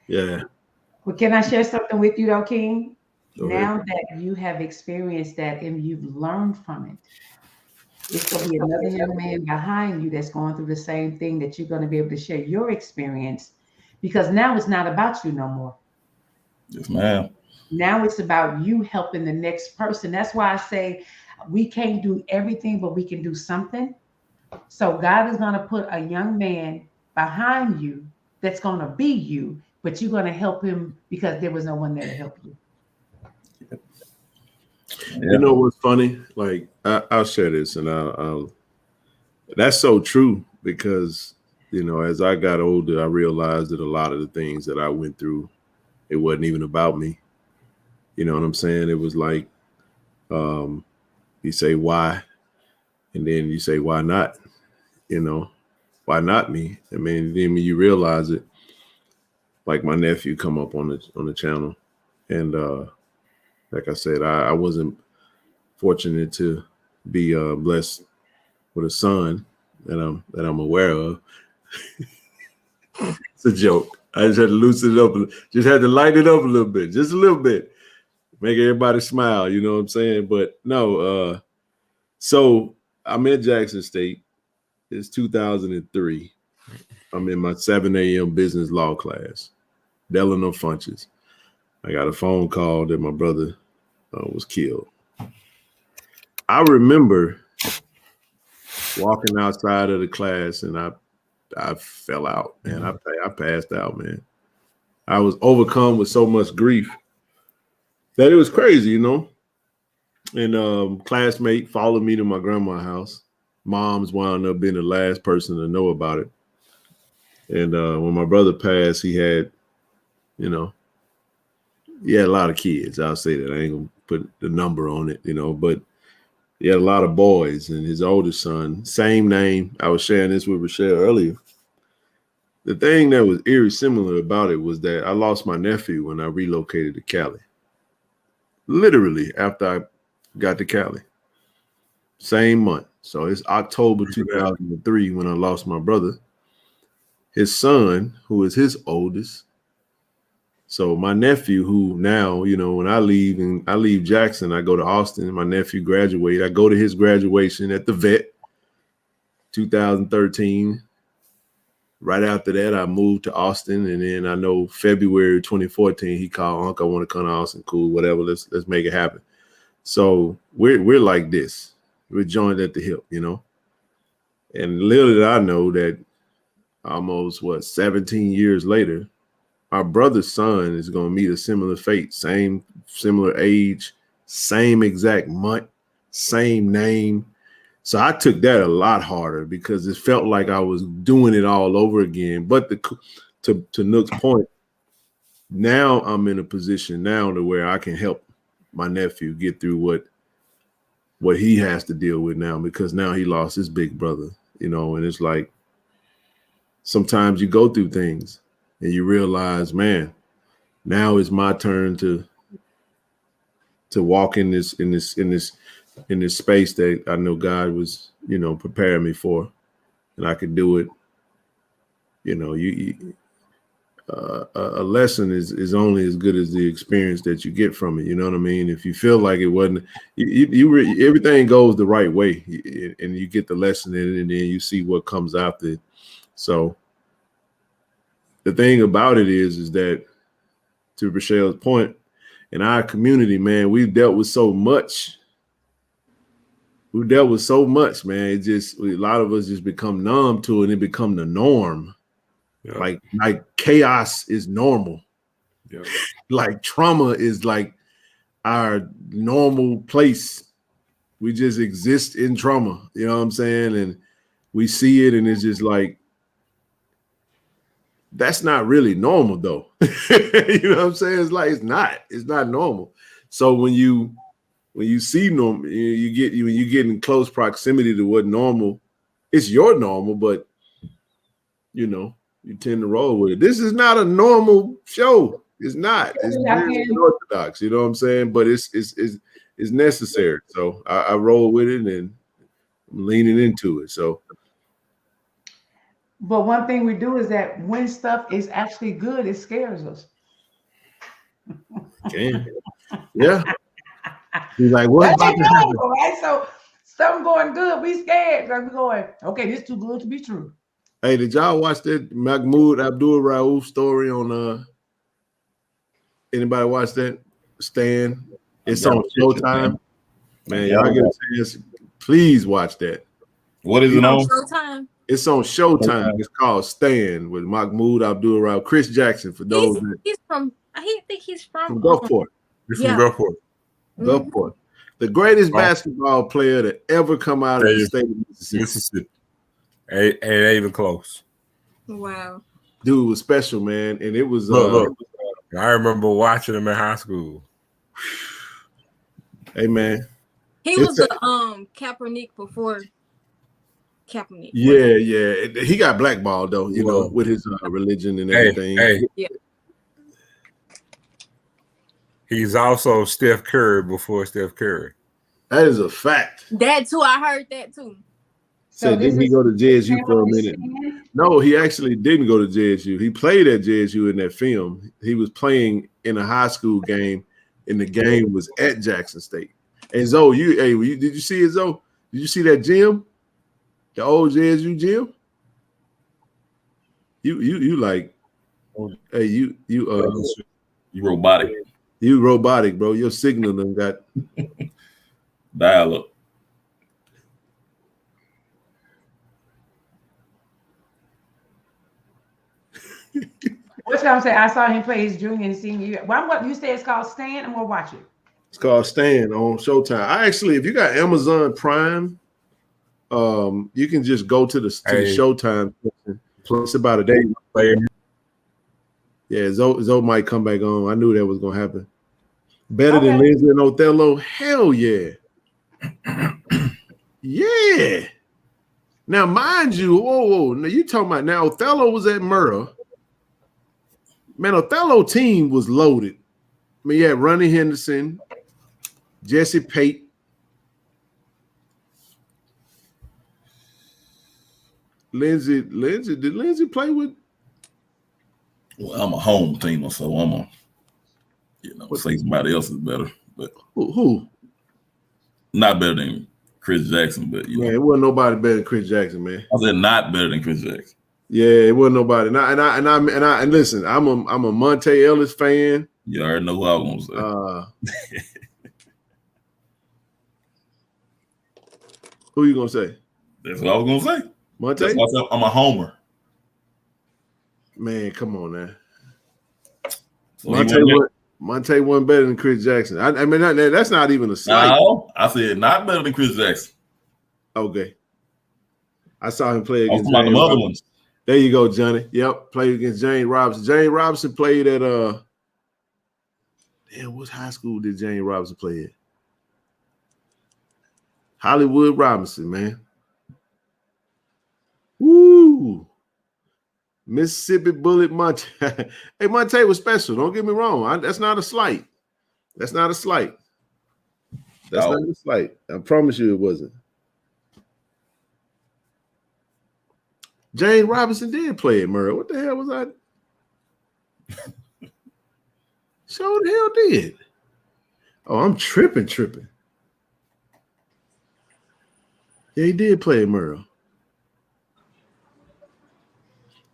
Yeah. Well, can I share something with you though, King? Go Now ahead. that you have experienced that and you've learned from it, it's going to be another young man behind you that's going through the same thing, that you're going to be able to share your experience, because now it's not about you no more. Yes, ma'am. Now it's about you helping the next person. That's why I say we can't do everything, but we can do something. So God is going to put a young man behind you that's going to be you, but you're going to help him because there was no one there to help you. Yeah. You know what's funny? Like, I'll share this, and I'll that's so true, because, as I got older, I realized that a lot of the things that I went through, it wasn't even about me. You know what I'm saying? It was like, you say why, and then you say why not? Why not me? I mean, then when you realize it, like my nephew come up on the channel, and like I said, I wasn't fortunate to be blessed with a son that I'm aware of. It's a joke. I just had to loosen it up, just had to lighten it up a little bit, just a little bit, make everybody smile. You know what I'm saying? But no, so I'm in Jackson State. It's 2003. I'm in my 7 a.m. business law class, Delano Funches. I got a phone call that my brother was killed. I remember walking outside of the class, and I fell out, man. I passed out, man. I was overcome with so much grief that it was crazy, And classmate followed me to my grandma's house. Mom's wound up being the last person to know about it. And when my brother passed, he had a lot of kids. I'll say that. I ain't gonna put the number on it, but he had a lot of boys, and his oldest son, same name. I was sharing this with Rochelle earlier. The thing that was eerie similar about it was that I lost my nephew when I relocated to Cali. Literally after I got to Cali. Same month. So it's October 2003 when I lost my brother. His son, who is his oldest. So my nephew, who now, when I leave Jackson, I go to Austin. My nephew graduated. I go to his graduation at the vet, 2013. Right after that, I moved to Austin, and then I know February 2014, he called, "Uncle, I want to come to Austin." Cool, whatever. Let's make it happen. So we're like this. We're joined at the hip, And little did I know that almost 17 years later, our brother's son is going to meet a similar fate, similar age, same exact month, same name. So I took that a lot harder because it felt like I was doing it all over again. But to Nook's point, now I'm in a position now to where I can help my nephew get through what he has to deal with now, because now he lost his big brother, and it's like sometimes you go through things and you realize, man, now it's my turn to walk in this space that I know God was, preparing me for, and I could do it. a lesson is only as good as the experience that you get from it. You know what I mean? If you feel like it wasn't, everything goes the right way, and you get the lesson in it, and then you see what comes after it. So the thing about it is that, to Rochelle's point, in our community, man, we've dealt with so much. We've dealt with so much, man. It just, a lot of us just become numb to it, and it become the norm. Yeah. Like chaos is normal. Yeah. Like trauma is like our normal place. We just exist in trauma. You know what I'm saying? And we see it, and it's just like, that's not really normal, though. You know what I'm saying? It's like, it's not normal. So when you see normal, when you get in close proximity to what normal, it's your normal, but you know, you tend to roll with it. This is not a normal show. It's not. It's very unorthodox. You know what I'm saying? But it's necessary. So I roll with it, and I'm leaning into it. So. But one thing we do is that when stuff is actually good, it scares us. Okay. Yeah. He's like, what's about to happen? Right? So something going good, we scared. Like we're going, okay, this is too good to be true. Hey, did y'all watch that Mahmoud Abdul Rauf story on anybody watch that? Stan? It's on Showtime. Man, y'all get a chance. Please watch that. What is it on? Showtime. It's on Showtime. It's called Stan with Mahmoud Abdul Rauf, Chris Jackson. For those he's from, I think he's from Gulfport. He's from Gulfport. Gulfport. The greatest basketball player to ever come out of the state of Mississippi. Ain't even close. Wow. Dude was special, man. And it was look. I remember watching him in high school. Hey, man. He was the Kaepernick before Kaepernick. Yeah. He got blackballed though, you know, with his religion and everything. Yeah. He's also Steph Curry before Steph Curry. That is a fact. That too. I heard that too. So didn't he go to JSU for a minute? No, he actually didn't go to JSU. He played at JSU in that film. He was playing in a high school game, and the game was at Jackson State. And Zoe, did you see it, Zoe? Did you see that gym? The old JSU gym? You like, hey, you robotic. You robotic, bro. Your signal done got dial up. What's what I'm saying? I saw him play his junior and senior year. What you say it's called Stan? I'm gonna watch it. It's called Stan on Showtime. I actually, if you got Amazon Prime, you can just go to the Showtime. It's about a day. Yeah, Zoe might come back on. I knew that was gonna happen. Better than Lindsay and Othello? Hell yeah. Yeah. Now, mind you, whoa. Now you talking about now Othello was at Murrah. Man, Othello team was loaded. I mean, you had Ronnie Henderson, Jesse Pate. Lindsay, did Lindsay play with? Well, I'm a home teamer, so I'm a, say somebody else is better. But who? Not better than Chris Jackson, but man, it wasn't nobody better than Chris Jackson, man. I said not better than Chris Jackson. Yeah, it wasn't nobody. And listen, I'm a Monte Ellis fan. You already know who I was gonna say. Who you gonna say? That's what I was gonna say. Monte? That's why I said I'm a homer. Man, come on now. So Monte wasn't better than Chris Jackson. I mean, that's not even a slight. No, I said not better than Chris Jackson. Okay. I saw him play against the other ones. There you go, Johnny. Yep, played against James Robinson. James Robinson played at what high school did James Robinson play at? Hollywood Robinson, man. Woo! Mississippi Bullet Monte. Hey, Monte was special. Don't get me wrong. That's not a slight. That's not a slight. Not a slight. I promise you it wasn't. James Robinson did play at Murrah. What the hell was I? So the hell did. Oh, I'm tripping. Yeah, he did play at Merle.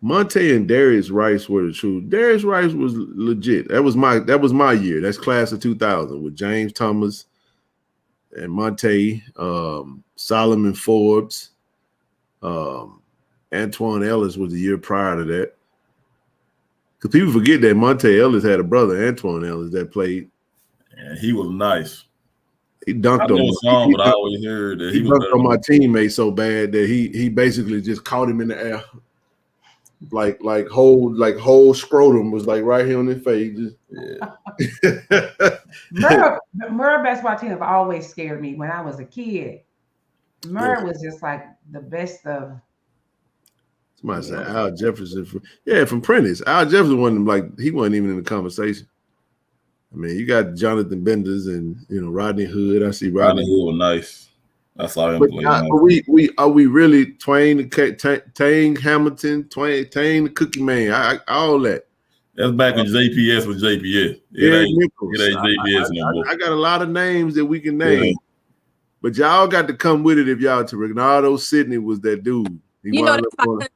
Monte and Darius Rice were the truth. Darius Rice was legit. That was my year. That's class of 2000 with James Thomas and Monte, Solomon Forbes, Antoine Ellis was the year prior to that. Because people forget that Monte Ellis had a brother, Antoine Ellis, that played. And he was nice. He dunked I know on a song, but I always heard that he was dunked better on than my teammate so bad that he basically just caught him in the air. Like whole scrotum was like right here on his face. Merle basketball team have always scared me when I was a kid. Merle was just like the best of. Somebody said Al Jefferson from Prentice. Al Jefferson wasn't he wasn't even in the conversation. I mean, you got Jonathan Benders and Rodney Hood. I see Rodney Hood was nice. I saw him play. But are we really Twain, Tang Hamilton, Twain the Cookie Man? All that. That's back when JPS was JPS. It ain't JPS no more. I got a lot of names that we can name, but y'all got to come with it if y'all to. Ronaldo Sidney was that dude. Ronaldo.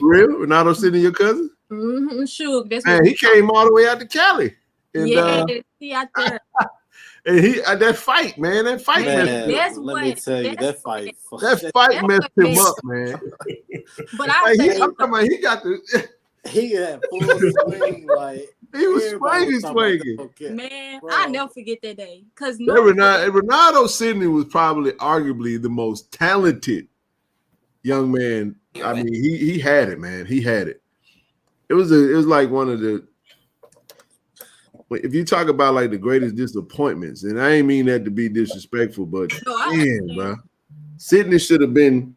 Real? Ronaldo Sidney, your cousin? Mm-hmm. Sure. That's man, he came all the way out to Cali. And, he out there. And that fight, man. That fight messed him up. Let me tell you, that fight messed him up, man. But I'm talking about he got the he had full swing, like he was swinging. Man, I'll never forget that day. Because Ronaldo Sidney was probably arguably the most talented young man. I mean, he had it, man. He had it. It was like one of the. If you talk about like the greatest disappointments, and I ain't mean that to be disrespectful, but man, bro, Sidney should have been.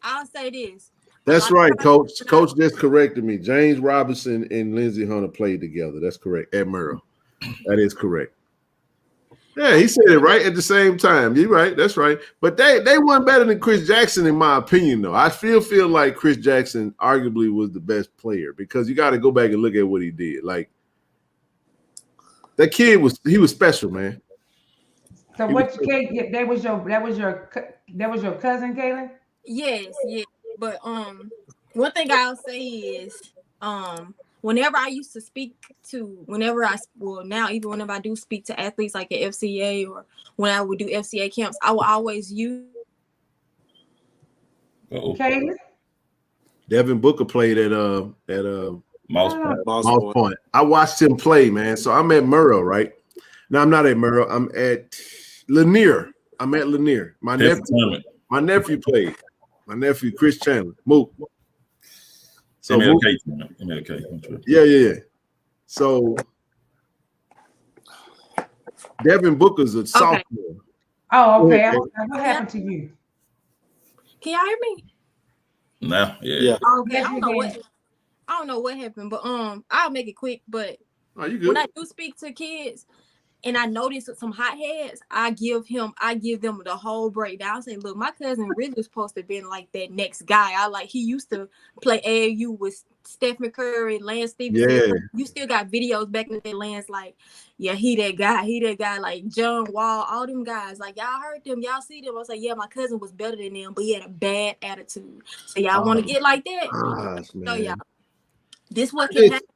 I'll say this. That's right, Coach. Coach just corrected me. James Robinson and Lindsey Hunter played together. That's correct. At Merle. That is correct. Yeah, he said it right at the same time. You're right. That's right. But they weren't better than Chris Jackson, in my opinion, though. I feel like Chris Jackson arguably was the best player because you got to go back and look at what he did. Like that kid was special, man. So that was your cousin, Kaylin? Yes. But one thing I'll say is whenever I used to speak to, now even whenever I do speak to athletes like at FCA or when I would do FCA camps, I will always use. Kaylin? Devin Booker played at Mouse Point. I watched him play, man. So I'm at Merle, right? No, I'm not at Merle. I'm at Lanier. My nephew played. My nephew, Chris Chandler. Mook. So MLK. Yeah. So Devin Booker's a sophomore. Oh, okay. What happened to you? Can y'all hear me? No, yeah. Okay, I don't know what happened, but I'll make it quick. But when I do speak to kids and I notice some hotheads, I give them the whole breakdown. I say, look, my cousin really was supposed to have been like that next guy. He used to play AAU with Steph McCurry, Lance Stevenson. Yeah. You still got videos back in the day, Lance, like, yeah, he that guy, like John Wall, all them guys. Like, y'all heard them, y'all see them. I was like, yeah, my cousin was better than them, but he had a bad attitude. So y'all want to get like that? So y'all, this what can happen.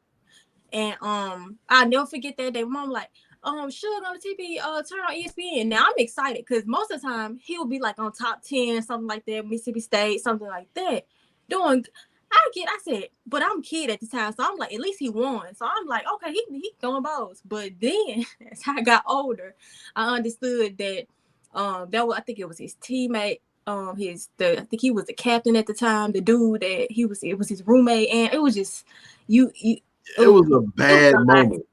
And I'll never forget that day. Mom like, Suge on the TV, turn on ESPN. Now I'm excited because most of the time he'll be like on top 10, something like that, Mississippi State, something like that. I said, but I'm a kid at the time, so I'm like, at least he won. So I'm like, okay, he throwing balls. But then as I got older, I understood that I think it was his teammate. I think he was the captain at the time. The dude that it was his roommate, and it was just it was a bad moment.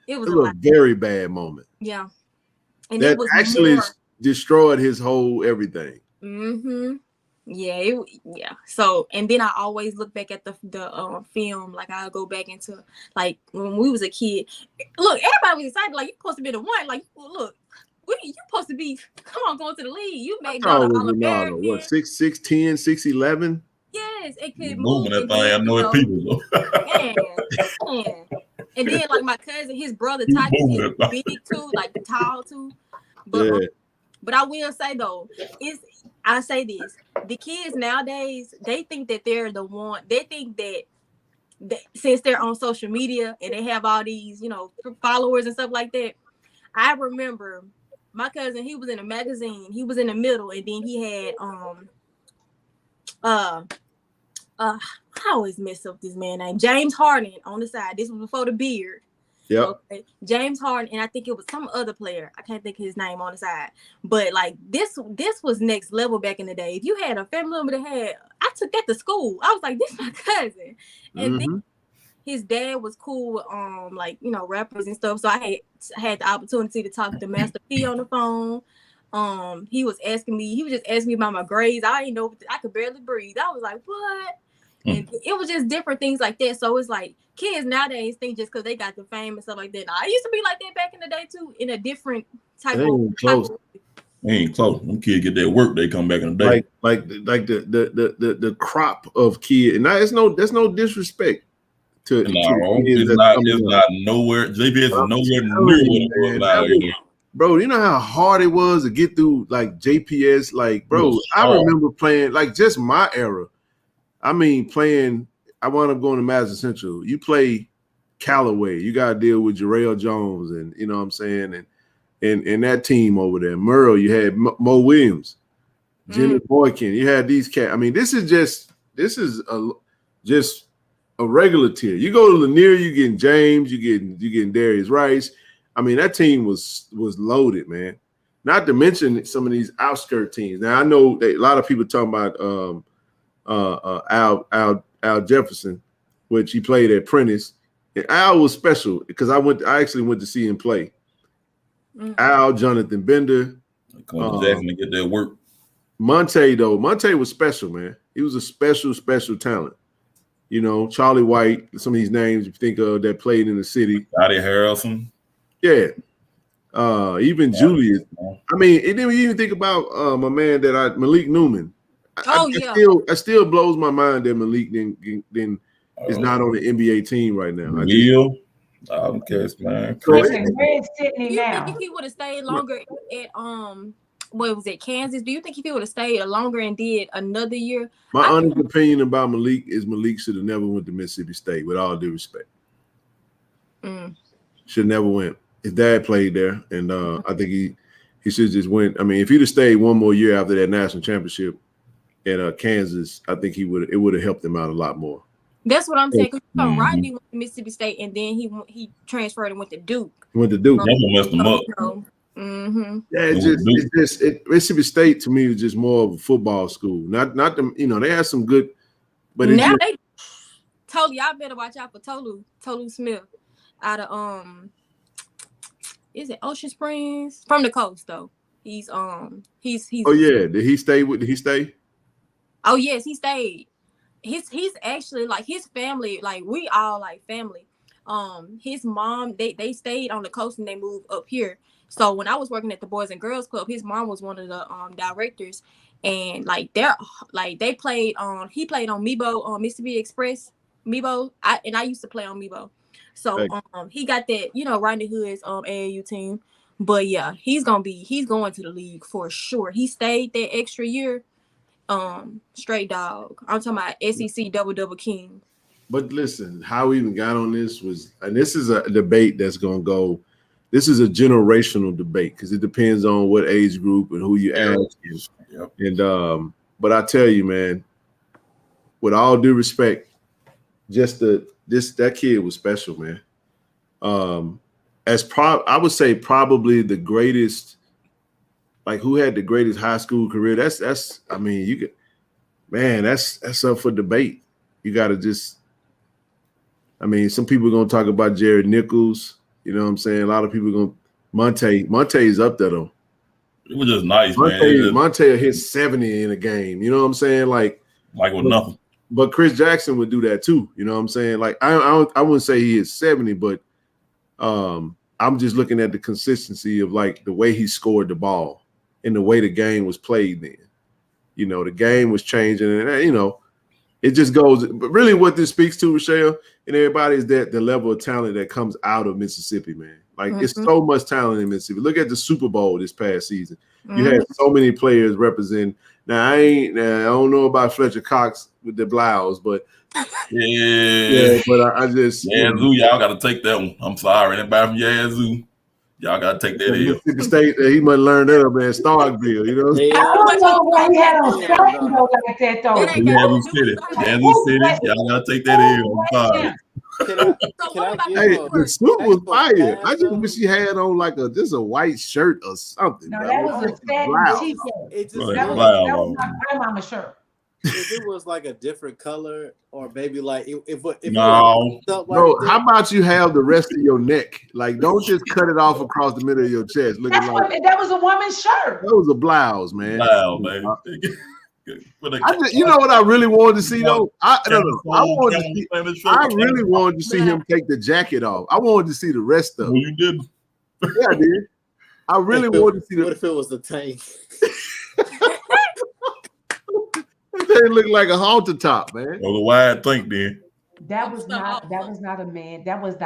It was a very bad moment. Yeah. And that it was actually destroyed his whole everything. Mm-hmm. Yeah. So, and then I always look back at the film. Like I'll go back into like when we was a kid. Look, everybody was excited. Like you're supposed to be the one. Like look, you supposed to be. Come on, going to the league. You made All-American. What 6'10", 6'11"? Yeah. Yes, it could Moving move. that And thing, then, I know you it know, people though. man. And then like my cousin, his brother Keep Titus, moving he's that thing. big too, like tall too. Yeah. But I will say though, I say this: the kids nowadays, they think that they're the one. They think that since they're on social media and they have all these, you know, followers and stuff like that. I remember my cousin, he was in a magazine. He was in the middle, and then he had I always mess up this man name, James Harden, on the side. This was before the beard. Yep. Okay, James Harden, and I think it was some other player. I can't think of his name on the side. But like this was next level back in the day. If you had a family member that had, I took that to school. I was like, this is my cousin, and then his dad was cool with like, you know, rappers and stuff. So I had the opportunity to talk to Master P on the phone. He was just asking me about my grades. I didn't know, I could barely breathe. I was like, what? And it was just different things like that. So it's like kids nowadays think just because they got the fame and stuff like that. Now, I used to be like that back in the day too, in a different type of close. They ain't close. Them kids get their work, they come back in the day. Like the crop of kids. And that's no disrespect to it's not nowhere. JPS is nowhere near what it was out here. Bro, you know how hard it was to get through like JPS? Like, bro, I remember playing like just my era. I mean, I wound up going to Madison Central. You play Callaway, you got to deal with Jarrell Jones, and you know what I'm saying, and that team over there. Merle, you had Mo Williams, Jimmy Boykin. You had these cats. I mean, this is just a regular tier. You go to Lanier, you getting James, you getting Darius Rice. I mean, that team was loaded, man. Not to mention some of these outskirt teams. Now I know that a lot of people talking about Al Jefferson, which he played at Prentice. And Al was special because I actually went to see him play. Al, Jonathan Bender, Jackson to get their work. Monte was special, man. He was a special talent. You know, Charlie White, some of these names you think of that played in the city. Scotty Harrelson. Yeah. Even Julius. I mean, it didn't even think about my man Malik Newman. It still blows my mind that Malik is not on the NBA team right now. Man. Do you think if he would have stayed longer at what was it, Kansas? Do you think if he would have stayed longer and did another year? My honest opinion about Malik is Malik should have never went to Mississippi State, with all due respect. Should never went. His dad played there, and I think he should just went. I mean, if he'd have stayed one more year after that national championship at Kansas, I think it would have helped him out a lot more. That's what I'm saying. Because Rodney went to Mississippi State, and then he transferred and went to Duke. Went to Duke. That's what messed him up. Yeah, Mississippi State to me was just more of a football school. Not the, you know, they had some good, but now they y'all better watch out for Tolu Smith out of is it Ocean Springs? From the coast though. He's oh yeah, did he stay? Oh yes, he stayed. He's actually like his family, like we all like family. His mom, they stayed on the coast and they moved up here. So when I was working at the Boys and Girls Club, his mom was one of the directors, and they played on. He played on Mebo on Mississippi Express Mebo. I used to play on Mebo, so he got that, you know, Rodney Hood's AAU team. But yeah, he's going to the league for sure. He stayed that extra year. Straight dog. I'm talking about SEC double king. But listen, how we even got on this was, and this is a debate that's going to go. This is a generational debate because it depends on what age group and who you ask. Yep. And but I tell you, man, with all due respect, just that kid was special, man. I would say probably the greatest. Like, who had the greatest high school career? That's I mean, that's up for debate. You got to just, I mean, some people are gonna talk about Jared Nichols. You know what I'm saying? A lot of people are gonna Monte is up there though. It was just nice, man. Monte hit 70 in a game. You know what I'm saying? Like with nothing. But Chris Jackson would do that too. You know what I'm saying? Like I wouldn't say he is 70, but I'm just looking at the consistency of like the way he scored the ball and the way the game was played then. You know, the game was changing, and you know, it just goes. But really, what this speaks to, Rochelle, and everybody, is that the level of talent that comes out of Mississippi, man. Like it's so much talent in Mississippi. Look at the Super Bowl this past season. You had so many players represent. Now I don't know about Fletcher Cox with the blouse, but but I just Yazoo, y'all got to take that one. I'm sorry, anybody from Yazoo, y'all got to take that L. Mississippi State, he must learn that up in Starkville, you know. I don't know why he had on something though like that though. Yazoo City, y'all got to take that L. I'm sorry. The suit was fire. I just wish he had on like just a white shirt or something. No, that was a satin t-shirt. That was my grandmama's shirt. If it was like a different color, or maybe like if no, how about you have the rest of your neck? Like, don't just cut it off across the middle of your chest. That was a woman's shirt. That was a blouse, man. Blouse, man. You know what I really wanted to see though? I really wanted to see him take the jacket off. I wanted to see the rest of it. You didn't. Yeah, I did. I really wanted to see. What if it was the tank? They look like a halter top, man. Oh, the wide tank then. That was not a man. That wasn't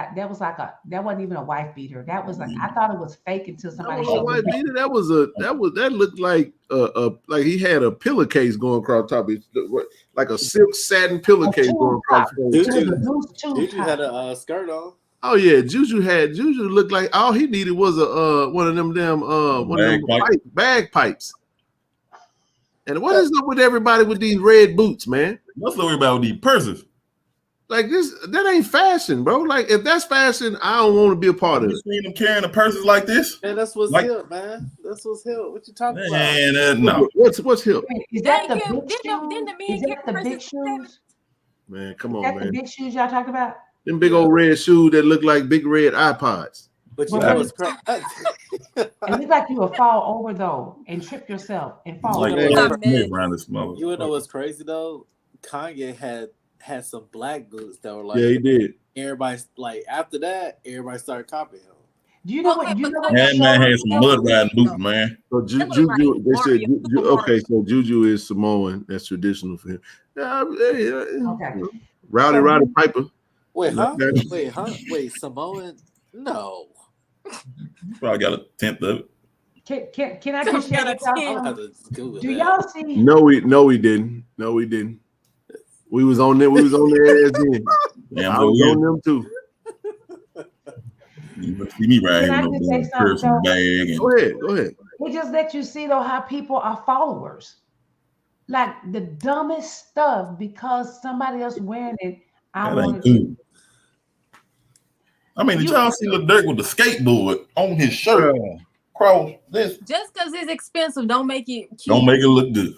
even a wife beater. That was like, I thought it was fake until somebody showed me. That looked like he had a pillowcase going across top of it, like a silk satin pillowcase going across. Juju had a skirt on. Oh yeah, Juju looked like all he needed was a one of them bagpipes. And what is up with everybody with these red boots, man? What's up about these purses? Like this, that ain't fashion, bro. Like if that's fashion, I don't want to be a part of it. You seen them carrying the purses like this? Man, that's what's hip, man. That's what's hip. What you talking about? No. What's hip? Is that the big shoes? Is that the big shoes? Man, come on, man. Man. The big shoes y'all talking about? Them big old red shoes that look like big red iPods. But you know what's crazy? It looks like you will fall over though and trip yourself and fall. Like around this mother. You know what's crazy though? Kanye had some black boots that were like, yeah, he did. Everybody like after that, everybody started copying him. Do you know what? That man had some mud riding boots, man. So Juju, they said, okay, so Juju is Samoan. That's traditional for him. Okay. Rowdy Piper. Wait, Samoan? No. Probably got a tenth of it. Can I just share with y'all? Do y'all see? No, we didn't. No, we didn't. We was on there. We was on there as in. Yeah, I was on them too. You see me right here, person bag. And... Go ahead. It just let you see though how people are followers. Like the dumbest stuff because somebody else wearing it. I want to. I mean, did y'all see the Dirk with the skateboard on his shirt? Cross this. Just because it's expensive, don't make it cute. Don't make it look good.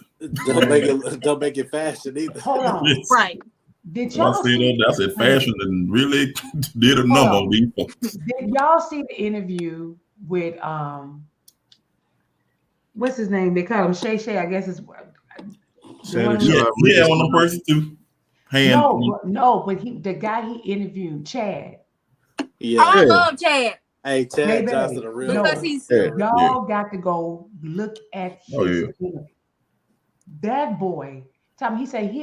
Don't make it fashion either. Hold on. Right. Did y'all see that? I said fashion and really did a number on these folks. Did y'all see the interview with what's his name? They call him Shay Shay. I guess it's one of them persons too. No, but the guy he interviewed, Chad. Yeah, I love Chad. Hey, Chad Johnson, a real because he's y'all got to go look at his that boy. Tell me, he said,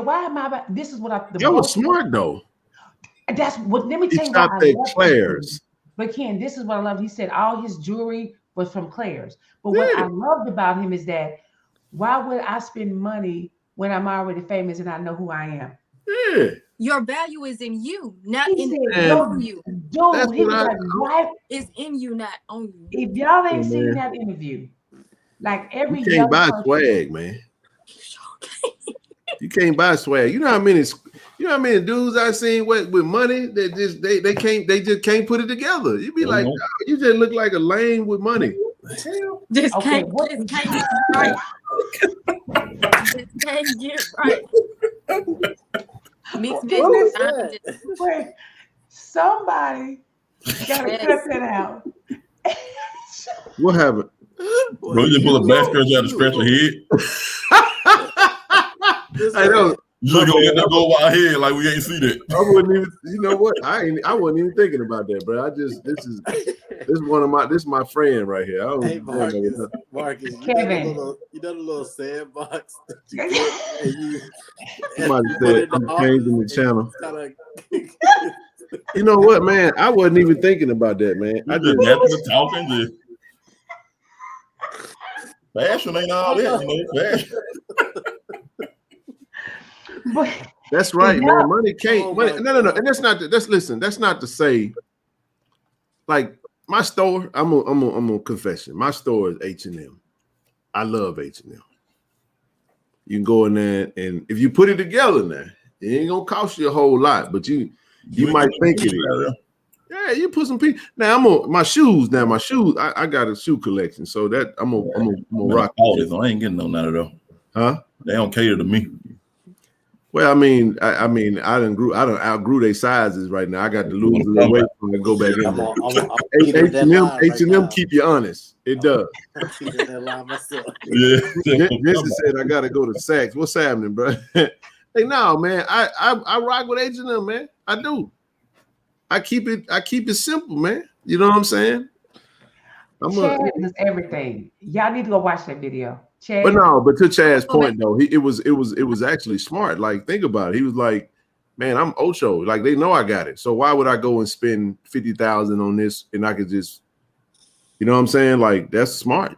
why am I about this? Is what I that was smart though. That's what let me tell you why I love Claire's. But Ken, this is what I love. He said all his jewelry was from Claire's. But what I loved about him is that why would I spend money when I'm already famous and I know who I am? Yeah. Your value is in you, not in you. Dude, he was like, what? It's in you, not on you. If y'all ain't seen that interview, like every you can't buy swag, man. You can't buy swag. You know how many dudes I seen with money that just they just can't put it together. You be like, oh, you just look like a lame with money. Just can't get right. Just can't get right. Wait, somebody gotta cut that out. What happened? Bro, you just pull a back scratch out to scratch your head. I know. You just gonna let that go over our head like we ain't see that. I wouldn't even. You know what? I wasn't even thinking about that, bro. This is This is my friend right here. I don't Hey know. Marcus, Kevin. you know the little sandbox that you get and you Somebody put said in the I'm office changing the and channel. kinda... You know what, man? I wasn't even thinking about that, man. I just just nothing to talking. Just fashion ain't all that, you know. Fashion. But that's right, yeah. man. Money can't. Oh Money, my no. God. And that's not. That's not to say. Like my store, I'm a confession. My store is H&M. I love H&M. You can go in there, and if you put it together now, it ain't gonna cost you a whole lot, but you might think it is. Yeah, you put some people. Now I'm on my shoes. Now my shoes, I got a shoe collection, so that I'm gonna rock. So I ain't getting no none of them. Huh? They don't cater to me. Well, I mean, I outgrew their sizes right now. I got to lose a little weight and go back in. H&M keep you honest. It does. I'm keeping that line myself. Yeah. Jesse said I got to go to Saks. What's happening, bro? Hey, no, man. I rock with H&M, man. I do. I keep it simple, man. You know what I'm saying? Chad is everything. Y'all need to go watch that video. Chad. But to Chad's point though, it was actually smart. Like, think about it. He was like, man, I'm Ocho. Like, they know I got it. So why would I go and spend 50,000 on this and I could just, you know what I'm saying? Like, that's smart.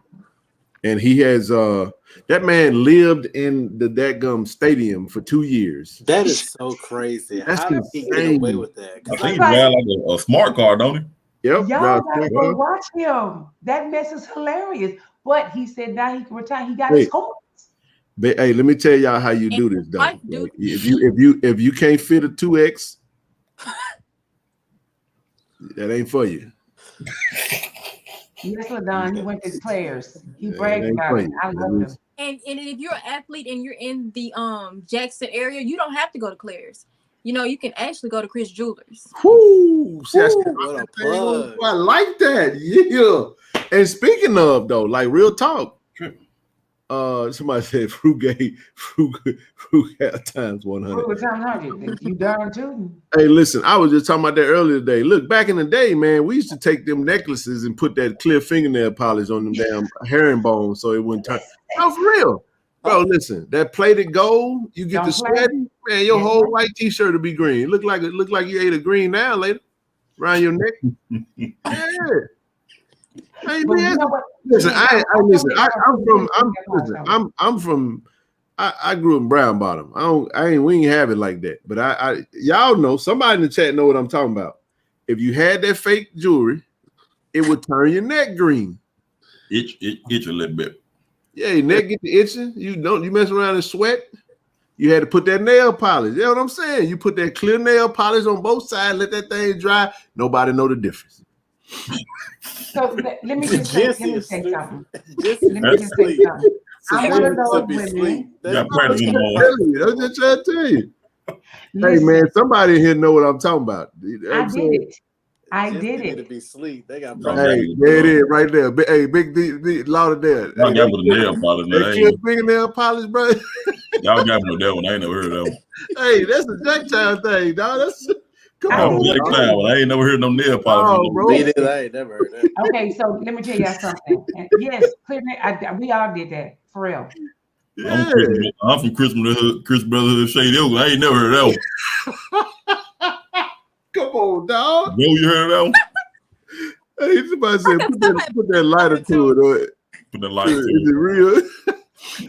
And he has that man lived in the dadgum stadium for 2 years. That is so crazy. That's How did he get away with that? I think he drive like a smart car, don't he? Yep. Y'all gotta go watch him. That mess is hilarious. But he said now he can retire. He got his coins. But hey, let me tell y'all how you do this, though. Like, if you can't fit a 2X, that ain't for you. Yes, LaDon, he went to players. He bragged about it. I love him. And if you're an athlete and you're in the Jackson area, you don't have to go to Claire's. You know, you can actually go to Chris Jewelers. Whoo! See, what a plug. I like that. Yeah. And speaking of though, like real talk. Somebody said Frugate times 100. You darn too. Hey, listen, I was just talking about that earlier today. Look, back in the day, man, we used to take them necklaces and put that clear fingernail polish on them damn herringbone so it wouldn't turn. No, for real. Bro, listen, that plated gold, you get the sweating, man, your whole white t-shirt will be green. Look like you ate a green now later around your neck. Yeah. Hey, man, listen, I grew up in Brown Bottom. We ain't have it like that. But y'all know, somebody in the chat know what I'm talking about. If you had that fake jewelry, it would turn your neck green. Itch a little bit. Yeah, your neck get the itching. You mess around and sweat. You had to put that nail polish. You know what I'm saying? You put that clear nail polish on both sides, let that thing dry. Nobody know the difference. So let me just say something. I'm one of those women. I'm just trying to tell you. Hey, man, somebody in here know what I'm talking about. I did it. To be sleep. They got hey, there it is, right there. Hey, big D, louder there. Y'all got with the nail polish. That fingernail polish, bro. Y'all got with that one. I ain't never heard of that one. Hey, that's the Jacktown thing, dog. Come on, Jacktown. I ain't never heard no nail polish. Oh, bro. I ain't never heard that. Okay, so let me tell y'all something. Yes, we all did that for real. Yeah. I'm from Chris Brotherhood Shady Oak. I ain't never heard that one. Come on, dog. Bro, you heard that one? Hey, somebody said put that lighter to it. Put that lighter to it. Is it real?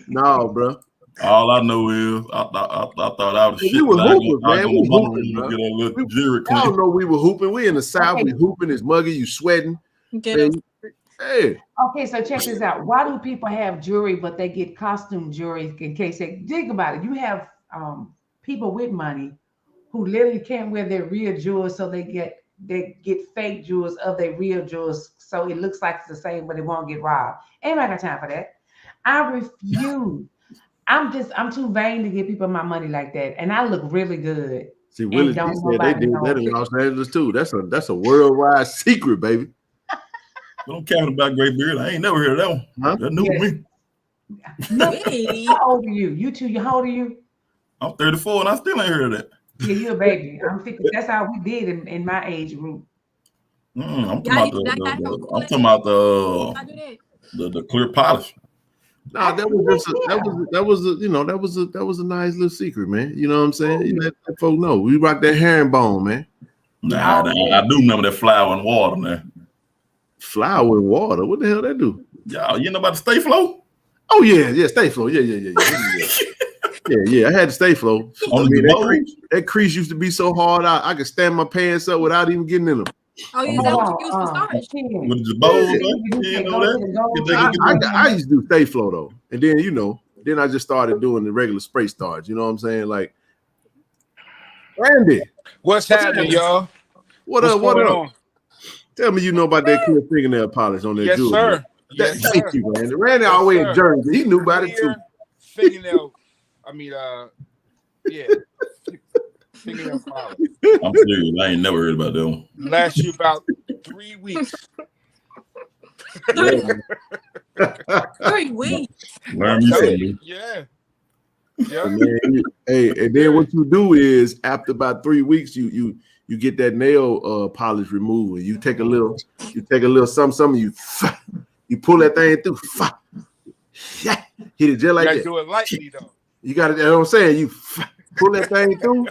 No, bro. All I know is I thought I was shit. We were hooping, man. We hooping, bro. Get a little jury I don't know we were hooping. We in the South. We hooping. It's muggy. You sweating. Hey. Okay, so check this out. Why do people have jewelry, but they get costume jewelry in case they think about it? You have people with money who literally can't wear their real jewels, so they get fake jewels of their real jewels, so it looks like it's the same, but it won't get robbed. Ain't got time for that. I refuse. I'm too vain to give people my money like that, and I look really good. See, Willie said they did that in Los Angeles too. That's a worldwide secret, baby. Don't care about Great Beard. I ain't never heard of that one. Huh? That's new to me. No, how old are you? You two, how old are you? I'm 34 and I still ain't heard of that. Yeah, you're a baby. I'm 50. That's how we did in my age group. I'm Y'all talking y'all have a about cool I'm talking about y'all do that. the clear polish. Nah, that was a nice little secret, man. You know what I'm saying? You let folks know we rock that herringbone, man. Nah, I do remember that flour and water, man. Flour and water. What the hell that do? Y'all, you know about the Stay Flow? Oh yeah, Stay Flow. Yeah. I had to Stay Flow. That crease used to be so hard. I could stand my pants up without even getting in them. Oh, you that what you use for starch? With the bows, you know that? I used to do Stay Flow though, and then then I just started doing the regular spray starch. You know what I'm saying? Like, Randy, what's happening, y'all? What up? On? Tell me you know about that clear fingernail polish on that jewelry. Sir. Yes, sir. Thank you, Randy. Randy always in Jersey. He knew about it too. Fingernail. Fingernail polish. I'm serious. I ain't never heard about that one. Last you about 3 weeks. 3 weeks. Learn me something. Yeah. Man, and then what you do is after about 3 weeks, you get that nail polish remover. You take a little something, you pull that thing through. Yeah, hit it just like that. You gotta do it lightly though. You got to, you know what I'm saying? You pull that thing through,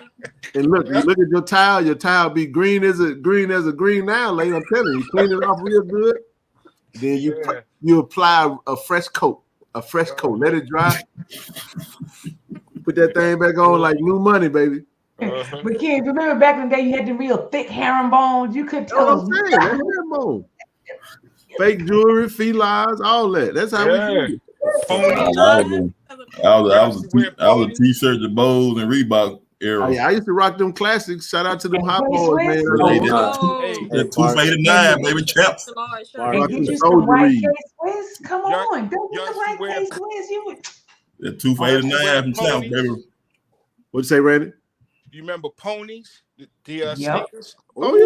and look at your towel. Your towel be green as a green nail lady. I'm telling you, clean it off real good. Then you apply a fresh coat. Let it dry. Put that thing back on like new money, baby. But Ken, remember back in the day you had the real thick herringbones? You could tell. What I'm saying, herringbone. Fake jewelry, felines, all that. That's how we do it. I was a t-shirt, the Bows and Reebok era. I used to rock them classics. Shout out to them hot boys, man. That 289, baby, champs. And get you some white K-Swiss. Come on, don't get the white K-Swiss. The 289 from champs, baby. What'd you say, Randy? You remember ponies? The sneakers? Oh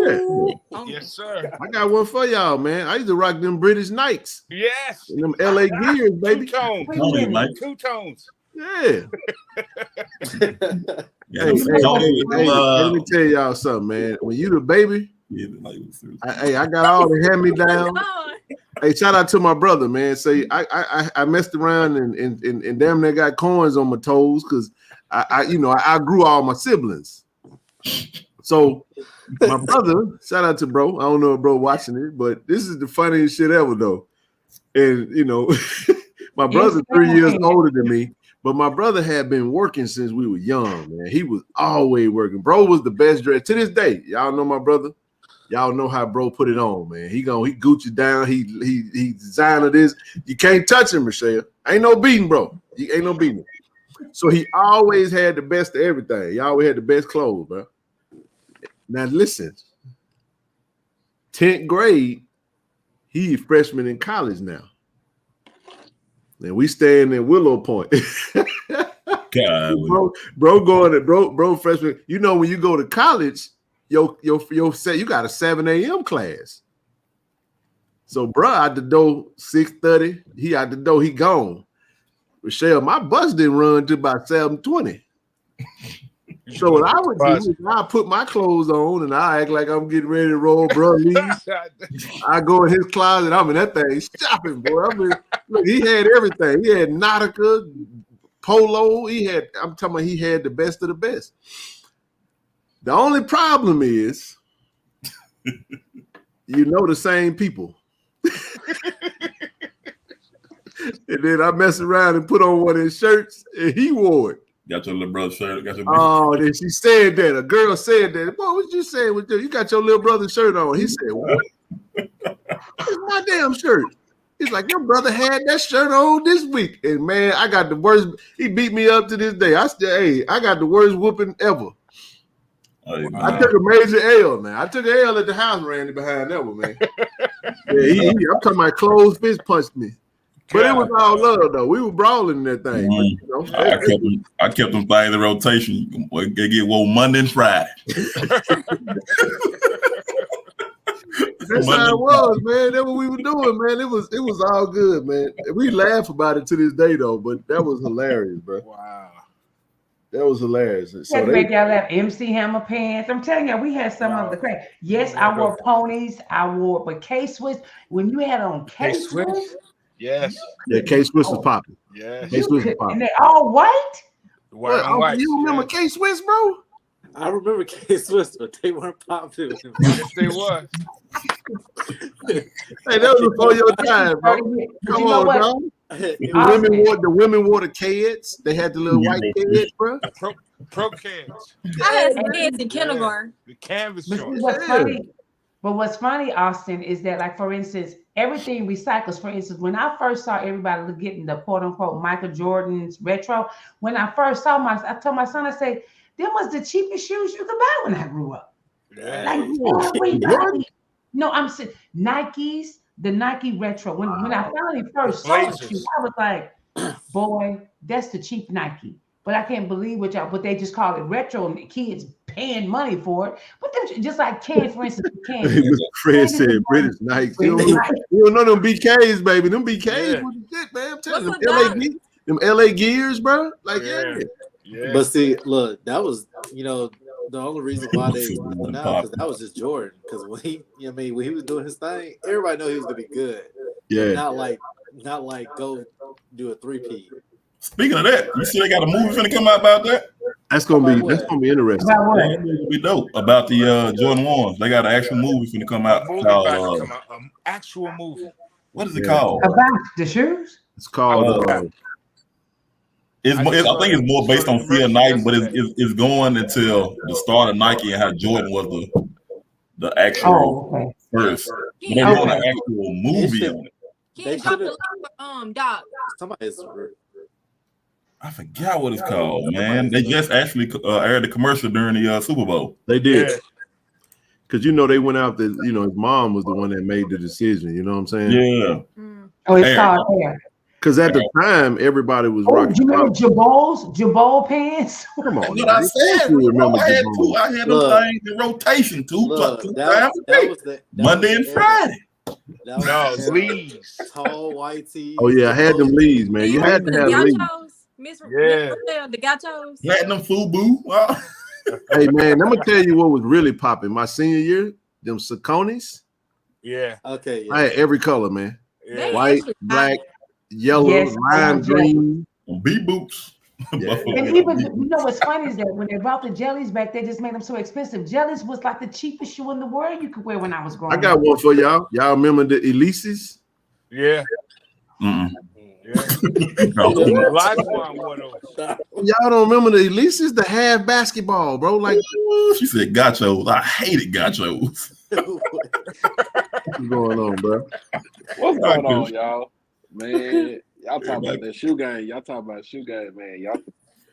yeah. Yes, sir. I got one for y'all, man. I used to rock them British Nikes. Yes. And them LA Gears, baby. Two-tones. Yeah. Let me tell y'all something, man. When you the baby, I got all the hand-me-down. Hey, shout out to my brother, man. Say I messed around and damn near got corns on my toes because I grew all my siblings. So my brother, shout out to bro. I don't know if bro watching it, but this is the funniest shit ever though. And my brother's 3 years older than me, but my brother had been working since we were young, man. He was always working. Bro was the best dressed to this day. Y'all know my brother. Y'all know how bro put it on, man. He Gucci down. He designer this. You can't touch him, Michelle. Ain't no beating, bro. Ain't no beating. So he always had the best of everything. He always had the best clothes, bro. Now listen, 10th grade, he freshman in college now. And we staying in Willow Point. bro freshman. You know when you go to college, your you got a 7 a.m. class. So bro out the door 6:30. He out the door, he gone. Rochelle, my bus didn't run to about 7:20. So what I would do is I put my clothes on and I act like I'm getting ready to roll, bro. I go in his closet. I'm in that thing shopping, boy. Look, he had everything. He had Nautica, Polo. I'm talking about he had the best of the best. The only problem is, the same people. And then I messed around and put on one of his shirts and he wore it. Got your little brother's shirt. Then she said that. A girl said that. Boy, what you saying with you? You got your little brother's shirt on. He said, what? It's my damn shirt. He's like, your brother had that shirt on this week. And man, I got the worst. He beat me up to this day. I got the worst whooping ever. I took a major L, man. I took an L at the house, Randy, behind that one, man. I'm talking about closed fist punched me. But it was all love, though. We were brawling in that thing. Mm-hmm. I kept them things in rotation. They get woke Monday and Friday. That's how it was, man. That's what we were doing, man. It was all good, man. We laugh about it to this day, though. But that was hilarious, bro. Wow. That was hilarious. Had So to they, make y'all have MC Hammer pants. I'm telling you, we had some of the crap. Yes, I wore ponies. I wore, but K-Swiss, when you had on K-Swiss, Yes. yeah, K Swiss was popping. Yes. K Swiss was and popping. they all white. White What? on white. You remember Yes. K Swiss, bro? I remember K-Swiss, but they weren't popular. Yes, they was. Hey, that was before your time, bro. But Come you know on, what? dog. Austin. The women wore the kids. They had the little white kids, bro. The pro cans. I had some And- kids in kindergarten. The canvas But see, joints. what's funny, Austin, is that, like, for instance, everything recycles. For instance, when I first saw everybody getting the quote unquote Michael Jordan's retro, when I first saw I told my son, I said, them was the cheapest shoes you could buy when I grew up. Yeah. Like everybody. No, I'm saying Nikes, the Nike retro. When I finally first saw the shoe, I was like, boy, that's the cheap Nike. But I can't believe what y'all, but they just call it retro and the kids paying money for it. But them, just like Ken, for instance, Ken. Fred said British Nikes. You don't know them BKs, baby. Them BKs was the shit, man. I'm telling you, them LA gears, bro. Like, yeah. But see, look, that was, the only reason why they went out, because that was just Jordan. Because when when he was doing his thing, everybody knew he was gonna be good. Yeah. Not like go do a 3P. Speaking of that, you see they got a movie finna come out about that? That's gonna be interesting. Yeah, it'll be dope about the Jordan ones. They got an actual movie finna come out called actual movie. What is it called? About the shoes? It's called I think it's more based on Phil Knight, but it's going until the start of Nike and how Jordan was the actual first. But they're doing an actual movie on it. They should have. Doc. Somebody's. I forgot what it's called, man. They just actually aired the commercial during the Super Bowl. They did. Because they went out his mom was the one that made the decision. You know what I'm saying? Yeah. Oh, it's called Air. Because at the time, everybody was rocking. Do you remember Jabot pants? Come on, what I said. I had them things in rotation too. That was Monday and Friday. No, Lees. Tall white tees. Oh yeah, I had them Lees, man. You had to have Lees. The gachos. Platinum Fubu. Hey man, I'm gonna tell you what was really popping. My senior year, them Sauconys. Yeah. Okay. I had every color, man. Yeah. White, black, yellow, lime green. B boots. Yeah. And even what's funny is that when they brought the jellies back, they just made them so expensive. Jellies was like the cheapest shoe in the world you could wear when I was growing up. I got one for y'all. Y'all remember the Elises? Yeah. Mm-mm. Y'all don't remember the Elises? The half basketball, bro. Like she said, gachos. I hated gachos. What's going on, bro? What's going on, y'all? Man, y'all talking about that shoe game. Y'all talking about shoe game, man.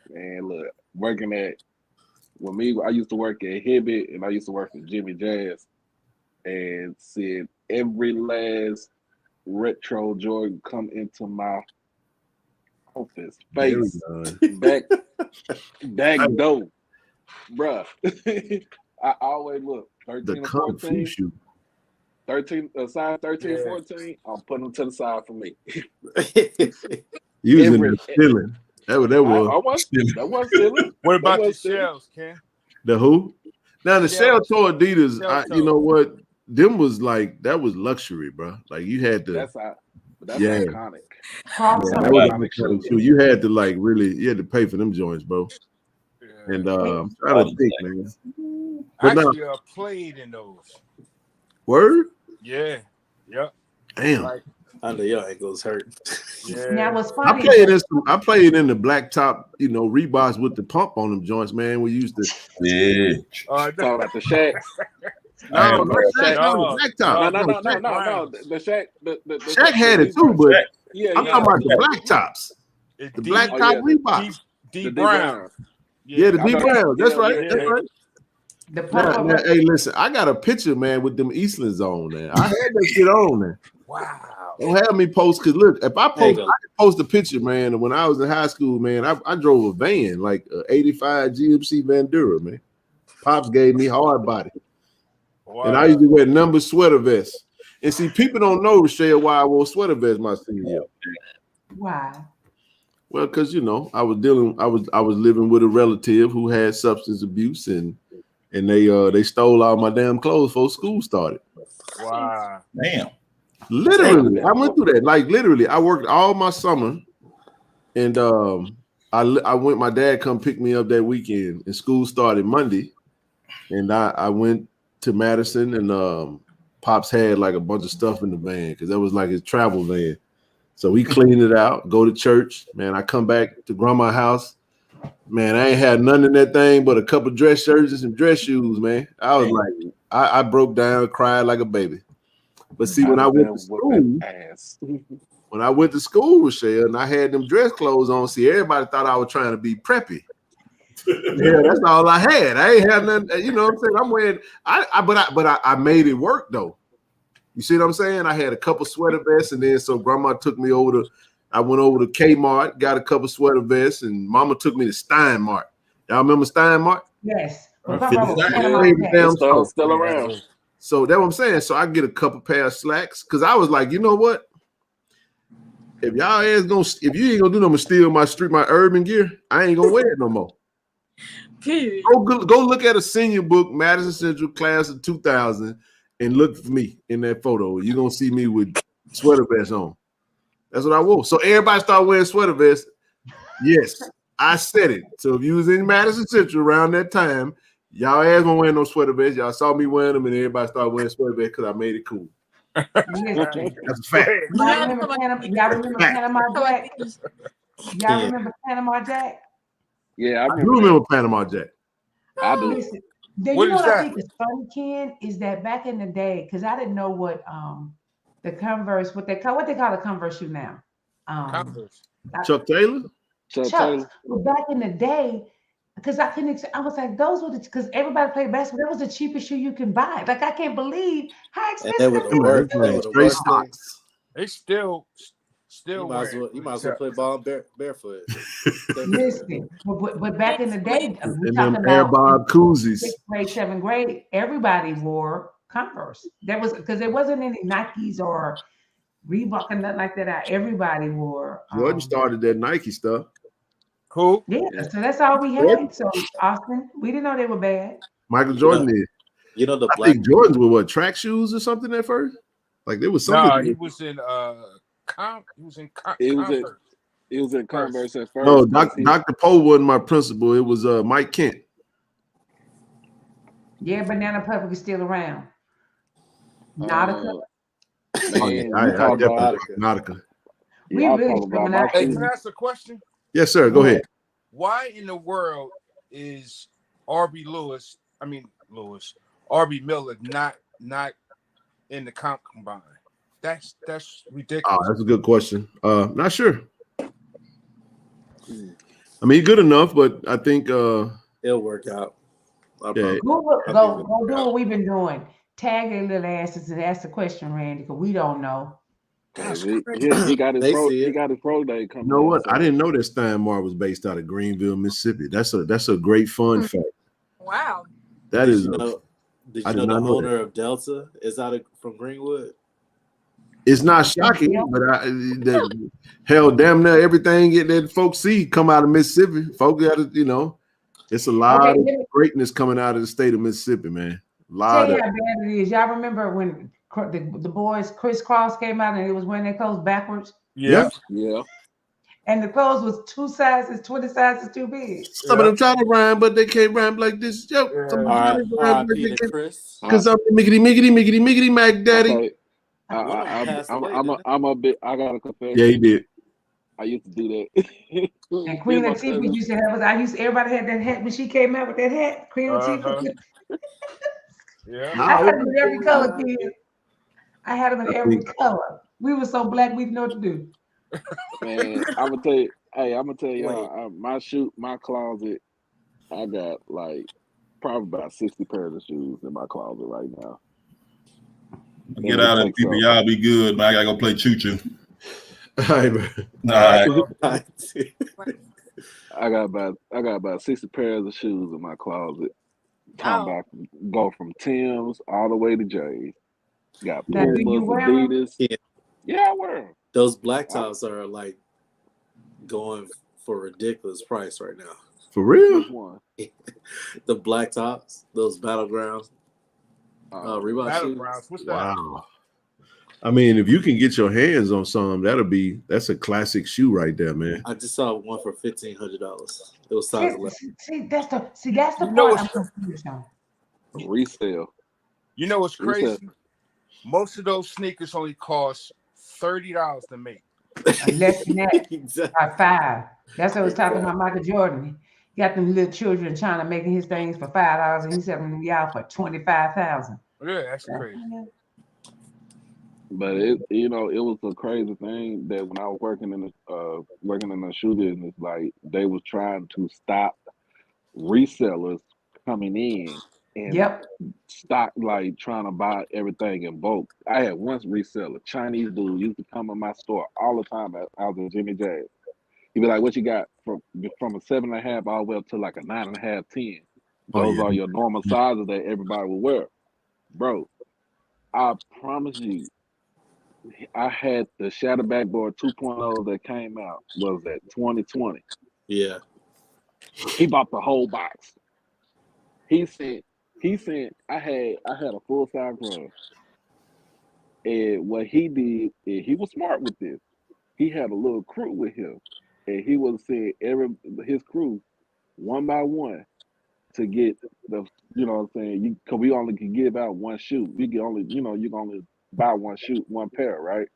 Man, look, working with me, I used to work at Hibbett and I used to work for Jimmy Jazz and seeing every last retro Jordan come into my office face back door, bruh. I always look 13 or 14 shoe. 13 size 13, 14. I'm putting them to the side for me. You was in there stealing. That was stealing. What about the shells, Ken? The who? Now the shell toe Adidas. You know what? Them was like that was luxury, bro. Like you had to. That's iconic. That was iconic shoe. You had to you had to pay for them joints, bro. Yeah. And I'm trying to think, man. But actually, I played in those. Word? Yeah. Yep. Damn. I know your ankles hurt. Yeah. Now what's funny? I played in the black top, Reeboks with the pump on them joints, man. We used to. Yeah. Talking about the Shaq. No, black top. No. The Shaq. The Shaq had it too, but I'm talking about the black tops. The black top Reeboks. D Brown. Yeah, the D Brown. That's right. Yeah. That's right. Now, hey, listen, I got a picture, man, with them Eastlands on there. I had that shit on there. Wow. Don't have me post, because look, if I post, I can post a picture, man. When I was in high school, man, I drove a van, like an 85 GMC Vandura, man. Pops gave me hard body. Wow. And I used to wear number sweater vests. And see, people don't know, Rochelle, why I wore sweater vests my senior year. Why? Well, because I was living with a relative who had substance abuse, and they stole all my damn clothes before school started. Wow. Damn. Literally, I went through that. Like literally, I worked all my summer, and I went. My dad come pick me up that weekend, and school started Monday, and I went to Madison, and Pops had like a bunch of stuff in the van because that was like his travel van. So we cleaned it out, go to church. Man, I come back to grandma's house. Man, I ain't had nothing in that thing but a couple dress shirts and some dress shoes, man. I was like, I broke down, cried like a baby. But see, when I went to school, Rochelle, and I had them dress clothes on, see, everybody thought I was trying to be preppy. Yeah, that's all I had. I ain't had nothing, you know what I'm saying? I'm wearing, but I made it work though. You see what I'm saying? I had a couple sweater vests, and then so grandma took me I went over to Kmart, got a couple sweater vests, and mama took me to Steinmart. Y'all remember Steinmart? Yes. Still around. So that's what I'm saying. So I get a couple pair of slacks because I was like, you know what? If if you ain't gonna do nothing but steal my urban gear, I ain't gonna wear it no more. Go look at a senior book, Madison Central class of 2000, and look for me in that photo. You're gonna see me with sweater vests on. That's what I wore. So everybody started wearing sweater vests. Yes, I said it. So if you was in Madison Central around that time, y'all ass weren't wearing no sweater vests. Y'all saw me wearing them, and everybody started wearing sweater vests because I made it cool. That's a fact. Y'all remember Panama Jack? Y'all remember Panama Jack? Yeah, I do remember Panama Jack. I do. Listen, you know what I think is funny, Ken, is that back in the day, because I didn't know what the Converse, what they call the Converse shoe now. Converse. Chuck Taylor? Chuck Taylor. Well, back in the day, because I was like, those were because everybody played basketball. That was the cheapest shoe you can buy. Like, I can't believe how expensive it was. They still you might as well play ball barefoot. Listen, but back in the day, we and talking them Air about Bob koozies. 6th grade, 7th grade, everybody wore Converse. That was because there wasn't any Nikes or Reebok and nothing like that. Everybody wore. Jordan started that Nike stuff. Cool. Yeah, so that's all we had. So Austin, we didn't know they were bad. Michael Jordan did. I think Jordans were what, track shoes or something at first? Like there was something. No, he was in Converse. He was in Converse at first. No, Dr. Poe wasn't my principal. It was Mike Kent. Yeah, Banana Republic is still around. Nautica. Nautica. We really coming out. Hey, can I ask a question? Yes, sir. Go ahead. Why in the world is RB Miller not in the comp combine? That's ridiculous. Oh, that's a good question. Not sure. I mean, good enough, but I think it'll work out. Go do what we've been doing. Tag their little asses and ask the question, Randy, because we don't know. He got his pro day coming. You know what? I didn't know that Steinmart was based out of Greenville, Mississippi. That's a great fun fact. Wow. That is. Did you know the owner of Delta is from Greenwood? It's not shocking, but hell, damn near everything that folks see come out of Mississippi. Folks got to, it's a lot of greatness coming out of the state of Mississippi, man. Tell you how bad it is. Y'all remember when the boys Chris Cross came out and it was wearing their clothes backwards? Yeah. And the clothes was 20 sizes too big. Some of them try to rhyme, but they can't rhyme like this. Yo, because I'm the miggity Mac Daddy. Okay. I got a confession. Yeah, he did. I used to do that. And Queen Latifah used to have us. Everybody had that hat when she came out with that hat. Queen Latifah. Yeah. I had them in every color, kid. I had them in every color. We were so black, we didn't know what to do. Man, I'm gonna tell y'all, my closet, I got like probably about 60 pairs of shoes in my closet right now. Get out of it, people. Y'all be good, man. I gotta go play choo-choo. All right, man. All right. I got about 60 pairs of shoes in my closet. Go from Tim's all the way to J's. Got Pumas, Adidas. Yeah, I wear them. Those black tops are like going for a ridiculous price right now. For real? Which one? The black tops, those battlegrounds, Reebok shoes. Battlegrounds. What's that? Wow. I mean, if you can get your hands on some, that's a classic shoe right there, man. I just saw one for $1,500. It was size 11. That's the You know part I'm what's confused on. Resale. You know what's Resale. crazy? Most of those sneakers only cost $30 to make. Less than that, Exactly. by 5. That's what I was talking about Michael Jordan. He got them little children China making his things for $5 and he's selling them y'all for $25,000. Yeah, that's crazy. But it was a crazy thing that when I was working in the shoe business, like they was trying to stop resellers coming in and stock, like trying to buy everything in bulk. I had one reseller, Chinese dude, used to come in my store all the time. I was at Jimmy Jazz. He'd be like, "What you got?" From a 7.5 all the way up to like a 9.5, 10. Those are your normal sizes that everybody will wear, bro. I promise you, I had the Shadow Backboard 2.0 that came out, was that 2020. Yeah. He bought the whole box. He sent I had a full size run. And what he did is he was smart with this. He had a little crew with him. And he was saying his crew one by one to get the, you know what I'm saying, because we only can give out one shoe. We can only, you can only buy one shoe, one pair, right?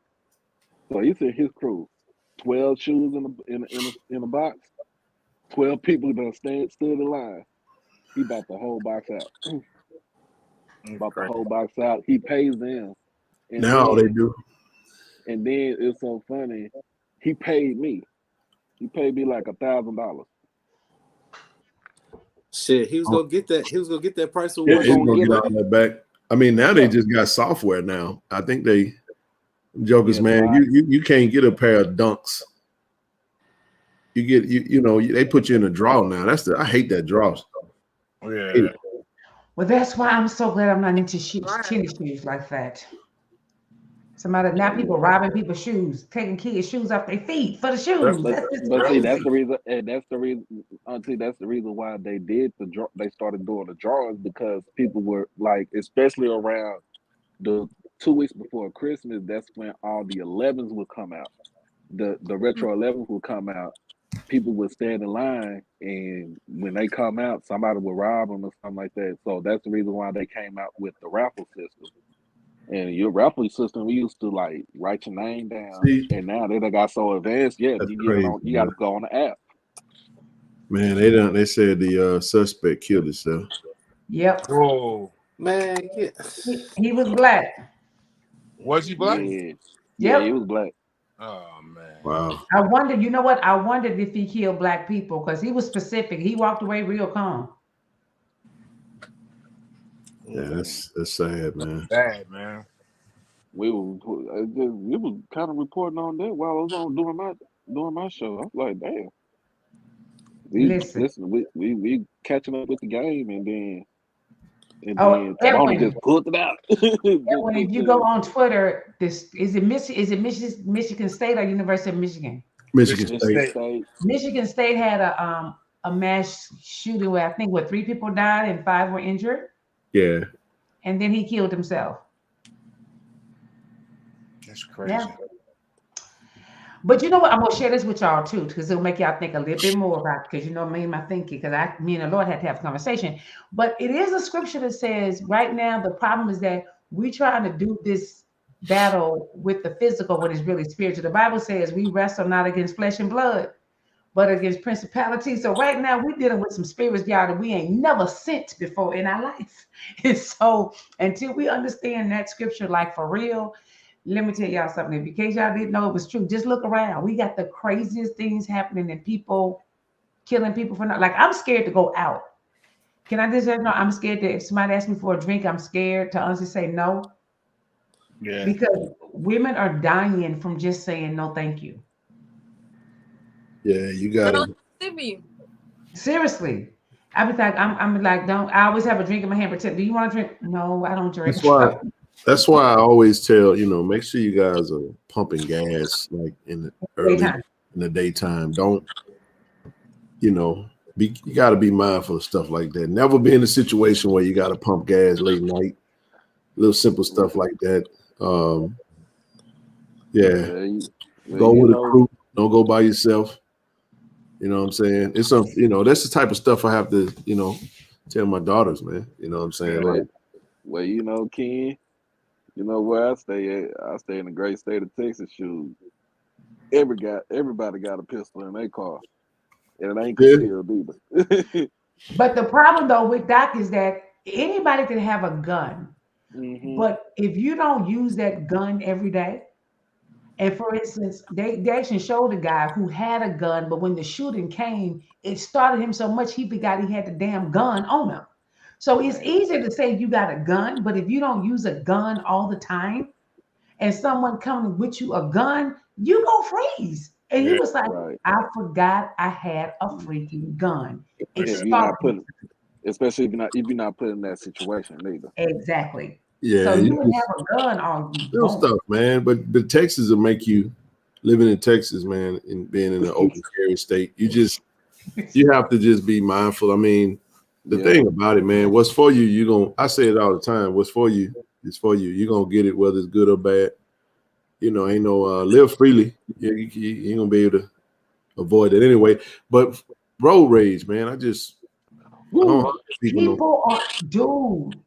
So he said his crew, 12 shoes in a box, 12 people that stood in line. He bought the whole box out. Bought the whole box out. He pays them. And now then, they do. And then it's so funny. He paid me. He paid me like $1,000. Shit, he was gonna get that. He was gonna get that price of Yeah, one. he's gonna get all that back. I mean, now they just got software now. I think they jokers, man. You can't get a pair of Dunks. You get they put you in a draw now. I hate that draw. Yeah. Well, that's why I'm so glad I'm not into tennis shoes like that. Now people robbing people's shoes, taking kids' shoes off their feet for the shoes. But see, that's the reason, and that's the reason. Auntie, that's the reason why they did they started doing the drawings, because people were like, especially around the 2 weeks before Christmas, that's when all the 11s would come out. The retro 11s would come out. People would stand in line, and when they come out, somebody would rob them or something like that. So that's the reason why they came out with the raffle system. And your raffle system, we used to like write your name down, and now they got so advanced. Yeah, you get it on. You got to go on the app. Man, they said the suspect killed himself. Yep. Oh man, yeah. He was black. Was he black? Yeah, he was black. Oh man. Wow. I wondered. You know what? I wondered if he killed black people because he was specific. He walked away real calm. Yeah, that's sad, man. Sad, man. We was kind of reporting on that while I was on doing my show. I was like, damn. Listen, we catching up with the game, and then Tony just pulled it out. If you go on Twitter, is it Michigan State or University of Michigan? Michigan State. Michigan State had a mass shooting where I think 3 people died and 5 were injured. Yeah. And then he killed himself. That's crazy. Yeah. But you know what? I'm gonna share this with y'all too, because it'll make y'all think a little bit more about, because you know me and my thinking, because me and the Lord had to have a conversation. But it is a scripture that says right now the problem is that we're trying to do this battle with the physical when it's really spiritual. The Bible says we wrestle not against flesh and blood, but against principalities. So right now we're dealing with some spirits, y'all, that we ain't never sent before in our life. And so until we understand that scripture like for real, let me tell y'all something. In case y'all didn't know it was true, just look around. We got the craziest things happening and people killing people for not. Like, I'm scared to go out. Can I just say no? I'm scared that if somebody asks me for a drink, I'm scared to honestly say no. Yeah. Because women are dying from just saying no, thank you. Yeah, you gotta. Seriously. I be like, I'm like, don't. I always have a drink in my hand. Pretend. Do you want to drink? No, I don't drink. That's why I always tell, make sure you guys are pumping gas like in the early in the daytime. Don't, you got to be mindful of stuff like that. Never be in a situation where you got to pump gas late night. Little simple stuff like that. Go with a crew. Don't go by yourself. You know what I'm saying? It's that's the type of stuff I have to, tell my daughters, man. You know what I'm saying? Ken, where I stay at? I stay in the great state of Texas. Shoot, everybody got a pistol in their car, and it ain't concealed either. But the problem though with Doc is that anybody can have a gun, but if you don't use that gun every day, and for instance, they actually showed a guy who had a gun, but when the shooting came, it started him so much he forgot he had the damn gun on him. So it's easy to say you got a gun, but if you don't use a gun all the time, and someone coming with you a gun, you go freeze. And he was like, I forgot I had a freaking gun. Especially if you're not put in that situation either. Exactly. Yeah. So you would have a gun on real stuff, man. But the Texas will make you living in Texas, man, and being in an open carry state. You have to just be mindful. I mean, the thing about it, man, what's for you, I say it all the time. What's for you is for you. You're gonna get it whether it's good or bad. Ain't no live freely. You ain't gonna be able to avoid it anyway. But road rage, man,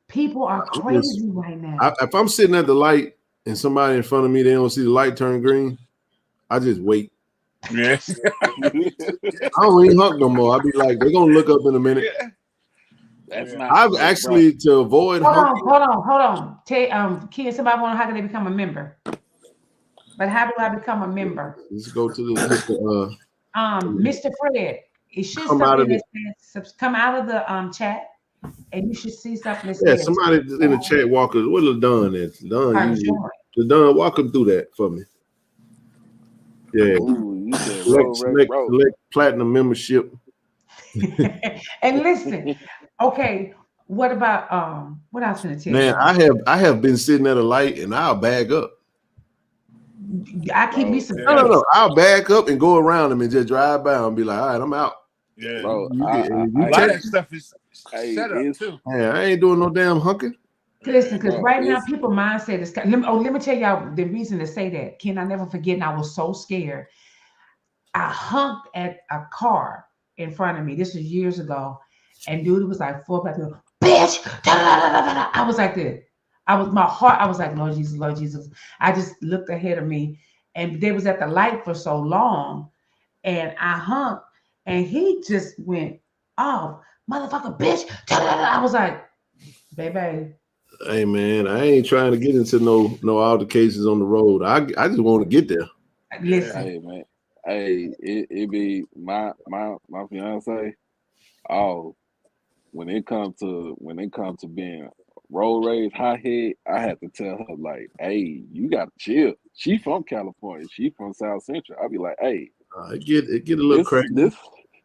people are crazy right now. If I'm sitting at the light and somebody in front of me, they don't see the light turn green, I just wait. Yes. I don't even hunk no more. I'll be like, they're gonna look up in a minute. That's not. I've actually to avoid. Hold on. Kids, somebody want to how can they become a member? But how do I become a member? Let's go to the Mr. Fred. It should come out of the chat, and you should see something. Somebody in the chat, Walker. What is Don at? Don, walk them through that for me. Yeah, select platinum membership. And listen, okay. What about what else can I tell you? Man, I have been sitting at a light and I'll bag up. I keep me some. No. I'll back up and go around them and just drive by and be like, all right, I'm out. Yeah, bro. That stuff is set up too. Yeah, I ain't doing no damn hunking. Listen, because right now people mindset is. Let me tell y'all the reason to say that. Ken, I never forget, and I was so scared. I hunked at a car in front of me. This was years ago, and dude was like 4 o'clock. Bitch, I was like this. I was like, Lord Jesus. I just looked ahead of me, and they was at the light for so long, and I hunked, and he just went off, motherfucker, bitch. I was like, baby. Hey man, I ain't trying to get into no altercations on the road. I just want to get there. Listen, hey man, it be my fiance. Oh, when it comes to being road rage hothead, I have to tell her like, hey, you gotta chill. She from California. She from South Central. I'll be like, hey, it get a little crazy.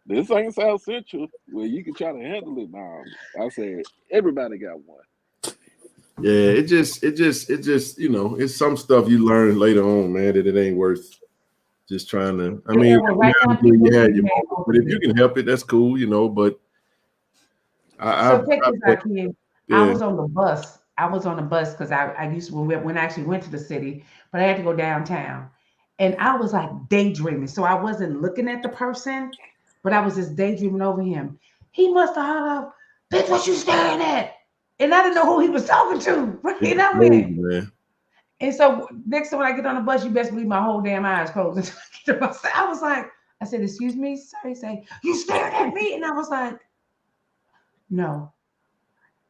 This ain't South Central where you can try to handle it. Now, I said everybody got one. Yeah, it just it's some stuff you learn later on, man, that it ain't worth just trying to. I mean, but if you can help it, that's cool, But I was on the bus. I was on the bus because I used to when I actually went to the city, but I had to go downtown, and I was like daydreaming. So I wasn't looking at the person, but I was just daydreaming over him. He must have hollered, "Bitch, what you staring at?" And I didn't know who he was talking to. You know what I mean? And so next time when I get on the bus, you best believe my whole damn eyes closed. I was like, I said, "Excuse me, sir." He said, "You staring at me?" And I was like, "No."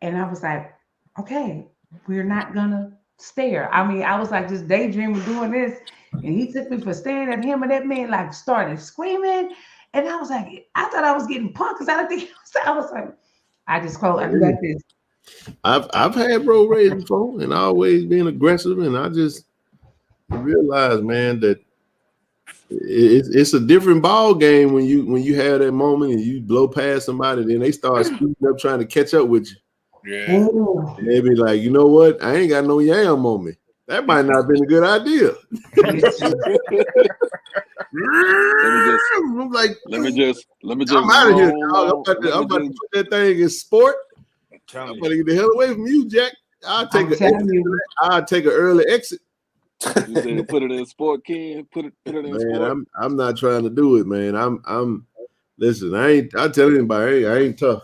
And I was like, "Okay, we're not gonna stare." I mean, I was like just daydreaming doing this, and he took me for staring at him, and that man like started screaming, and I was like, I thought I was getting punked because I didn't think I was like, I just closed. I do like this. I've had road rage before, and always being aggressive, and I just realized, man, that it's a different ball game when you have that moment and you blow past somebody, then they start speeding up trying to catch up with you. Yeah, and they be like, you know what? I ain't got no yam on me. That might not have been a good idea. I'm like, let me just I'm out of here, roll dog. I'm on. about to put that thing in sport. I'm about to get the hell away from you, Jack. I'll take an early exit. You said put it in sport, Ken. Put it in sport. Man, I'm not trying to do it, man. Listen, I tell anybody, I ain't tough.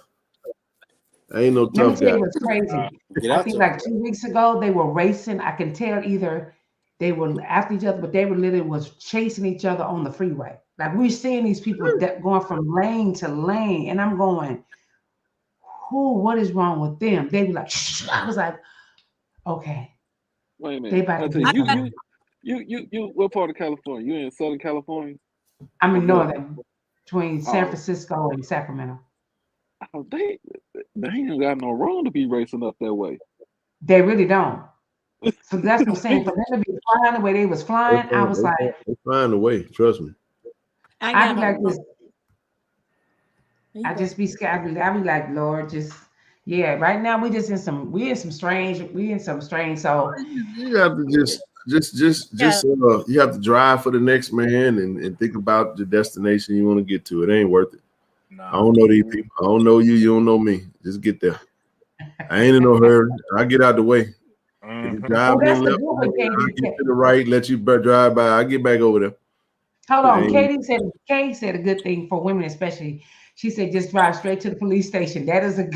I ain't no Let me tough tell guy. you what's crazy. I think like 2 weeks ago they were racing. I can tell either they were after each other, but they were literally was chasing each other on the freeway. Like we're seeing these people going from lane to lane, and I'm going, what is wrong with them? They were like, shh. I was like, okay. Wait a minute. They about to I do tell you, what part of California? You in Southern California? I'm in Northern, between San Francisco and Sacramento. Oh, they ain't got no wrong to be racing up that way. They really don't. So that's what I'm saying. For them to be flying the way they was flying, I was like, they find a way. Trust me. I'd be like this. I just be scared. I be like, Lord, just right now we in some strange. So you have to just you have to drive for the next man and think about the destination you want to get to. It ain't worth it. I don't know these people. I don't know you. You don't know me. Just get there. I ain't in no hurry. I get out the way. If you drive me left, I get to the right. Let you drive by. I get back over there. Hold on, Katie said a good thing for women, especially. She said, just drive straight to the police station. That is a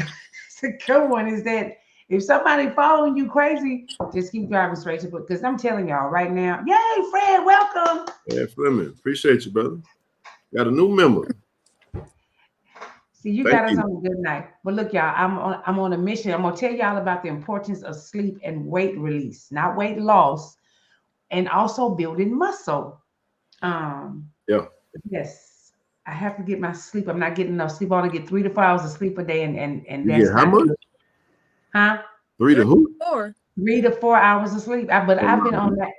good one. Is that if somebody following you crazy, just keep driving straight to because I'm telling y'all right now. Yay, Fred, welcome. Yeah, Fleming, appreciate you, brother. Got a new member. See, you got us on a good night. But look, y'all, I'm on a mission. I'm gonna tell y'all about the importance of sleep and weight release, not weight loss, and also building muscle. Yes. I have to get my sleep. I'm not getting enough sleep. I only get 3 to 4 hours of sleep a day, and you that's get how much? Good. Huh? 3 to who? 3 to 4 hours of sleep. I've been on that.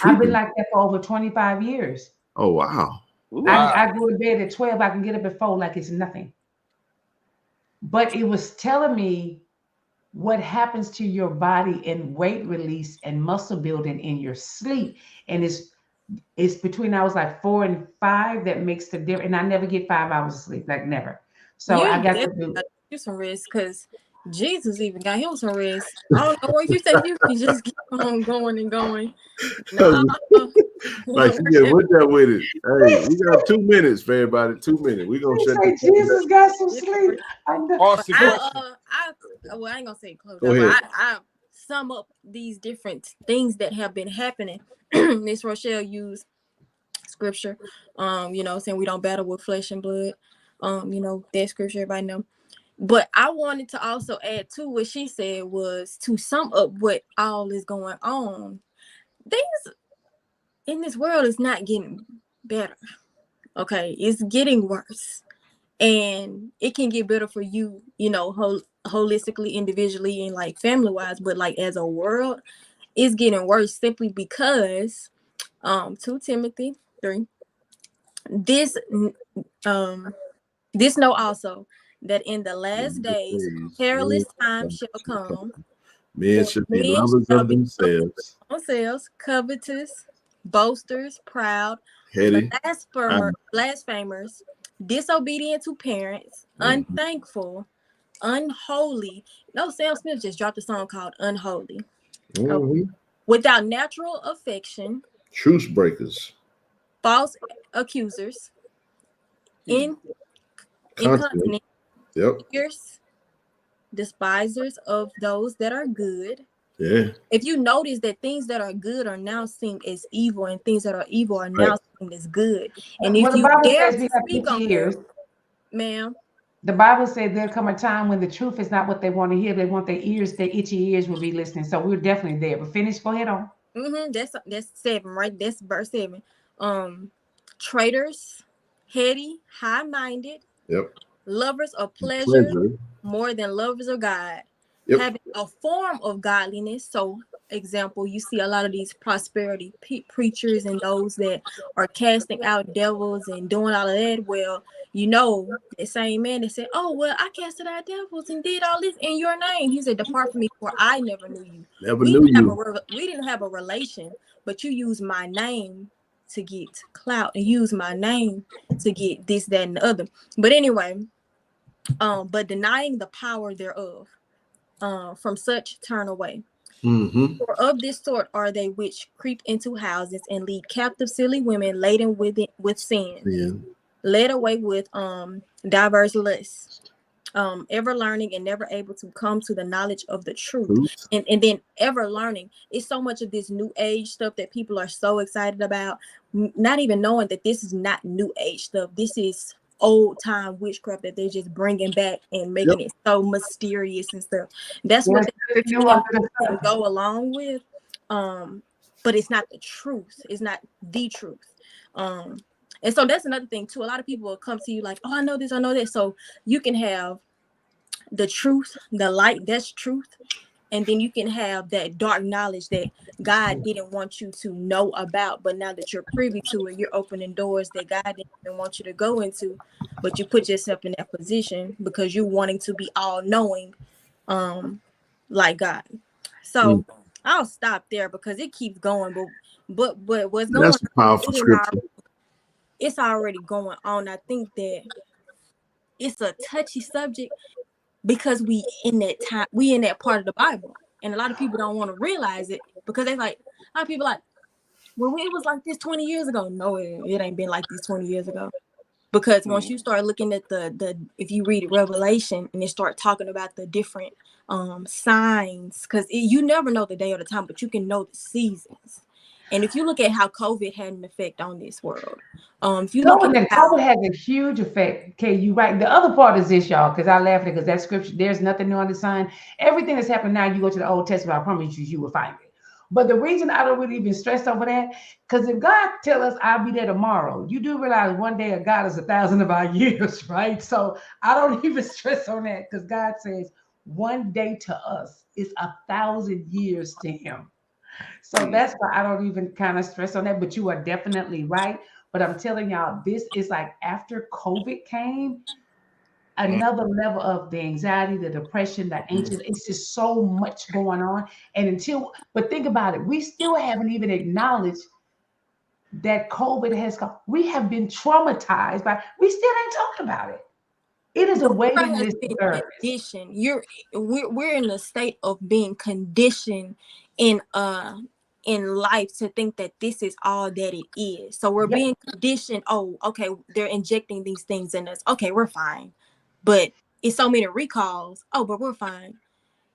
I've been like that for over 25 years. Oh wow. I go to bed at 12. I can get up at 4 like it's nothing. But it was telling me what happens to your body in weight release and muscle building in your sleep, and it's between hours like 4 and 5 that makes the difference. And I never get 5 hours of sleep, like never. So I got to do some rest because Jesus even got him some rest. I don't know what you think you can just keep on going and going. No. Like with that with it. Hey, we got 2 minutes for everybody. 2 minutes. We gonna shut this Jesus got some sleep. I ain't gonna say close Go ahead. I sum up these different things that have been happening. Miss Rochelle used scripture, saying we don't battle with flesh and blood. That scripture everybody know. But I wanted to also add to what she said was to sum up what all is going on. Things in this world is not getting better. Okay, it's getting worse. And it can get better for you, holistically, individually, and like family wise, but like as a world, it's getting worse simply because 2 Timothy 3. This know also that in the last days perilous times shall come. Men should be lovers of themselves, covetous, boasters, proud, heady, blasphemers, disobedient to parents, unthankful, unholy. No, Sam Smith just dropped a song called Unholy. Without natural affection, truce breakers, false accusers, incontinent, fierce, despisers of those that are good. Yeah. If you notice that things that are good are now seen as evil, and things that are evil are now seen as good, and if you dare to speak on them, ma'am, the Bible said there'll come a time when the truth is not what they want to hear. They want their itchy ears will be listening. So we're definitely there. But finish. Go ahead on. That's 7, right? That's verse 7. Traitors, heady, high-minded, lovers of pleasure more than lovers of God, having a form of godliness. So, example, you see a lot of these prosperity preachers and those that are casting out devils and doing all of that. Well, the same man that said, "Oh, well, I casted out devils and did all this in your name." He said, "Depart from me, for I never knew you." We didn't have a relation, but you used my name to get clout and use my name to get this, that, and the other. But anyway, but denying the power thereof, from such turn away. Mm-hmm. For of this sort are they which creep into houses and lead captive silly women laden with sin, Yeah. led away with diverse lusts, ever learning and never able to come to the knowledge of the truth. And then ever learning. It's so much of this new age stuff that people are so excited about, not even knowing that this is not new age stuff. This is old time witchcraft that they're just bringing back and making it so mysterious and stuff. That's what they go along with, but it's not the truth. It's not the truth. And so that's another thing too. A lot of people will come to you like, oh, I know this, I know that. So you can have the truth, the light, that's truth. And then you can have that dark knowledge that God didn't want you to know about, but now that you're privy to it, you're opening doors that God didn't even want you to go into, but you put yourself in that position because you're wanting to be all knowing, like God. So I'll stop there because it keeps going, but what's going That's a powerful scripture. It's already going on. I think that it's a touchy subject because we in that part of the Bible, and a lot of people don't want to realize it because they like, a lot of people like, well, it was like this 20 years ago. No, it ain't been like this 20 years ago. Because once you start looking at the if you read Revelation and they start talking about the different signs, because you never know the day or the time, but you can know the seasons. And if you look at how COVID had an effect on this world, if you look at COVID has a huge effect. Okay, you right. The other part is this, y'all, because I laugh at it because that scripture, there's nothing new on the sun. Everything that's happening now, you go to the Old Testament, I promise you will find it. But the reason I don't really even stress over that, because if God tell us I'll be there tomorrow, you do realize one day of God is 1,000 of our years, right? So I don't even stress on that because God says one day to us is 1,000 years to him. So that's why I don't even kind of stress on that, but you are definitely right. But I'm telling y'all, this is like after COVID came, another level of the anxiety, the depression, the anxious. It's just so much going on. And but think about it, we still haven't even acknowledged that COVID has come. We have been traumatized we still ain't talking about it. It is a waiting list service. We're in a state of being conditioned in life to think that this is all that it is. So we're being conditioned, oh, okay, they're injecting these things in us. Okay, we're fine. But it's so many recalls. Oh, but we're fine.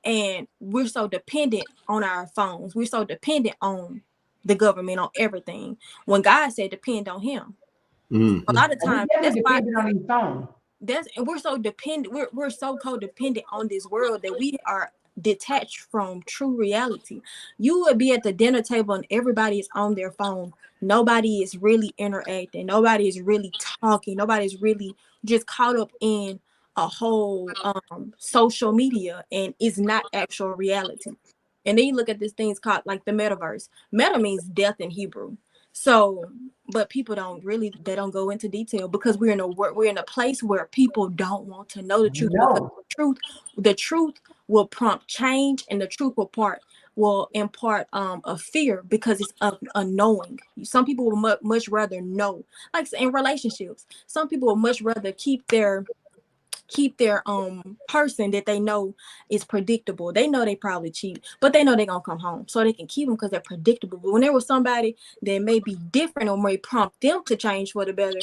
And we're so dependent on our phones. We're so dependent on the government, on everything. When God said depend on him. A lot of times that's dependent on his phone. And we're so dependent, we're so codependent on this world that we are detached from true reality. You would be at the dinner table and everybody is on their phone. Nobody is really interacting. Nobody is really talking. Nobody's really just caught up in a whole social media, and it's not actual reality. And then you look at this thing called like the metaverse. Meta means death in Hebrew. So, but people they don't go into detail because we're in a place where people don't want to know the truth. Because the truth will prompt change, and the truth will impart a fear because it's unknowing. Some people will much rather know, like in relationships. Some people will much rather keep their person that they know is predictable. They know they probably cheat, but they know they're gonna come home, so they can keep them because they're predictable. But when there was somebody that may be different or may prompt them to change for the better,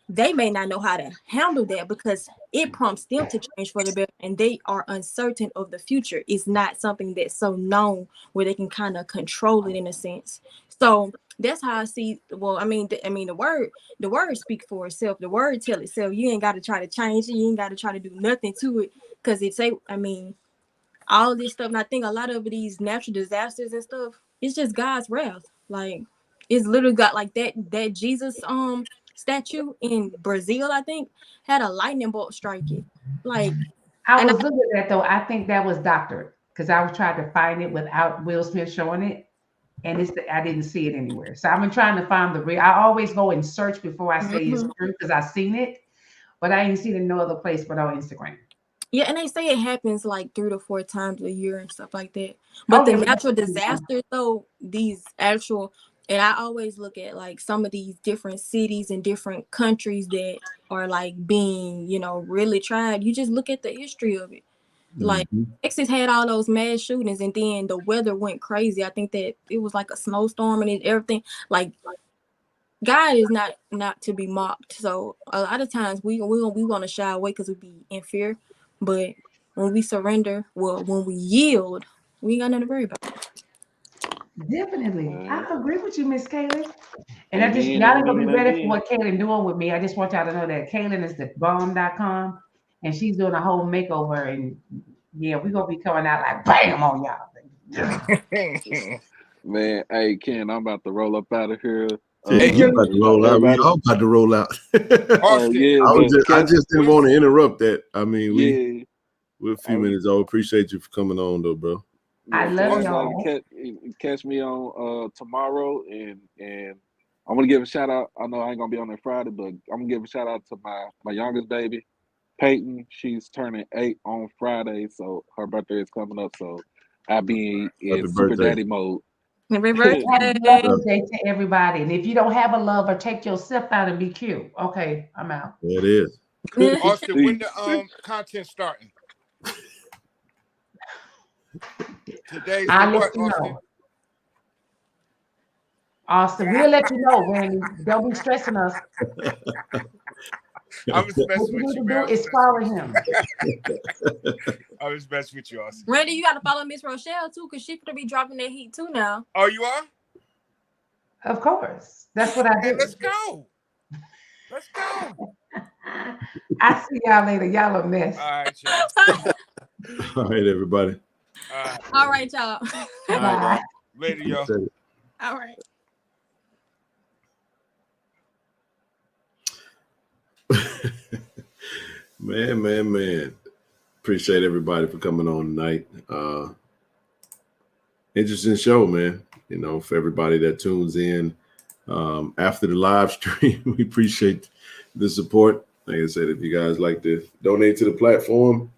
they may not know how to handle that because it prompts them to change for the better, and they are uncertain of the future. It's not something that's so known where they can kind of control it in a sense. So that's how I see. Well, I mean, the word speak for itself. The word tell itself. You ain't got to try to change it. You ain't got to try to do nothing to it because all this stuff. And I think a lot of these natural disasters and stuff, it's just God's wrath. Like it's literally got like that Jesus statue in Brazil, I think, had a lightning bolt strike it. Like I was looking at that though. I think that was doctored because I was trying to find it without Will Smith showing it. And I didn't see it anywhere. So I've been trying to find I always go and search before I say it's true because I've seen it, but I ain't seen it no other place but on Instagram. Yeah, and they say it happens like 3 to 4 times a year and stuff like that. But the natural disasters, though, these actual And I always look at like some of these different cities and different countries that are like being, you know, really tried. You just look at the history of it. Like Texas had all those mass shootings, and then the weather went crazy. I think that it was like a snowstorm and everything. Like God is not to be mocked. So a lot of times we want to shy away because we be in fear. But when we surrender, well, when we yield, we ain't got nothing to worry about. Definitely. I agree with you, Miss Kaylin. And I Ain't just, been, y'all ain't ain't gonna be been, ain't ready for been. what Kaylin doing with me. I just want y'all to know that Kaylin is the bomb.com and she's doing a whole makeover. And yeah, we're gonna be coming out like bam on y'all. Man, hey Ken, I'm about to roll up out of here. Yeah, you about to roll out. We Everybody, all about to roll out. yeah, I but just didn't want to interrupt that. I mean, yeah, we're a few minutes old. Appreciate you for coming on, though, bro. I yeah, love everybody y'all. catch me on tomorrow, and I'm gonna give a shout out. I know I ain't gonna be on there Friday, but I'm gonna give a shout out to my youngest baby, Peyton. She's turning 8 on Friday, so her birthday is coming up. So I'll be in Happy super birthday. daddy mode. Happy Happy birthday. birthday to everybody. And if you don't have a lover, take yourself out and be cute. Okay, I'm out. There it is. Austin, when the content starting? Today's I'll the let what, you Austin? know. Austin, we'll let you know, Randy. Don't be stressing us. I'm just What messing you with need you, to man. do is follow him. I was messing with you, Austin. Randy, you gotta follow Miss Rochelle too, because she could be dropping that heat too now. Oh, you are? Of course. That's what I Hey, do. let's go. Let's go. I see y'all later. Y'all a mess. All right, y'all. All right, everybody. All right, y'all. Bye. Later, y'all. All right. Man. Appreciate everybody for coming on tonight. Interesting show, man. You know, for everybody that tunes in after the live stream, we appreciate the support. Like I said, if you guys like to donate to the platform,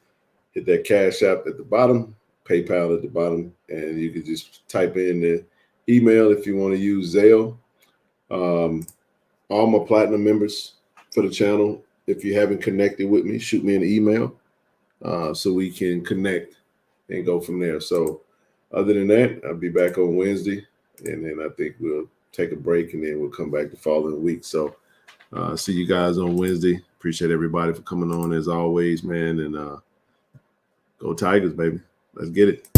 hit that Cash App at the bottom, PayPal at the bottom, and you can just type in the email if you want to use Zelle. All my platinum members for the channel, if you haven't connected with me, shoot me an email so we can connect and go from there. So other than that, I'll be back on Wednesday, and then I think we'll take a break, and then we'll come back the following week. So see you guys on Wednesday. Appreciate everybody for coming on as always, man, and go Tigers, baby. Let's get it.